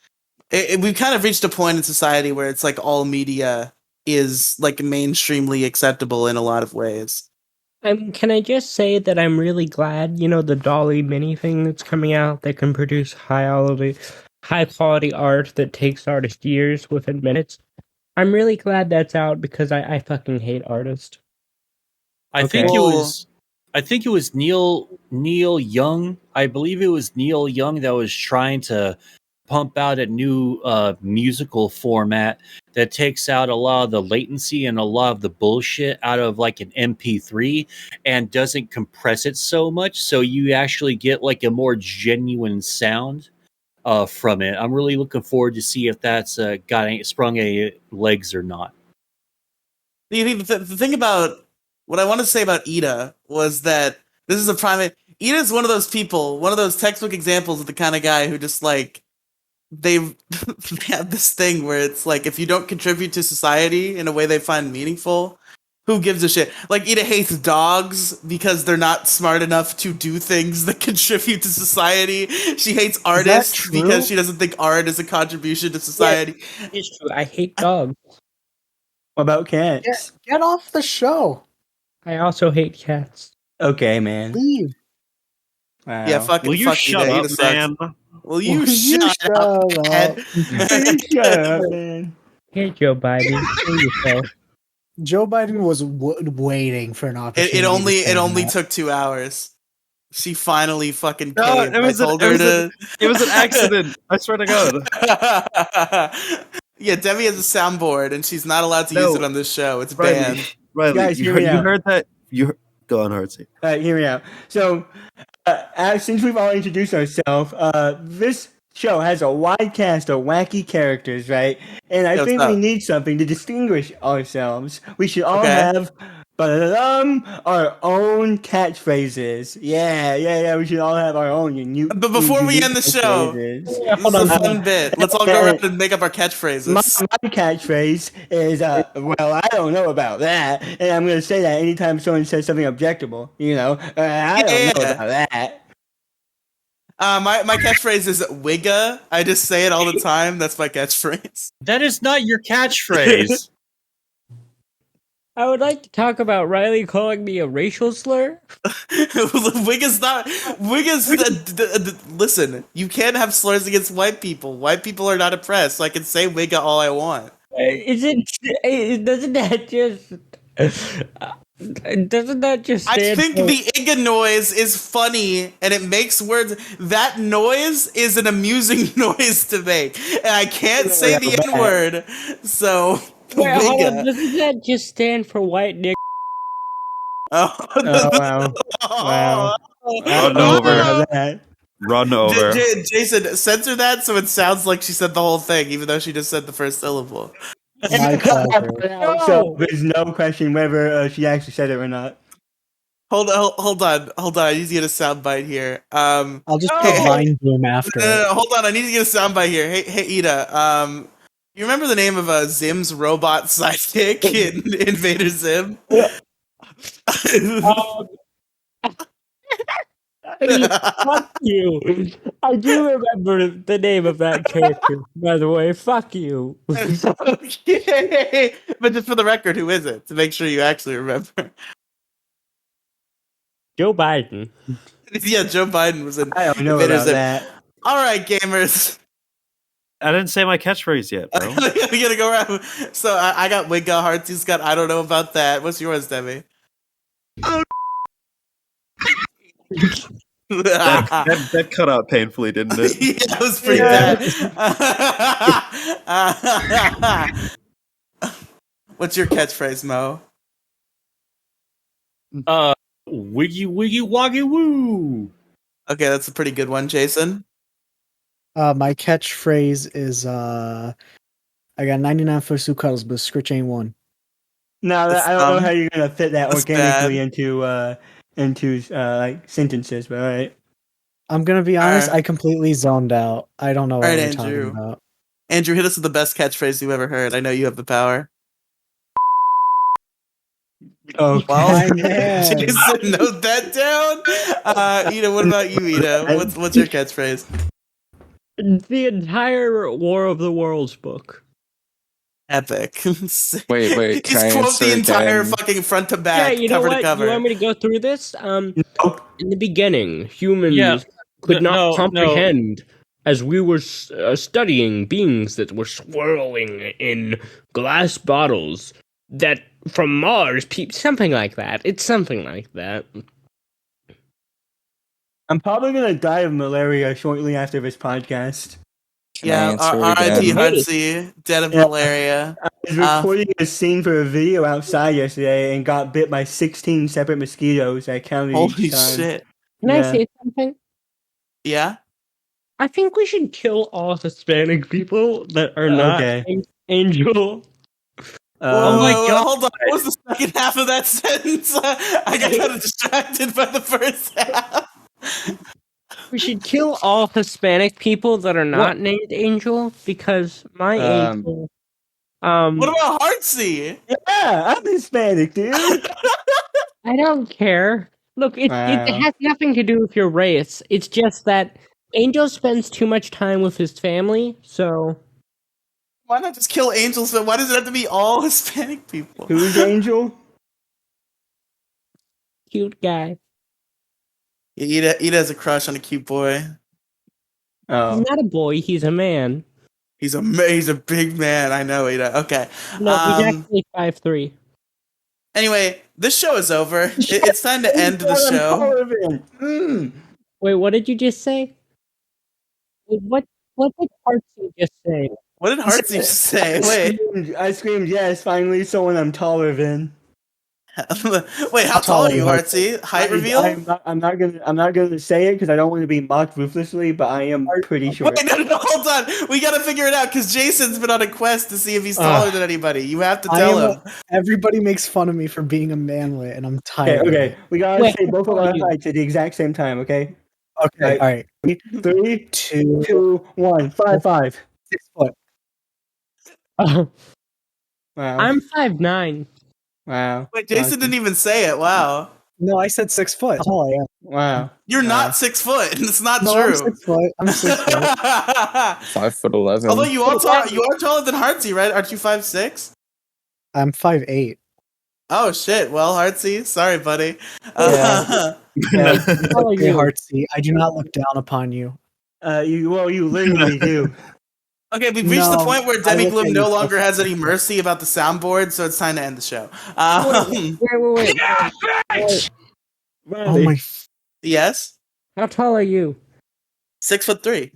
we've kind of reached a point in society where it's like all media is like mainstreamly acceptable in a lot of ways. can I just say that I'm really glad, the Dolly Mini thing that's coming out that can produce high quality art that takes artists years within minutes. I'm really glad that's out because I fucking hate artists. I Okay. think it was Neil Young. I believe it was Neil Young that was trying to pump out a new musical format that takes out a lot of the latency and a lot of the bullshit out of like an MP3 and doesn't compress it so much, so you actually get like a more genuine sound from it. I'm really looking forward to see if that's sprung a legs or not. The thing about what I want to say about Ida was that this is a prime. Ida's one of those people, one of those textbook examples of the kind of guy who just like they have this thing where it's like if you don't contribute to society in a way they find meaningful, who gives a shit? Like Ida hates dogs because they're not smart enough to do things that contribute to society. She hates artists true? because she doesn't think art is a contribution to society. It's true. I hate dogs. What about cats? Get off the show. I also hate cats. Okay, man. Leave. Wow. Yeah, fuck Will you fuck shut Ida. up, Ida sucks. man? Will you Will you shut shut up, up? man? Shut up, man. Hey, Joe Biden. Kill yourself. Joe Biden was waiting for an opportunity. It only to say that. took 2 hours. She finally fucking No, caved. I told her to. It was an accident. I swear to God. Yeah, Demi has a soundboard, and she's not allowed to No. use it on this show. It's Riley, banned. Riley, Guys, you hear me out. heard that? Go on, Heartsy. All right, hear me out. So, since we've all introduced ourselves, this show has a wide cast of wacky characters, right? And I Yo, think what's we up? need something to distinguish ourselves. We should all Okay. have our own catchphrases. Yeah. We should all have our own unique. But before we unique end the show, catchphrases. this is a fun bit. Let's all go around and make up our My catchphrases. catchphrase is, well, I don't know about that. And I'm going to say that anytime someone says something objectable. I don't know about that. My catchphrase is "wigga." I just say it all the time. That's my catchphrase. That is not your catchphrase. I would like to talk about Riley calling me a racial slur. Wigga's not. Listen, you can't have slurs against white people. White people are not oppressed. So I can say "wigga" all I want. Doesn't that just I stand think for- the "igga" noise is funny and it makes words. That noise is an amusing noise to make, and I can't say the N word. So Wait, hold on. "wigga." Doesn't that just stand for white dick? Oh, Wow. Wow. Run over. That. Run over. Jason, censor that so it sounds like she said the whole thing, even though she just said the first syllable. My pleasure. So there's no question whether she actually said it or not. Hold on. I need to get a soundbite here. I'll just put Hey, Vine Boom after it. no, hold on. I need to get a soundbite here. Hey, Ida. You remember the name of Zim's robot sidekick in Invader Zim? Fuck you. I do remember the name of that character, by the way. Fuck you. Okay. But just for the record, who is it? To make sure you actually remember. Joe Biden. Yeah, Joe Biden was in I don't know Invader about Zim. that. All right, gamers. I didn't say my catchphrase yet, bro. We gotta go around. So I got Wigga, Heartsy's got I don't know about that. What's yours, Demi? that cut out painfully, didn't it? Yeah, that was pretty bad. What's your catchphrase, Mo? Wiggy wiggy woggy woo. Okay, that's a pretty good one, Jason. My catchphrase is I got 99 footstool cuddles, but Scritch ain't one. No, That's I don't know dumb. how you're gonna fit that That's organically bad. into like sentences, but all right. I'm gonna be honest, Alright. I completely zoned out. I don't know what Alright, we're Andrew. talking about. Andrew, hit us with the best catchphrase you've ever heard. I know you have the power. Okay. Well, My man. Jason, note that down. Ida, what about you, Ida? What's your catchphrase? The entire War of the Worlds book. Epic. Wait, can I Just quote answer the entire again? fucking front to Yeah, back, you know cover to what? cover. You want me to go through this? Nope. In the beginning, humans Yeah, could not no. comprehend as we were studying beings that were swirling in glass bottles that from Mars, something like that. It's something like that. I'm probably gonna die of malaria shortly after this podcast. Can I Yeah, answer R.I.P. again? Hartsey, dead of Yeah. malaria. I was recording a scene for a video outside yesterday and got bit by 16 separate mosquitoes. I counted Holy each time. shit. Can I Yeah. say something? Yeah? I think we should kill all Hispanic people that are not Okay. named Angel. Oh my Whoa, God. hold on. What was the second half of that sentence? I got kind of distracted by the first half. We should kill all Hispanic people that are not named Angel because my Angel. What about Hartsey? Yeah, I'm Hispanic, dude. I don't care. Look, it Wow. has nothing to do with your race. It's just that Angel spends too much time with his family, so Why not just kill angels? Why does it have to be all Hispanic people? Who's Angel? cute guy. Ida has a crush on a cute boy. Oh. He's not a boy, he's a man. He's a big man. I know, Ida. Okay. No, he's actually 5'3". Anyway, this show is over. It's time to end the show. Wait, what did you just say? Wait, what did Hartsey just say? What did Hartsey say? Wait. I screamed, yes, finally someone I'm taller than. Wait, how tall are you, Hartsey? Height reveal? I'm not gonna say it because I don't want to be mocked ruthlessly, but I am pretty sure. Wait, no, hold on. We gotta figure it out because Jason's been on a quest to see if he's taller than anybody. You have to tell him. Everybody makes fun of me for being a manlet, and I'm tired. Okay. We gotta say both of our heights at the exact same time, okay? Okay, all right. 3, 2, 1. 5'5". 6 foot. Wow. I'm 5'9". Wow. Wait, Jason didn't even say it. Wow. No, I said 6 foot. That's all I am. Wow. You're not 6 foot. It's not No, true. I'm 6 foot. I'm 6 foot. 5'11". Although you are taller than Hartsey, right? Aren't you 5'6"? I'm 5'8". Oh shit. Well, Hartsey, sorry, buddy. Yeah. Hey, Hartsey, I do not look down upon you. You literally do. Okay, we've reached the No, point where I Demi look Gloom at no you. longer has any mercy about the soundboard, so it's time to end the show. Wait. Oh my! Yes? How tall are you? 6'3".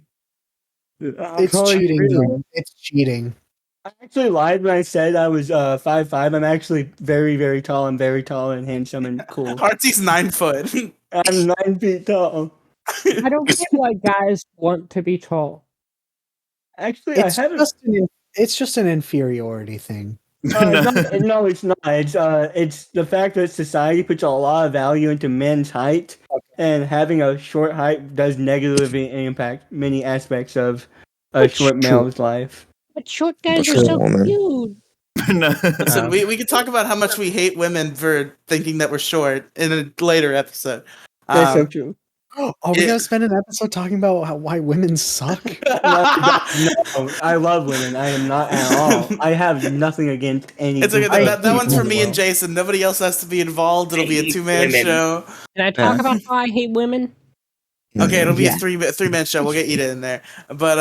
It's cheating. Though. It's cheating. I actually lied when I said I was 5'5". I'm actually very, very tall. I'm very tall and handsome and cool. Hartsey's 9 foot. I'm 9 feet tall. I don't get why guys want to be tall. Actually, It's just an inferiority thing. No, it's not. It's the fact that society puts a lot of value into men's height, and having a short height does negatively impact many aspects of a short male's life. But short guys are so cute. Listen, we could talk about how much we hate women for thinking that we're short in a later episode. That's so true. Are we gonna spend an episode talking about why women suck? No, I love women. I am not at all. I have nothing against any. It's okay. That one's for me and Jason. Nobody else has to be involved. It'll be a 2-man show. Can I talk about how I hate women? Okay, it'll be a 3-man show. We'll get Ida in there. But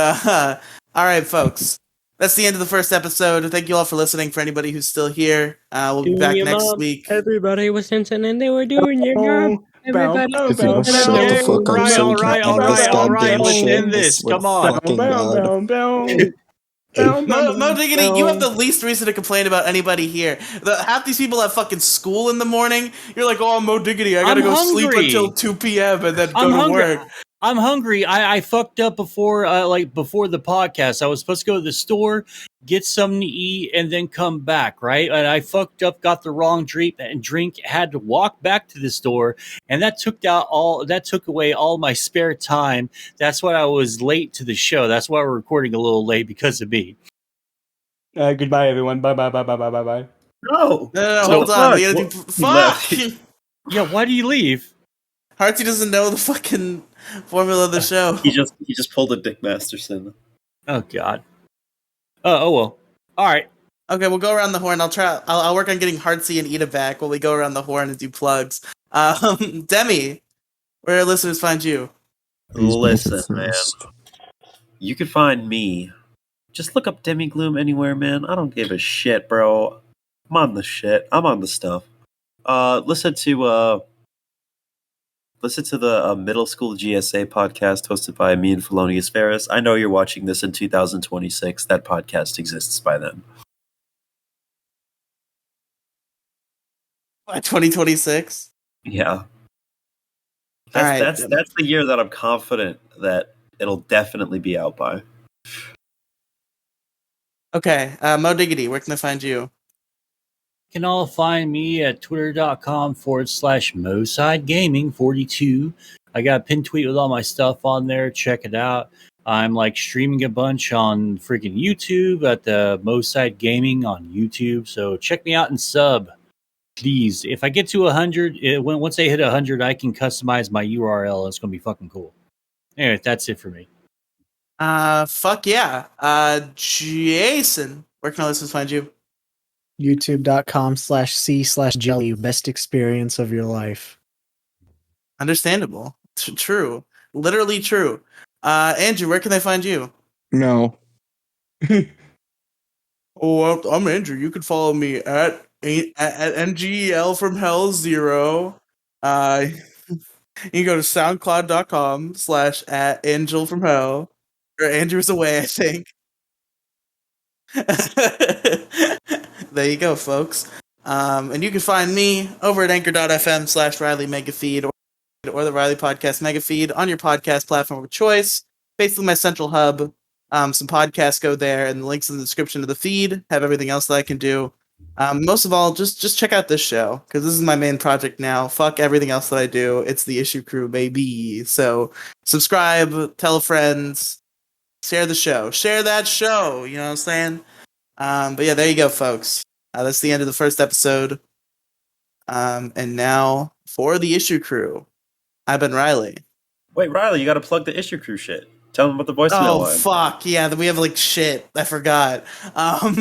all right, folks. That's the end of the first episode. Thank you all for listening. For anybody who's still here, we'll be back next week. Everybody was sensing and they were doing your job. Everybody. If you don't shut the fuck up, so we can end this goddamn let's shit. end this. Swear to Come on. fucking God. Mo Diggity, you have the least reason to complain about anybody here. Half these people have fucking school in the morning. You're like, oh, Mo Diggity, I gotta go sleep hungry. until 2 p.m. and then go I'm to hungry. work. I'm hungry. I fucked up before before the podcast. I was supposed to go to the store, get something to eat, and then come back, right? And I fucked up, got the wrong drink, had to walk back to the store, and that took away all my spare time. That's why I was late to the show. That's why we're recording a little late because of me. Goodbye, everyone. Bye. No. No, So- hold on. fuck. We gotta do. What- he Fuck! left. Yeah, why do you leave? Heartsy doesn't know the fucking formula of the show. He just pulled a Dick Masterson. Oh God. Oh well. All right. Okay, we'll go around the horn. I'll work on getting Heartsy and Ida back while we go around the horn and do plugs. Demi, where do listeners find you? Listen, man. You can find me. Just look up Demi Gloom anywhere, man. I don't give a shit, bro. I'm on the shit. I'm on the stuff. Listen to the Middle School GSA podcast hosted by me and Felonious Ferris. I know you're watching this in 2026. That podcast exists by then. 2026. Yeah. Alright. That's the year that I'm confident that it'll definitely be out by. Okay, Mo Diggity, where can I find you? You can all find me at twitter.com/MosideGaming42. I got a pinned tweet with all my stuff on there. Check it out. I'm like streaming a bunch on freaking YouTube at the Moside Gaming on YouTube. So check me out and sub, please. If I get to 100, once I hit 100, I can customize my URL. It's gonna be fucking cool. Anyway, that's it for me. Fuck yeah. Jason, where can our listeners find you? YouTube.com/C/jelly. Best experience of your life. Understandable. True. Literally true. Andrew, where can they find you? No. Oh, I'm Andrew. You can follow me at NGEL from Hell 0. You can go to soundcloud.com/@Angel from Hell. Or Andrew's away, I think. There you go, folks. And you can find me over at anchor.fm/Riley Megafeed or the Riley Podcast Megafeed on your podcast platform of choice. Basically, my central hub. Some podcasts go there, and the links in the description of the feed have everything else that I can do. Most of all, just check out this show, because this is my main project now. Fuck everything else that I do. It's the Issue Crew, baby. So subscribe, tell a friend, share the show. Share that show, you know what I'm saying? But yeah, there you go, folks. That's the end of the first episode. And now for the Issue Crew, I've been Riley. Wait, Riley, you gotta plug the Issue Crew shit. Tell them about the voicemail line. Fuck yeah, we have like shit. I forgot.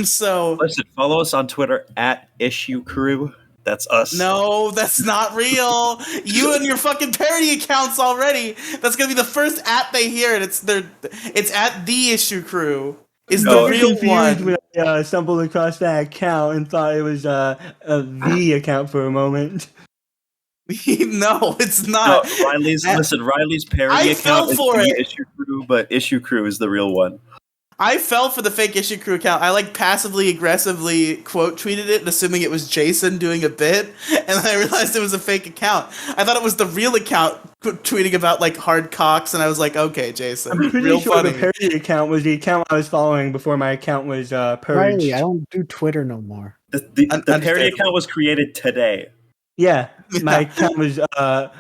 So Listen, follow us on Twitter at Issue Crew. That's us. no, that's not real. You and your fucking parody accounts already. That's gonna be the first at they hear it. It's at the Issue Crew. Is No, the real confused one. when I stumbled across that account and thought it was a V account for a moment. No, it's No, not. Riley's parody I account fell is for the it. Issue Crew, but Issue Crew is the real one. I fell for the fake Issue Crew account. I like passively aggressively quote tweeted it, assuming it was Jason doing a bit, and then I realized it was a fake account. I thought it was the real account tweeting about like hard cocks, and I was like, okay, Jason, I'm pretty real sure funny. the parody account was the account I was following before my account was purged. Riley, I don't do Twitter no more. The parody Understandable. account was created today. Yeah, my account was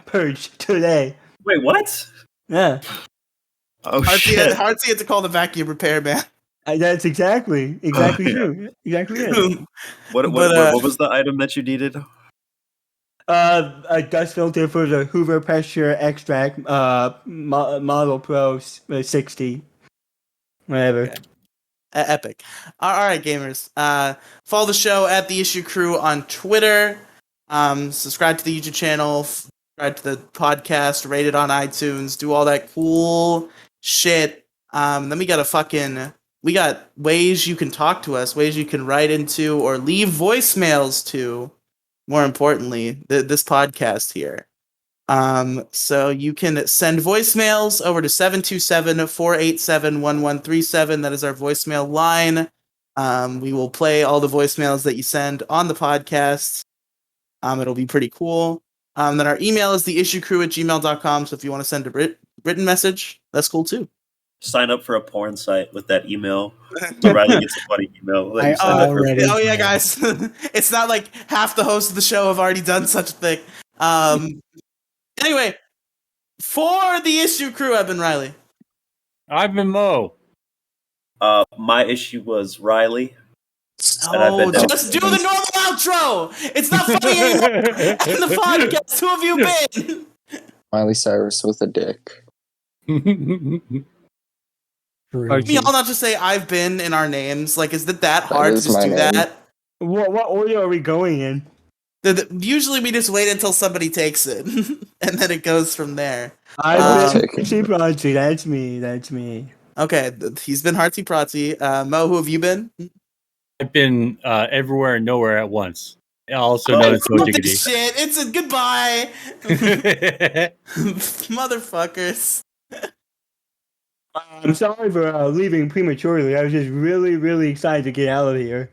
purged today. Wait, what? Yeah, Oh shit! Heartsy had to call the vacuum repair man. that's exactly yeah. true. Exactly it. What was the item that you needed? A dust filter for the Hoover Pressure Extract Model Pro 60. Whatever. Okay. Epic. All right, gamers. Follow the show at the Issue Crew on Twitter. Subscribe to the YouTube channel. Subscribe to the podcast. Rate it on iTunes. Do all that cool shit. Then we got ways you can talk to us, ways you can write into or leave voicemails to. More importantly, this podcast here. So you can send voicemails over to 727-487-1137. That is our voicemail line. We will play all the voicemails that you send on the podcast. It'll be pretty cool. Then our email is theissuecrew@gmail.com. So if you want to send written message, that's cool too. Sign up for a porn site with that email. So Riley gets a funny email. That you signed up for. Oh yeah, guys. It's not like half the hosts of the show have already done such a thing. Anyway, for the issue crew, I've been Riley. I've been Mo. My issue was Riley. Oh, just do the normal outro. It's not funny anymore. And the podcast. Who have you been? Miley Cyrus with a dick. Can we all not just say I've been in our names? Like, is it that hard to is just my do name. that? What order are we going in? Usually we just wait until somebody takes it, and then it goes from there. I've been Prodigy. That's me. Okay, he's been Hearty Prati. Mo, who have you been? I've been everywhere and nowhere at once. Also known as fuck Sojiggity. this shit. It's a goodbye. Motherfuckers. I'm sorry for leaving prematurely. I was just really, really excited to get out of here.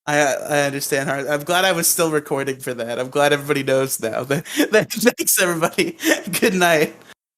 I understand, Hart. I'm glad I was still recording for that. I'm glad everybody knows now. Thanks, everybody. Good night.